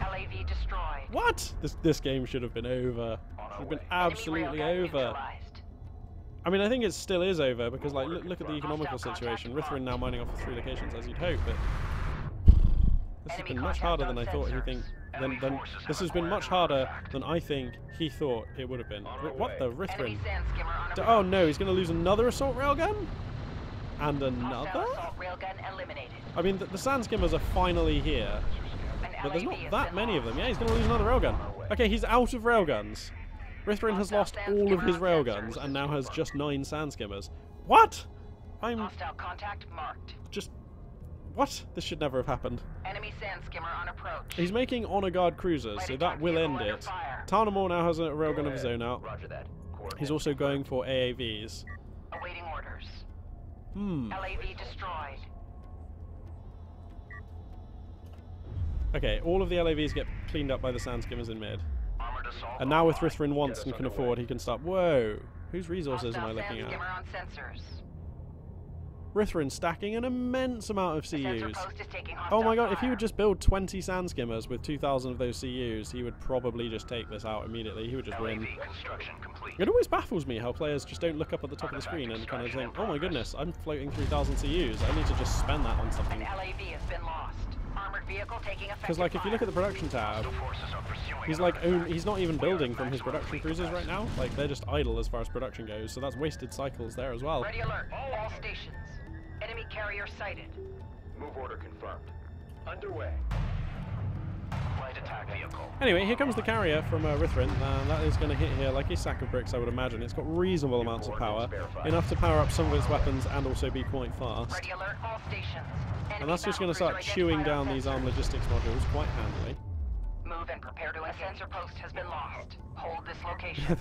LAV destroyed. What? This game should have been over. Should have been absolutely Enemy railgun over. neutralized. I mean, I think it still is over because, like, look at the economical situation. Rithrin now mining off of 3 locations, as you'd hope, but this has been much harder than I thought. This has been much harder than I think he thought it would have been. What the Enemy Rithrin? sand skimmer on a Oh no, he's going to lose another assault railgun, and Hostile another. assault railgun eliminated. I mean, the sand skimmers are finally here, An but there's LAV not has that been many of them. lost. Yeah, he's going to lose another railgun. Okay, he's out of railguns. Rithrin has lost all of his railguns and now has just 9 sand skimmers. What? I'm Hostile contact marked. just... What? This should never have happened. Enemy sand skimmer on approach. He's making honor guard cruisers, so that will end it. Tarnamore now has a railgun of his own out. Roger that. He's also going for AAVs. Awaiting orders. Hmm. LAV destroyed. Okay, all of the LAVs get cleaned up by the sand skimmers in mid. Armored assault. And now with Rithrin wants and can afford, he can start... Whoa! Whose resources am I Hostile looking sand skimmer at? on sensors. Rithrin stacking an immense amount of The sensor CUs. post is taking Oh my hostile god, if he fire. would just build 20 sand skimmers with 2,000 of those CUs, he would probably just take this out immediately. He would just win. LAV construction complete. It always baffles me how players just don't look up at the top of the screen and kind of think, oh my goodness, I'm floating 3,000 CUs. I need to just spend that on An something. LAV has been lost. Armored vehicle taking effective Because like if you look at the production tab, Hostile forces are pursuing he's an like artifact. he's not even We are building at from his maximum production fleet cruisers right capacity. now. Like they're just idle as far as production goes, so that's wasted cycles there as well. Ready alert. All stations. Enemy carrier sighted. Move order confirmed. Underway. Light attack vehicle. Anyway, here comes the carrier from Rithrin, and that is going to hit here like a sack of bricks, I would imagine. It's got reasonable amounts of power, enough to power up some of its weapons and also be quite fast. Ready alert. All stations. And that's just going to start chewing down these armed logistics modules quite handily. Move and prepare to. A sensor post has been lost. Hold this location.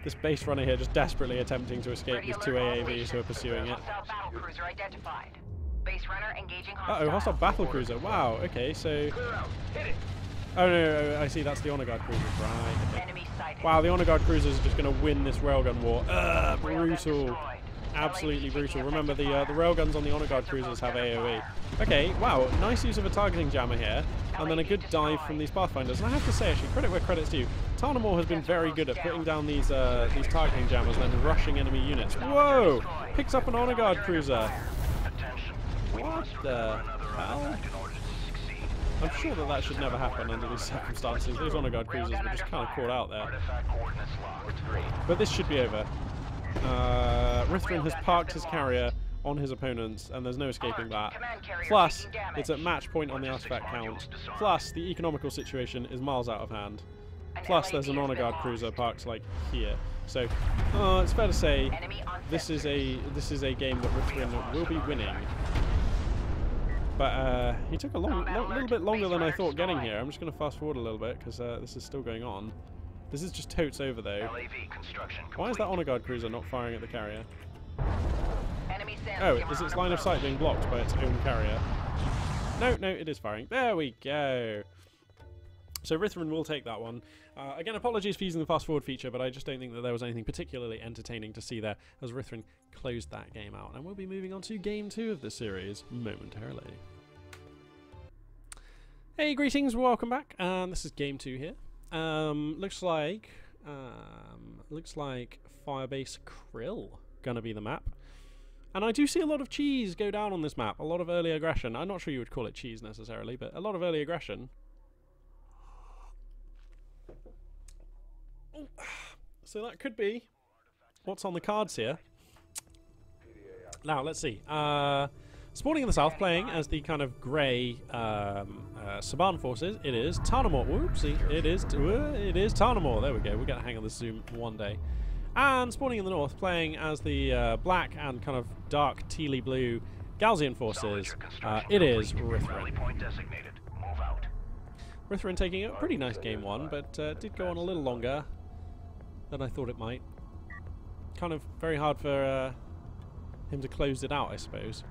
This base runner here just desperately attempting to escape Ready these 2 alert. All AAVs who are stations. pursuing it. Hostile battle cruiser identified. Base runner engaging hostile. Uh-oh, hostile battle cruiser. Wow, okay, so... Clear out. Hit it. Oh no, I see, that's the honor guard cruisers, right. Okay. Enemy sighted. Wow, the honor guard cruisers are just going to win this railgun war. Railgun Brutal. destroyed. absolutely brutal. Remember, the railguns on the Honor Guard cruisers have AoE. Okay, wow, nice use of a targeting jammer here, and then a good dive from these Pathfinders. And I have to say, actually, credit where credit's due, Tarnamore has been very good at putting down these targeting jammers and then rushing enemy units. Whoa! Picks up an Honor Guard cruiser. What the hell? I'm sure that should never happen under these circumstances. Those Honor Guard cruisers were just kind of caught out there. But this should be over. Rithrin has parked his carrier on his opponents, and there's no escaping that. Plus, it's at match point on the artifact count. Plus, the economical situation is miles out of hand. Plus, there's an Honor Guard cruiser parked like here. So, it's fair to say this is a game that Rithrin will be winning. But he took a little bit longer than I thought getting here. I'm just going to fast forward a little bit because this is still going on. This is just totes over though. Why is that Honor Guard cruiser not firing at the carrier? Oh, is its line of sight being blocked by its own carrier? No, it is firing. There we go. So Rithrin will take that one. Again, apologies for using the fast forward feature, but I just don't think that there was anything particularly entertaining to see there as Rithrin closed that game out. And we'll be moving on to game 2 of this series momentarily. Hey, greetings, welcome back. This is game 2 here. Looks like Firebase Krill gonna be the map. And I do see a lot of cheese go down on this map, a lot of early aggression. I'm not sure you would call it cheese necessarily, but a lot of early aggression. So that could be what's on the cards here. Now, let's see. Spawning in the south, playing as the kind of grey Saban forces, it is Tarnamore. Whoopsie, it is Tarnamore. There we go. We'll get a hang of this zoom one day. And spawning in the north, playing as the black and kind of dark tealy blue Galzian forces, it is Rithrin. Rithrin taking a pretty nice game 1, but did go on a little longer than I thought it might. Kind of very hard for him to close it out, I suppose.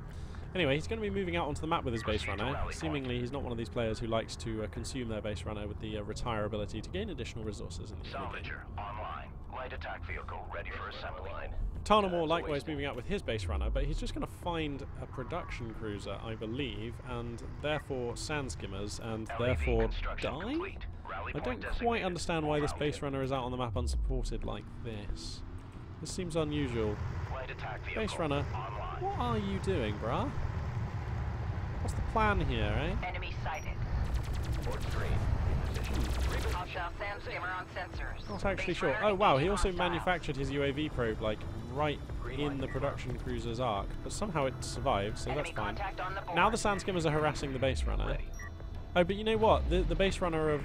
Anyway, he's going to be moving out onto the map with his base runner. Seemingly, he's not one of these players who likes to consume their base runner with the retire ability to gain additional resources in the Salvager online. Light attack vehicle ready for assembly. Tarnamore likewise moving out with his base runner, but he's just going to find a production cruiser, I believe, and therefore sand skimmers, and therefore die? I don't quite understand why this base runner is out on the map unsupported like this. This seems unusual. Base runner, what are you doing, brah? What's the plan here, eh? Enemy sighted. Sand skimmer on sensors. Not actually sure. Oh wow, he also manufactured his UAV probe like right in the production cruiser's arc, but somehow it survived, so that's fine. Now the sand skimmers are harassing the base runner. Oh, but you know what? The base runner of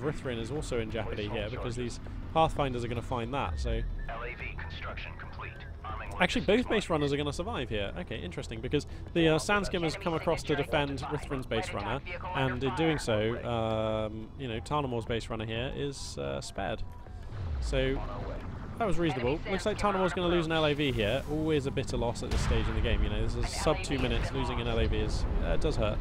Rithrin is also in jeopardy here because these Pathfinders are going to find that. So actually, both base runners are going to survive here. Okay, interesting, because the sand skimmers come across to defend Rithrin's base runner, and in doing so, you know, Tarnamore's base runner here is spared. So that was reasonable. Looks like Tarnamore's going to lose an LAV here. Always a bitter loss at this stage in the game. You know, this is sub 2 minutes. Losing an LAV is it does hurt.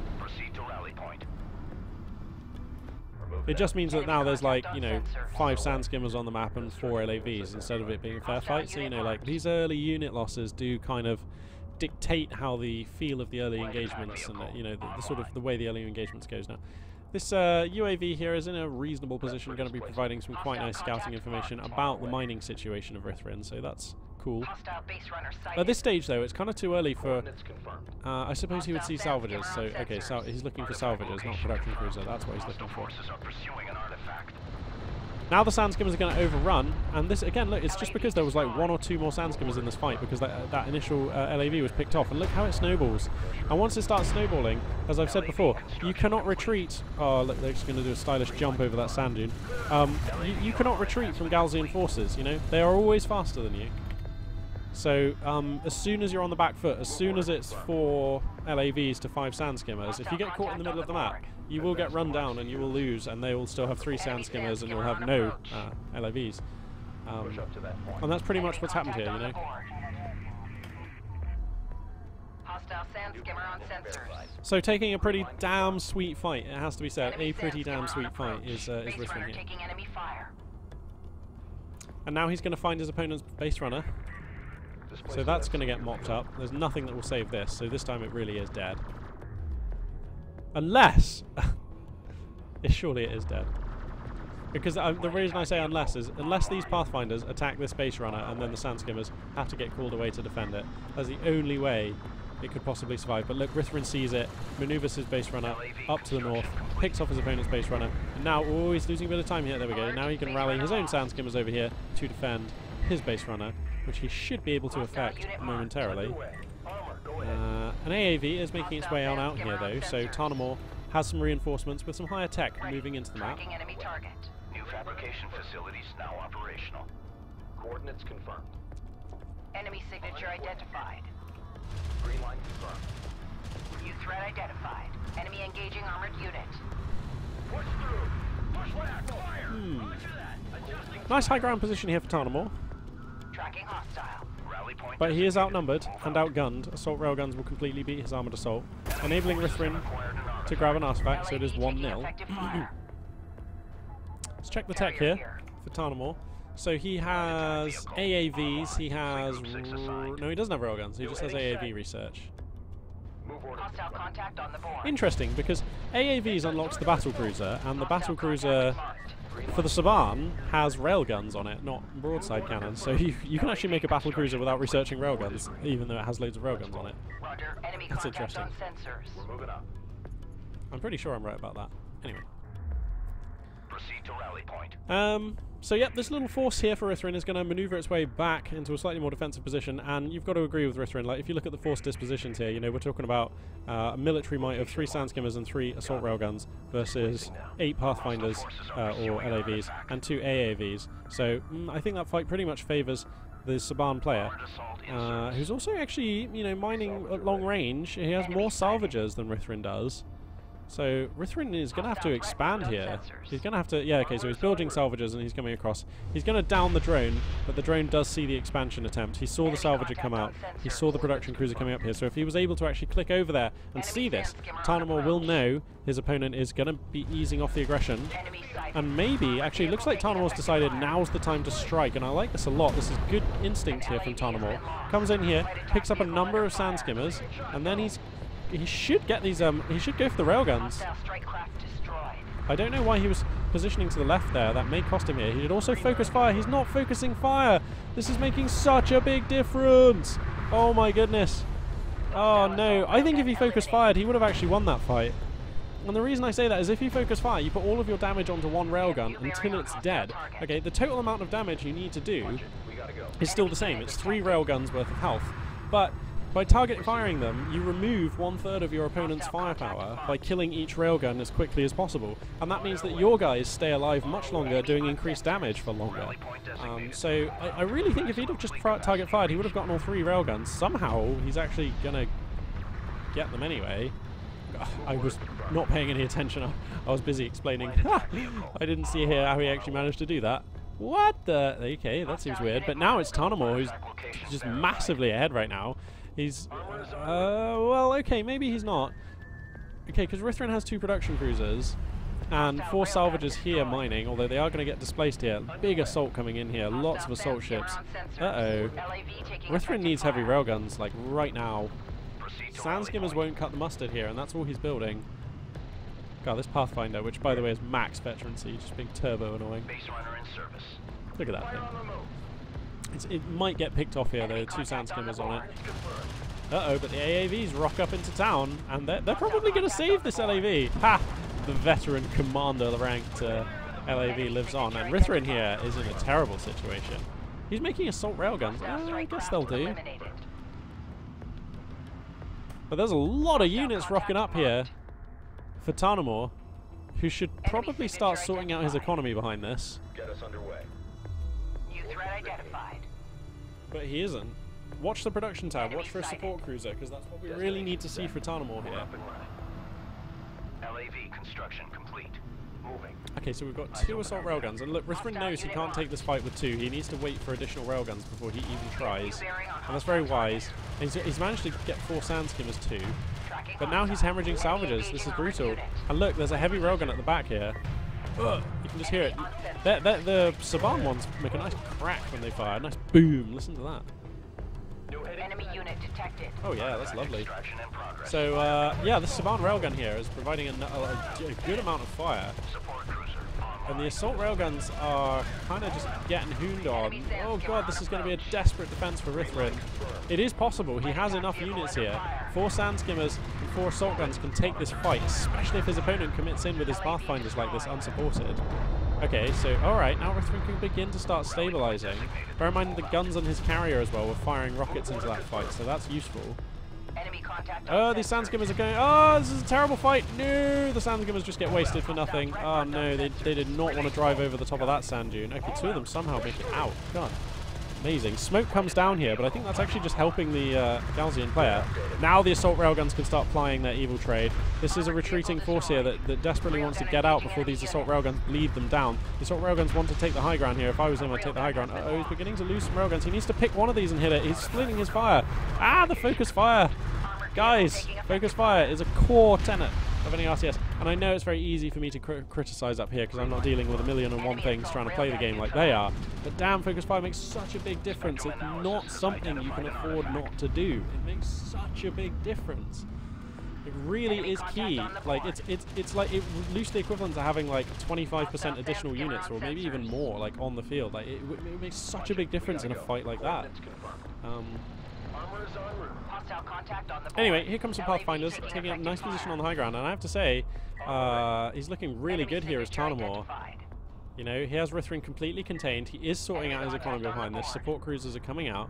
It just means that now there's like, you know, 5 sand skimmers on the map and 4 LAVs instead of it being a fair fight. So, you know, like these early unit losses do kind of dictate how the feel of the early engagements and, you know, the sort of the way the early engagements goes now. This UAV here is in a reasonable position, going to be providing some quite nice scouting information about the mining situation of Rithrin, so that's cool. At this stage, though, it's kind of too early for... I suppose he would see salvages, so, okay, so he's looking for salvages, not production cruiser, that's what he's looking for. Now the sand skimmers are going to overrun, and this, again, look, it's just because there was like 1 or 2 more sand skimmers in this fight because that initial LAV was picked off, and look how it snowballs. And once it starts snowballing, as I've said before, you cannot retreat. Oh, look, they're just going to do a stylish jump over that sand dune. You cannot retreat from Galzian forces, you know? They are always faster than you. So, as soon as you're on the back foot, as soon as it's 4 LAVs to 5 sand skimmers, if you get caught in the middle of the map, you will get run down and you will lose, and they will still have 3 sand skimmers and you'll have no LAVs. And that's pretty much what's happened here, you know. So taking a pretty damn sweet fight, it has to be said, a pretty damn sweet fight is Rithrin here. And now he's going to find his opponent's base runner. So that's going to get mopped up. There's nothing that will save this, so this time it really is dead. Unless... surely it is dead. Because the reason I say unless is, unless these Pathfinders attack this base runner and then the Sand Skimmers have to get called away to defend it, that's the only way it could possibly survive. But look, Rithrin sees it, maneuvers his base runner up to the north, picks off his opponent's base runner, and now, oh, he's losing a bit of time here, there we go. Now he can rally his own Sand Skimmers over here to defend his base runner, which he should be able to affect momentarily. An AAV is making its way on out here though, so Tarnamore has some reinforcements with some higher tech moving into the map. Enemy target. New fabrication facilities now operational. Coordinates confirmed. Enemy signature identified. Green line confirmed. New threat identified. Enemy engaging armored unit. Push through. Push back. Fire. Roger that. Adjusting. Nice high ground position here for Tarnamore, Tracking hostile. Rally point. but he is outnumbered and outgunned. Assault railguns will completely beat his armoured assault, enabling Rithrin to grab an artifact, so it is 1-0. Let's check the tech here for Tarnamore. So he has AAVs, he has... no, he doesn't have railguns, he just has AAV research. Hostile contact on the board. Interesting, because AAVs unlocks the battlecruiser, and the battlecruiser for the Saban has railguns on it, not broadside cannons. So you can actually make a battlecruiser without researching railguns, even though it has loads of railguns on it. Roger. Enemy That's contact interesting. on sensors. Moving up. I'm pretty sure I'm right about that. Anyway. Proceed to rally point. So yep, this little force here for Rithrin is going to maneuver its way back into a slightly more defensive position, and you've got to agree with Rithrin. Like, if you look at the force dispositions here, you know, we're talking about a military might of 3 Sand Skimmers and 3 assault railguns versus 8 Pathfinders or LAVs and 2 AAVs. So I think that fight pretty much favours the Saban player, who's also actually, you know, mining at long range. He has more salvagers than Rithrin does. So Rithrin is going to have to expand here. He's going to have to... yeah, okay, so he's building salvagers and he's coming across. He's going to down the drone, but the drone does see the expansion attempt. He saw the salvager come out. He saw the production cruiser coming up here. So if he was able to actually click over there and see this, Tarnamore will know his opponent is going to be easing off the aggression. And maybe... actually, it looks like Tarnamore's decided now's the time to strike, and I like this a lot. This is good instinct here from Tarnamore. Comes in here, picks up a number of Sand Skimmers, and then he should get these, he should go for the railguns. I don't know why he was positioning to the left there. That may cost him here. He did also focus fire. He's not focusing fire. This is making such a big difference. Oh my goodness. Oh no. I think if he focused fired, he would have actually won that fight. And the reason I say that is if you focus fire, you put all of your damage onto one railgun until it's dead. Okay, the total amount of damage you need to do is still the same. It's 3 railguns worth of health. But by target firing them, you remove 1/3 of your opponent's firepower by killing each railgun as quickly as possible. And that means that your guys stay alive much longer, doing increased damage for longer. So I really think if he'd have just target fired, he would have gotten all 3 railguns. Somehow, he's actually going to get them anyway. I was not paying any attention. I was busy explaining. I didn't see here how he actually managed to do that. What the... okay, that seems weird. But now it's Tarnamore who's just massively ahead right now. He's... well, okay, maybe he's not. Okay, because Rithrin has 2 production cruisers and 4 salvagers here mining, although they are going to get displaced here. Big assault coming in here, lots of assault ships. Uh-oh. Rithrin needs heavy railguns, like, right now. Sand Skimmers won't cut the mustard here, and that's all he's building. God, this Pathfinder, which, by the way, is max veterancy, just being turbo annoying. Look at that thing. It might get picked off here, though. 2 Sand Skimmers on it. Uh-oh, but the AAVs rock up into town, and they're probably going to save this LAV. Ha! The veteran commander-ranked LAV lives on, and Rithrin here is in a terrible situation. He's making assault railguns. I guess they'll do. But there's a lot of units rocking up here for Tarnamore, who should probably start sorting out his economy behind this. Get us underway. New threat identified. But he isn't. Watch the production tab, watch for a support cruiser, because that's what we really need to see for Tarnamore here. Up and running. LAV construction complete. Moving. Okay, so we've got 2 assault railguns, and look, Rithrin knows he can't take this fight with 2. He needs to wait for additional railguns before he even tries. And that's very wise. And he's managed to get 4 Sand Skimmers too. But now he's hemorrhaging salvagers. This is brutal. And look, there's a heavy railgun at the back here. Ugh, you can just hear it. The Saban ones make a nice crack when they fire. A nice boom. Listen to that. Enemy unit detected. Oh yeah, that's lovely. Extraction in progress. So yeah, the Saban railgun here is providing a good amount of fire. Support cruiser online. And the assault railguns are kind of just getting hooned on. Oh god, this is going to be a desperate defense for Rithrin. It is possible. He has enough units here. 4 sand skimmers and 4 assault guns can take this fight, especially if his opponent commits in with his pathfinders like this unsupported. Okay, so alright, now Rithrin can begin to start stabilizing. Bear in mind the guns on his carrier as well were firing rockets into that fight, so that's useful. Enemy contact. Oh, these sand skimmers are going. Oh, this is a terrible fight. No, the sand skimmers just get wasted for nothing. Oh no, they did not want to drive over the top of that sand dune. Okay, 2 of them somehow make it out. God, amazing. Smoke comes down here, but I think that's actually just helping the Galzian player. Now the assault railguns can start plying their evil trade. This is a retreating force here that desperately wants to get out before these assault railguns bleed them down. The assault railguns want to take the high ground here. If I was him, I'd take the high ground. Uh-oh, he's beginning to lose some railguns. He needs to pick one of these and hit it. He's splitting his fire. Ah, the focus fire. Guys, focus fire is a core tenet of any RTS. And I know it's very easy for me to criticize up here because I'm not dealing with 1,000,001 things trying to play the game like they are. But damn, focus fire makes such a big difference. It's not something you can afford not to do. It makes such a big difference. It really is key. Like it's like loosely equivalent to having like 25% additional units or maybe even more like on the field. Like it makes such a big difference in a fight like that. Anyway, here comes some Pathfinders, taking up a nice position on the high ground, and I have to say, he's looking really good here as Tarnamore. You know, he has Rithrin completely contained, he is sorting out his economy behind this, support cruisers are coming out.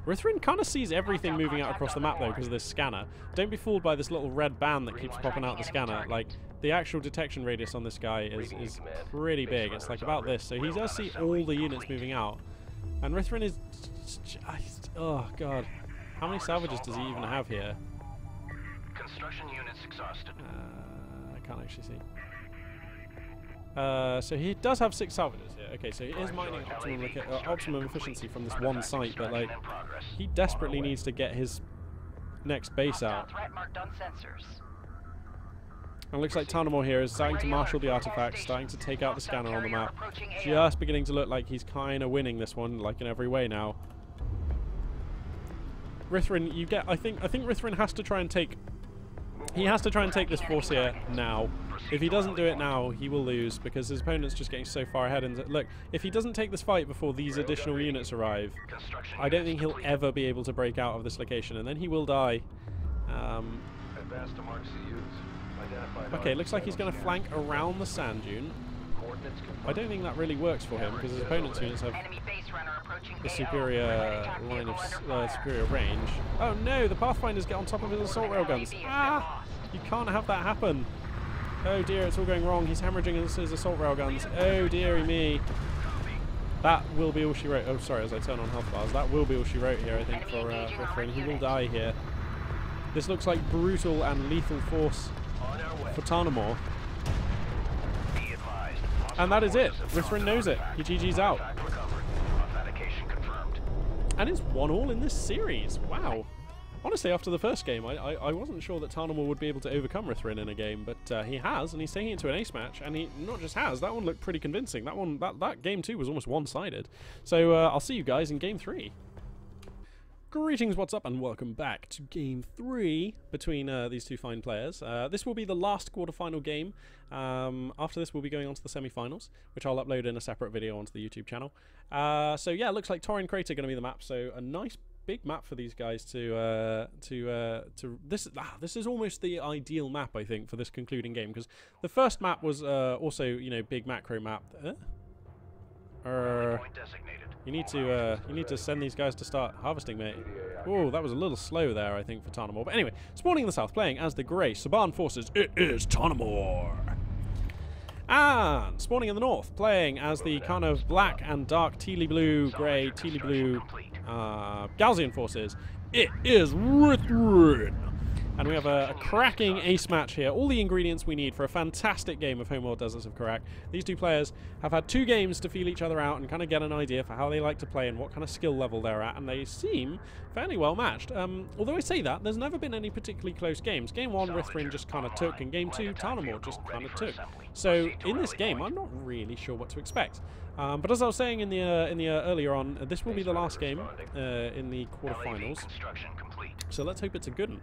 Rithrin kind of sees everything moving out across the map though because of this scanner. Don't be fooled by this little red band that keeps popping out the scanner. Like, the actual detection radius on this guy is pretty big, it's like about this, so he does see all the units moving out. And Rithrin is just, oh god. How many salvages does he even have here? Construction units exhausted. I can't actually see. So he does have 6 salvages here. Okay, so he is mining optimum efficiency from this one site, but like he desperately needs to get his next base out. And it looks like Tarnamore here is starting to marshal the artifacts, starting to take out the scanner on the map. Just beginning to look like he's kind of winning this one, like in every way now. Rithrin, you get. I think Rithrin has to try and take. He has to try and take this force here now. If he doesn't do it now, he will lose because his opponent's just getting so far ahead. And look, if he doesn't take this fight before these additional units arrive, I don't think he'll ever be able to break out of this location, and then he will die. Okay, looks like he's going to flank around the sand dune. I don't think that really works for him because his opponent's units have the superior line of superior range. Oh no, the Pathfinders get on top of his assault railguns. Ah! You can't have that happen. Oh dear, it's all going wrong. He's hemorrhaging his assault railguns. Oh dearie me. That will be all she wrote. Oh sorry, as I turn on health bars, that will be all she wrote here, I think, for Rithrin. He will die here. This looks like brutal and lethal force for Tarnamore. And that is it. Rithrin knows it. He GG's out. And it's 1-1 in this series. Wow. Honestly, after the first game, I wasn't sure that Tarnamore would be able to overcome Rithrin in a game, but he has, and he's taking it to an ace match, and he not just has, that one looked pretty convincing. That game 2 was almost one-sided. So I'll see you guys in game 3. Greetings, what's up, and welcome back to Game 3 between these two fine players. This will be the last quarterfinal game. After this, we'll be going on to the semi-finals, which I'll upload in a separate video onto the YouTube channel. So yeah, it looks like Taurian Crater going to be the map, so a nice big map for these guys to this is almost the ideal map, I think, for this concluding game, because the first map was also, you know, big macro map. You need to send these guys to start harvesting, mate. Oh, that was a little slow there, I think, for Tarnamore. But anyway, spawning in the south, playing as the grey Saban forces, it is Tarnamore. And spawning in the north, playing as the kind of black and dark tealy blue, grey, tealy blue Galzian forces, it is Rithrin. And we have a cracking ace match here. All the ingredients we need for a fantastic game of Homeworld Deserts of Kharak. These two players have had 2 games to feel each other out and kind of get an idea for how they like to play and what kind of skill level they're at, and they seem fairly well matched. Although I say that, there's never been any particularly close games. Game 1, Rithrin just kind of took, and Game 2, Tarnamore just kind of took. So in this game, I'm not really sure what to expect. But as I was saying in the earlier on, this will be the last game in the quarterfinals. So let's hope it's a good one.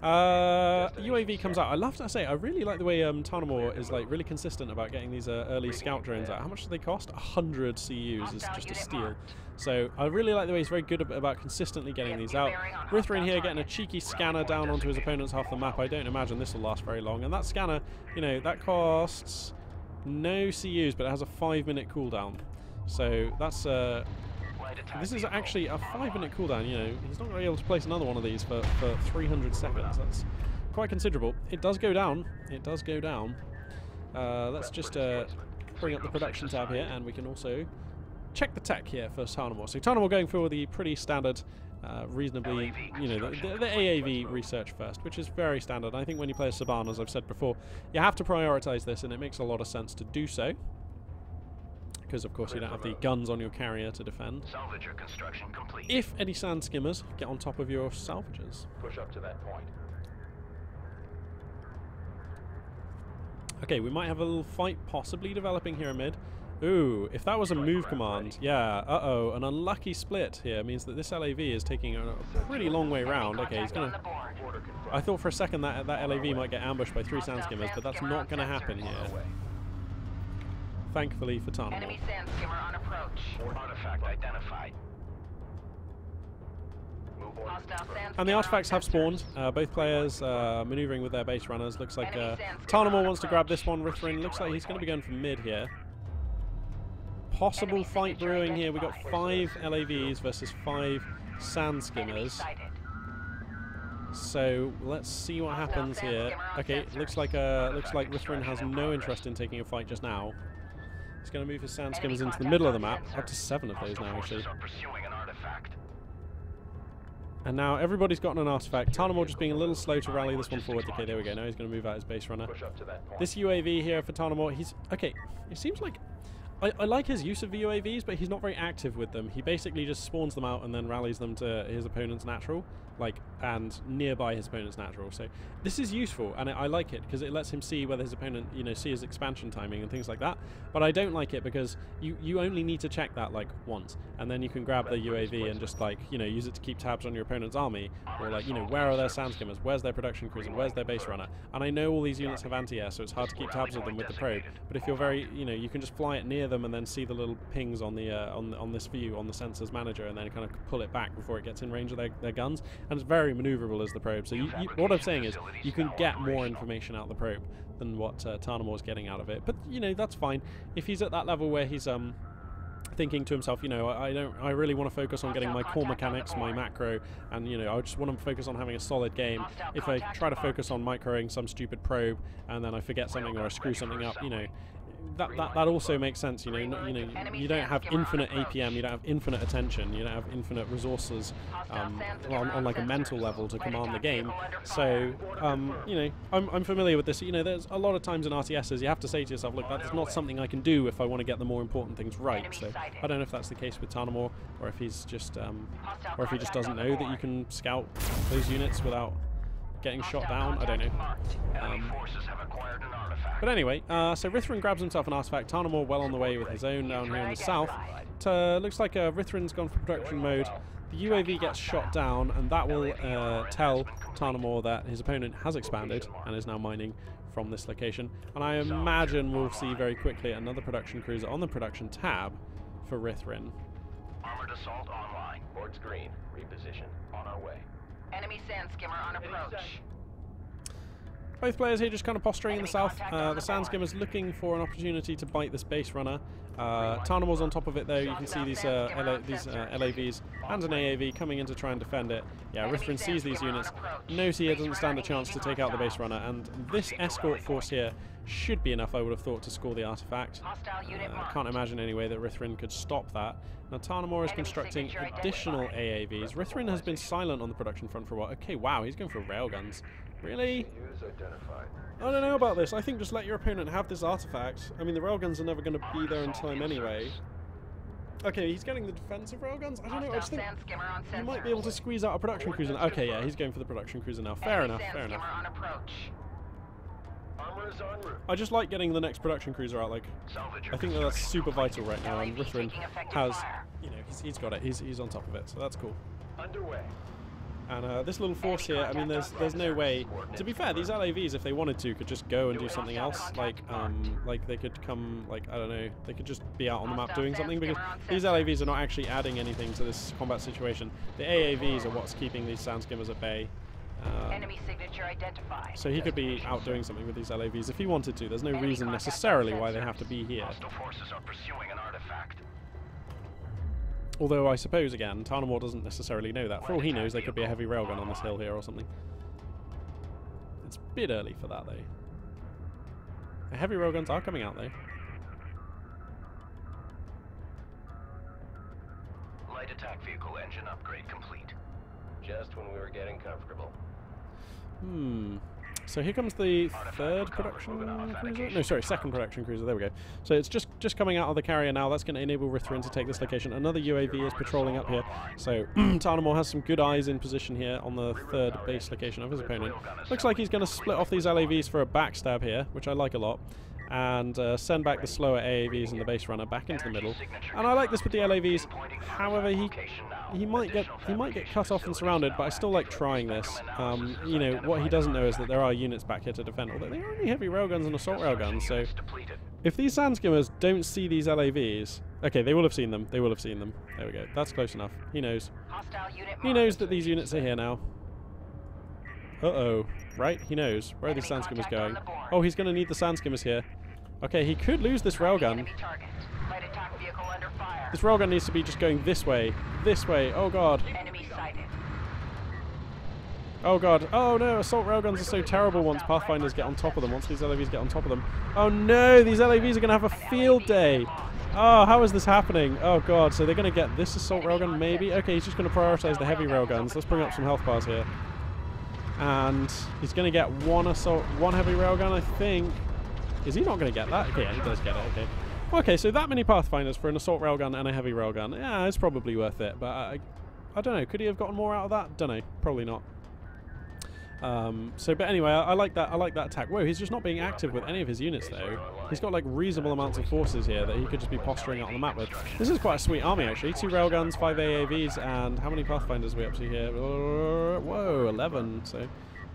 UAV comes out. I love to say, I really like the way Tarnamore is like really consistent about getting these early scout drones out. How much do they cost? 100 CUs is just a steal. So I really like the way he's very good about consistently getting these out. Rithrin here getting a cheeky scanner down onto his opponent's half the map. I don't imagine this will last very long. And that scanner, you know, that costs no CUs, but it has a 5-minute cooldown. So that's this is actually a 5-minute cooldown. You know, he's not going to be able to place another one of these for 300 seconds. That's quite considerable. It does go down. It does go down. Let's just bring up the production tab here, and we can also check the tech here for Tarnamore. So Tarnamore going for the pretty standard, reasonably, you know, the AAV research first, which is very standard. I think when you play a Saban, as I've said before, you have to prioritize this, and it makes a lot of sense to do so. Because of course you don't have the guns on your carrier to defend. Salvager construction complete. If any sand skimmers get on top of your salvagers. Push up to that point. Okay, we might have a little fight possibly developing here mid. Ooh, if that was a move command, yeah, uh-oh, an unlucky split here means that this LAV is taking a pretty long way round. Okay, he's gonna... I thought for a second that LAV might get ambushed by 3 sand skimmers, but that's not gonna happen here. Thankfully for Tarnamore. Enemy sand skimmer on approach. Artifact identified. And the artifacts have spawned. Both players maneuvering with their base runners. Looks like Tarnamore wants to grab this one. Rithrin looks like he's going to be going for mid here. Possible fight brewing here. We've got 5 LAVs versus 5 sand skimmers. So let's see what happens here. Okay, looks like Rithrin has no interest in taking a fight just now. He's going to move his sand skimmers into the middle of the map. Up to 7 of those now, actually. And now everybody's gotten an artifact. Tarnamore just being a little slow to rally this one forward. Okay, there we go. Now he's going to move out his base runner. This UAV here for Tarnamore, he's... Okay, it seems like... I like his use of UAVs, but he's not very active with them. He basically just spawns them out and then rallies them to his opponent's natural, and nearby his opponent's natural. So this is useful, and I like it because it lets him see whether his opponent, you know, see his expansion timing and things like that. But I don't like it because you only need to check that like once, and then you can grab the UAV and just like, you know, use it to keep tabs on your opponent's army, or like, you know, where are their sand skimmers, where's their production cruiser, where's their base runner. And I know all these units have anti-air, so it's hard to keep tabs of them with the probe. But if you're very, you know, you can just fly it near them and then see the little pings on the on this view on the sensors manager, and then kind of pull it back before it gets in range of their guns. And it's very maneuverable as the probe. So what I'm saying is you can get more information out of the probe than what Tarnamore's getting out of it. But you know, that's fine if he's at that level where he's thinking to himself, you know, I really want to focus on getting my core mechanics, my macro, and you know, I just want to focus on having a solid game. If I try to focus on microing some stupid probe and then I forget something or I screw something up, you know, that also makes sense. You know, you don't have infinite APM, you don't have infinite attention, you don't have infinite resources on like a mental level to command the game. So you know, I'm familiar with this. You know, there's a lot of times in RTSs you have to say to yourself, look, that's not something I can do if I want to get the more important things right. So I don't know if that's the case with Tarnamore, or if he's just or if he just doesn't know that you can scout those units without getting shot down. I don't know. But anyway, so Rithrin grabs himself an artifact. Tarnamore well on the way with his own down here in the south. Looks like Rithrin's gone for production mode. The UAV gets shot down, and that will tell Tarnamore that his opponent has expanded and is now mining from this location. And I imagine we'll see very quickly another production cruiser on the production tab for Rithrin. Armored assault online. Ports green. Reposition. On our way. Enemy sand skimmer on approach. Both players here just kind of posturing in the south. The sand skimmer's looking for an opportunity to bite this base runner. Tarnamore's on top of it though. You can see these LAVs and an AAV coming in to try and defend it. Yeah, Rithrin sees these units, knows he doesn't stand a chance to take out the base runner, and this escort force here should be enough, I would have thought, to score the artifact. Can't imagine any way that Rithrin could stop that. Now Tarnamore is constructing additional AAVs. Rithrin has been silent on the production front for a while. Okay, wow, he's going for railguns. Really? I don't know about this. I think just let your opponent have this artifact. I mean, the railguns are never going to be there in time anyway. Okay, he's getting the defensive railguns. I don't know, I just think he might be able to squeeze out a production cruiser. Okay, yeah, he's going for the production cruiser now. Fair enough, fair enough. I just like getting the next production cruiser out. Like, I think that that's super vital right now, and Rithrin has, you know, he's got it. He's on top of it, so that's cool. And this little force here, I mean, there's no way. To be fair, these LAVs, if they wanted to, could just go and do something else. Like they could come, like, I don't know, they could just be out on the map doing something, because these LAVs are not actually adding anything to this combat situation. The AAVs are what's keeping these sound skimmers at bay. Enemy signature identified. So he could be out doing something with these LAVs if he wanted to. There's no reason necessarily why they have to be here. Hostile forces are pursuing an artifact. Although I suppose, again, Tarnamore doesn't necessarily know that. For all he knows, there could be a heavy railgun on this hill here or something. It's a bit early for that, though. The heavy railguns are coming out, though. Light attack vehicle engine upgrade complete. Just when we were getting comfortable. So here comes the third production cruiser? No, sorry, second production cruiser. There we go. So it's just coming out of the carrier now. That's going to enable Rithrin to take this location. Another UAV is patrolling up here. So Tarnamore has some good eyes in position here on the third base location of his opponent. Looks like he's going to split off these LAVs for a backstab here, which I like a lot. And send back the slower AAVs and the base runner back into the middle. And I like this with the LAVs. However, he might get cut off and surrounded, but I still like trying this. You know, what he doesn't know is that there are units back here to defend, although they are only heavy railguns and assault railguns, so if these sand skimmers don't see these LAVs, okay, they will have seen them. They will have seen them. There we go. That's close enough. He knows. He knows that these units are here now. Uh-oh. Right? He knows. Where are these sand skimmers going? Oh, he's going to need the sand skimmers here. Okay, he could lose this railgun. This railgun needs to be just going this way. This way. Oh, God. Oh, God. Oh, no. Assault railguns are so terrible once Pathfinders get on top of them. Once these LAVs get on top of them. Oh, no. These LAVs are going to have a field day. Oh, how is this happening? Oh, God. So they're going to get this assault railgun, maybe? Okay, he's just going to prioritize the heavy railguns. Let's bring up some health bars here. And he's going to get one heavy railgun, I think. Is he not going to get that? Okay, yeah, he does get it. Okay. Okay, so that many Pathfinders for an assault railgun and a heavy railgun. Yeah, it's probably worth it. But I don't know. Could he have gotten more out of that? Don't know. Probably not. But anyway, I like that. I like that attack. Whoa, he's just not being active with any of his units though. He's got like reasonable amounts of forces here that he could just be posturing out on the map with. This is quite a sweet army actually. 2 railguns, 5 AAVs, and how many Pathfinders are we up to here? Whoa, 11. So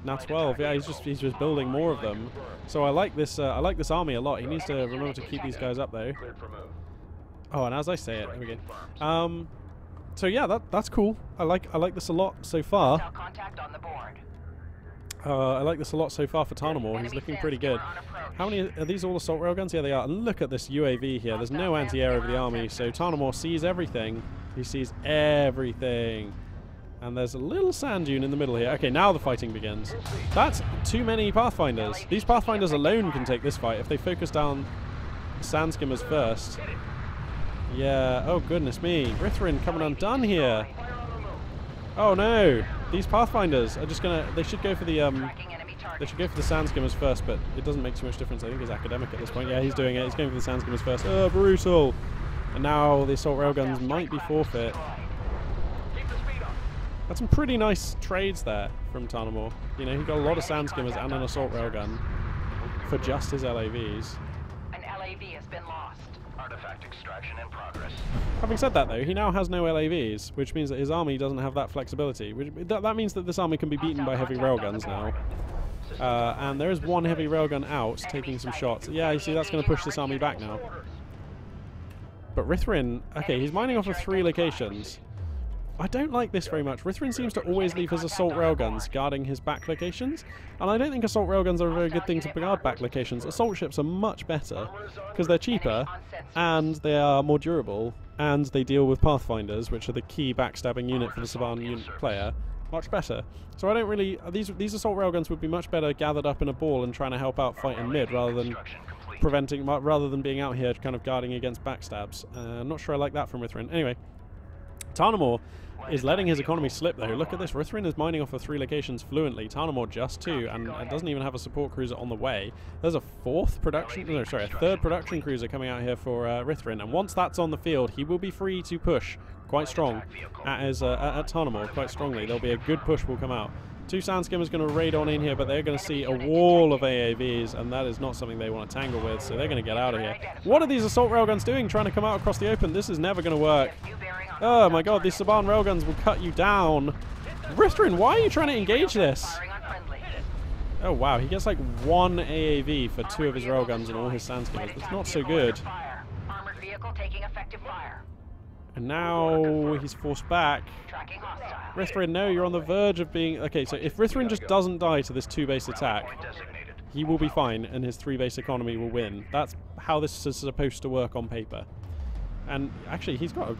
now 12. Yeah, he's just building more of them. So I like this. I like this army a lot. He needs to remember to keep these guys up though. Oh, and as I say it, there we go. So yeah, that's cool. I like this a lot so far. I like this a lot so far for Tarnamore. He's looking pretty good. How many are these? All assault railguns? Yeah, they are. And look at this UAV here. There's no anti-air over the army, so Tarnamore sees everything. He sees everything. And there's a little sand dune in the middle here. Okay, now the fighting begins. That's too many Pathfinders. These Pathfinders alone can take this fight if they focus down the sand skimmers first. Yeah. Oh goodness me. Rithrin coming undone here. Oh no. These Pathfinders are just gonna. They should go for the sand skimmers first, but it doesn't make too much difference. I think he's academic at this point. Yeah, he's doing it. He's going for the sand skimmers first. Oh, brutal! And now the assault railguns might be forfeit. That's some pretty nice trades there from Tarnamore. You know, he got a lot of sand skimmers and an assault railgun for just his LAVs. An LAV has been lost. Artifact extraction in progress. Having said that, though, he now has no LAVs, which means that his army doesn't have that flexibility. That means that this army can be beaten by heavy railguns now. And there is one heavy railgun out, taking some shots. Yeah, you see, that's going to push this army back now. But Rithrin, okay, he's mining off of 3 locations. I don't like this very much. Rithrin seems to always leave his assault railguns guarding his back locations, and I don't think assault railguns are a very good thing to guard back locations. Assault ships are much better, because they're cheaper, and they are more durable, and they deal with Pathfinders, which are the key backstabbing unit for the Saban player, much better. So I don't really... These assault railguns would be much better gathered up in a ball and trying to help out fight in mid, rather than being out here kind of guarding against backstabs. I'm not sure I like that from Rithrin. Anyway, Tarnamor is letting his economy slip, though. Look at this. Rithrin is mining off of 3 locations fluently. Tarnamor just 2, and it doesn't even have a support cruiser on the way. There's a third production cruiser coming out here for Rithrin, and once that's on the field, he will be free to push quite strong at Tarnamor, quite strongly. There'll be a good push will come out. 2 Sandskimmers going to raid on in here, but they're going to see a wall of AAVs, and that is not something they want to tangle with, so they're going to get out of here. What are these assault railguns doing, trying to come out across the open? This is never going to work. Oh my god, these Saban railguns will cut you down. Rithrin, why are you trying to engage this? Oh wow, he gets like 1 AAV for 2 of his railguns and all his Sandskimmers. That's not so good. And now he's forced back. Rithrin, no, you're on the verge of being... Okay, so if Rithrin just doesn't die to this 2-base attack, he will be fine and his 3-base economy will win. That's how this is supposed to work on paper. And actually, he's got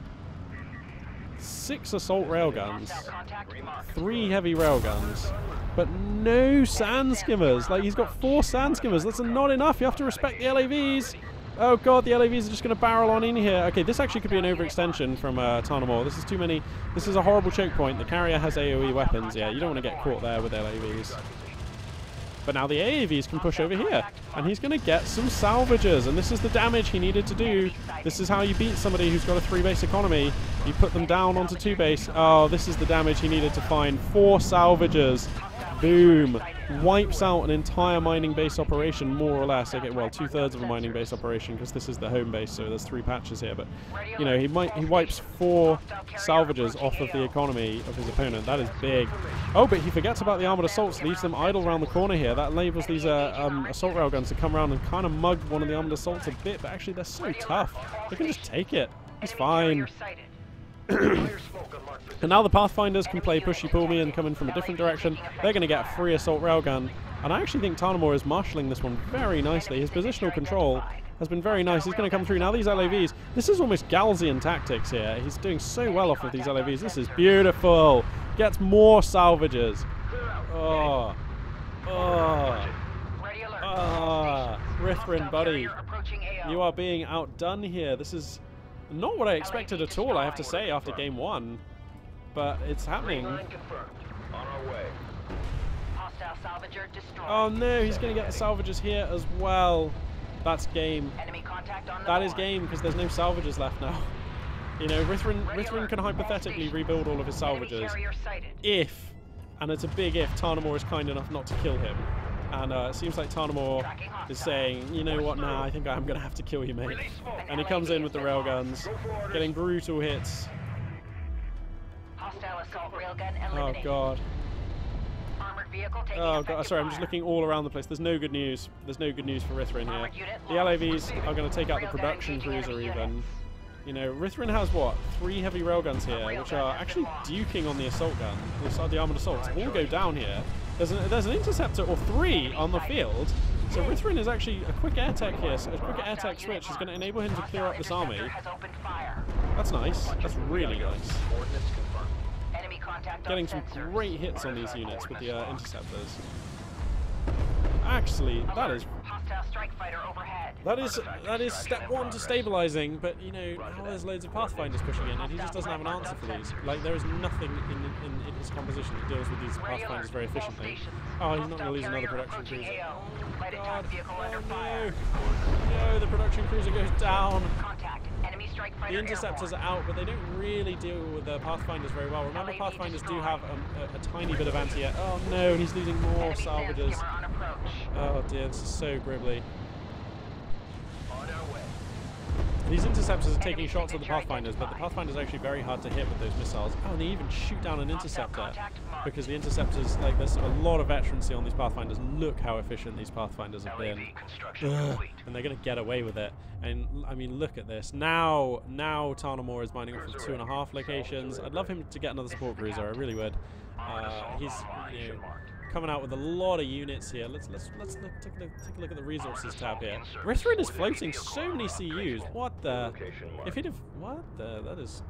6 assault railguns, 3 heavy railguns, but no Sandskimmers. Like, he's got 4 Sandskimmers. That's not enough. You have to respect the LAVs. Oh god, the LAVs are just going to barrel on in here. Okay, this actually could be an overextension from Tarnamor. This is too many. This is a horrible choke point. The carrier has AoE weapons. Yeah, you don't want to get caught there with LAVs. But now the AAVs can push over here. And he's going to get some salvages. And this is the damage he needed to do. This is how you beat somebody who's got a 3-base economy. You put them down onto 2-base. Oh, this is the damage he needed to find. 4 salvages. Boom. Wipes out an entire mining base operation, more or less. Okay, well, 2/3 of a mining base operation, because this is the home base, so there's 3 patches here. But, you know, he wipes 4 salvages off of the economy of his opponent. That is big. Oh, but he forgets about the armored assaults, leaves them idle around the corner here. That enables these assault railguns to come around and kind of mug one of the armored assaults a bit, but actually they're so tough. They can just take it. He's fine. And now the Pathfinders can play pushy pull me and come in from a different direction. They're going to get a free assault railgun. And I actually think Tarnamor is marshalling this one very nicely. His positional control has been very nice. He's going to come through. Now these LAVs, this is almost Galzian tactics here. He's doing so well off of these LAVs. This is beautiful. Gets more salvages. Oh. Oh. Ah. Rithrin, buddy. You are being outdone here. This is not what I expected at all, I have to say, after game 1. But it's happening. Oh no, he's going to get the salvages here as well. That's game. That is game, because there's no salvages left now. You know, Rithrin can hypothetically rebuild all of his salvages if, and it's a big if, Tarnamor is kind enough not to kill him. And it seems like Tarnamor is saying, you know what, nah, I think I'm going to have to kill you, mate. And he comes in with the railguns, getting brutal hits. Oh, God. Oh, God. Sorry, I'm just looking all around the place. There's no good news. There's no good news for Rithrin here. The LAVs are going to take out the production cruiser even. You know, Rithrin has, what, 3 heavy railguns here, which are actually duking on the assault gun. The armored assaults all go down here. There's an interceptor, or 3, on the field. So Rithrin is actually a quick air tech here. So a quick air tech switch is going to enable him to clear up this army. That's nice. That's really nice. Getting some great hits on these units with the interceptors. Actually, that is step 1 to stabilizing, but you know, now there's loads of Pathfinders pushing in, and he just doesn't have an answer for these. Like, there is nothing in his composition that deals with these Pathfinders very efficiently. Oh, he's not going to lose another production cruiser. Oh, God. Oh, no. No, the production cruiser goes down. The interceptors are out, but they don't really deal with the Pathfinders very well. Remember, Pathfinders do have a tiny bit of anti-air. Oh no, he's losing more salvages. Oh dear, this is so gribbly. These interceptors are taking shots at the Pathfinders, but the Pathfinder's actually very hard to hit with those missiles. Oh, and they even shoot down an interceptor, because the interceptors, like, there's a lot of veterancy on these Pathfinders. Look how efficient these Pathfinders have been. And they're going to get away with it. And, I mean, look at this. Now Tarnamore is mining off of 2.5 locations. I'd love him to get another support cruiser, I really would. He's, you know, coming out with a lot of units here. Let's take a look at the resources tab here. Rithrin is floating so many CUs. What the? If he'd have, what the? That is,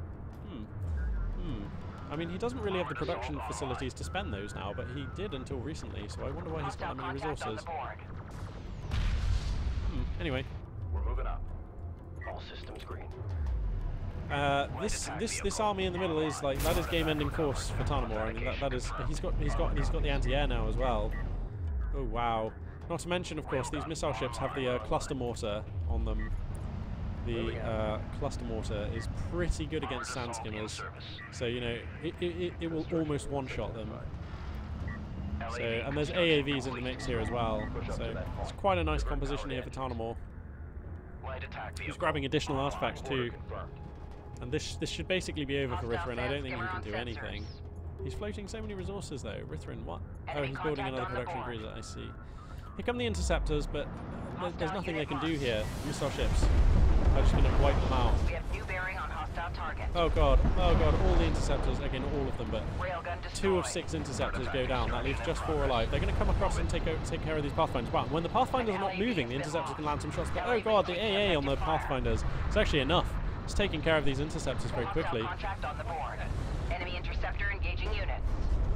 I mean, he doesn't really have the production facilities to spend those now, but he did until recently. So I wonder why he's got that many resources. Anyway, We're moving up. All systems green. This army in the middle is like, that is game-ending force for Tarnamore. I mean, that is, he's got the anti-air now as well. Oh wow! Not to mention, of course, these missile ships have the cluster mortar on them. The cluster mortar is pretty good against sand skimmers, so you know it will almost one-shot them. So, and there's AAVs in the mix here as well, so it's quite a nice composition here for Tarnamore. He's grabbing additional artifacts too. And this should basically be over for Rithrin. I don't think he can do anything. He's floating so many resources though. Rithrin, what? Oh, he's building another production cruiser, I see. Here come the interceptors, but there's nothing they can do here. Missile ships are just going to wipe them out. We have new bearing on hostile target. Oh god, all the interceptors, again, all of them, but 2 of 6 interceptors go down. That leaves just 4 alive. They're going to come across and take care of these Pathfinders. Wow, when the Pathfinders are not moving, the interceptors can land some shots, but oh god, the AA on the Pathfinders is actually enough. It's taking care of these interceptors very quickly. Contract on the board. Enemy interceptor engaging unit.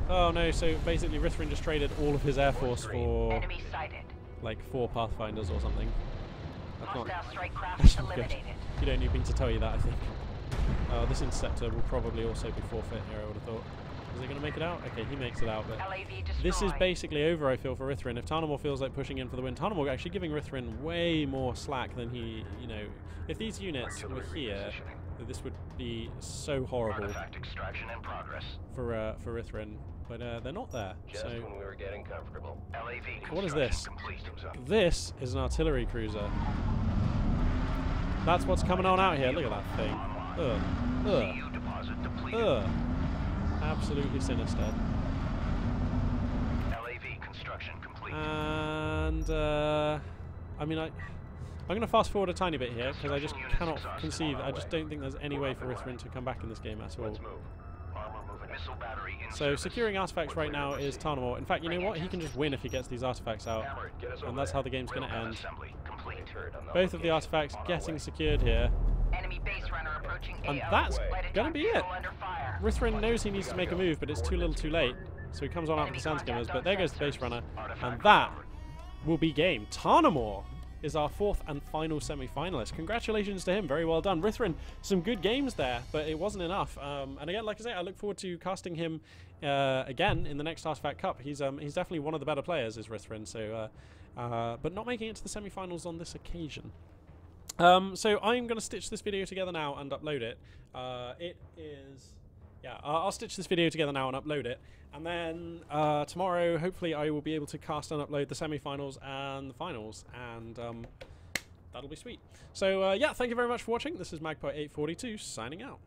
Oh no, so basically Rithrin just traded all of his air force for Enemy sighted. like 4 Pathfinders or something. That's not good. You don't need me to tell you that, I think. This interceptor will probably also be forfeit here, I would have thought. Is he going to make it out? Okay, he makes it out, but this is basically over, I feel, for Rithrin. If Tarnamore feels like pushing in for the win, Tarnamore actually giving Rithrin way more slack than he, you know, if these units were here, this would be so horrible for Rithrin, but they're not there. So when we were getting comfortable. what is this? This is an artillery cruiser. That's what's coming on out here. Look at that thing. Absolutely sinister. LAV construction complete. And I mean, I'm going to fast forward a tiny bit here because I just cannot conceive. I just don't think there's any way for Rithrin to come back in this game at all. So securing artifacts right now is Tarnamore. In fact, you know what? He can just win if he gets these artifacts out, and that's how the game's going to end. Both of the artifacts getting secured here. Enemy base runner approaching And that's going to be it. Rithrin knows he needs to make a move, but it's too little too late. So he comes on out with the sand skimmers, but there goes the base runner. And that will be game. Tarnamore is our 4th and final semi-finalist. Congratulations to him. Very well done. Rithrin, some good games there, but it wasn't enough. And again, like I say, I look forward to casting him again in the next Artifact Cup. He's definitely one of the better players, is Rithrin. So, but not making it to the semi-finals on this occasion. So I'm going to stitch this video together now and upload it. I'll stitch this video together now and upload it. And then tomorrow, hopefully, I will be able to cast and upload the semi-finals and the finals. And that'll be sweet. So, yeah, thank you very much for watching. This is Magpie842 signing out.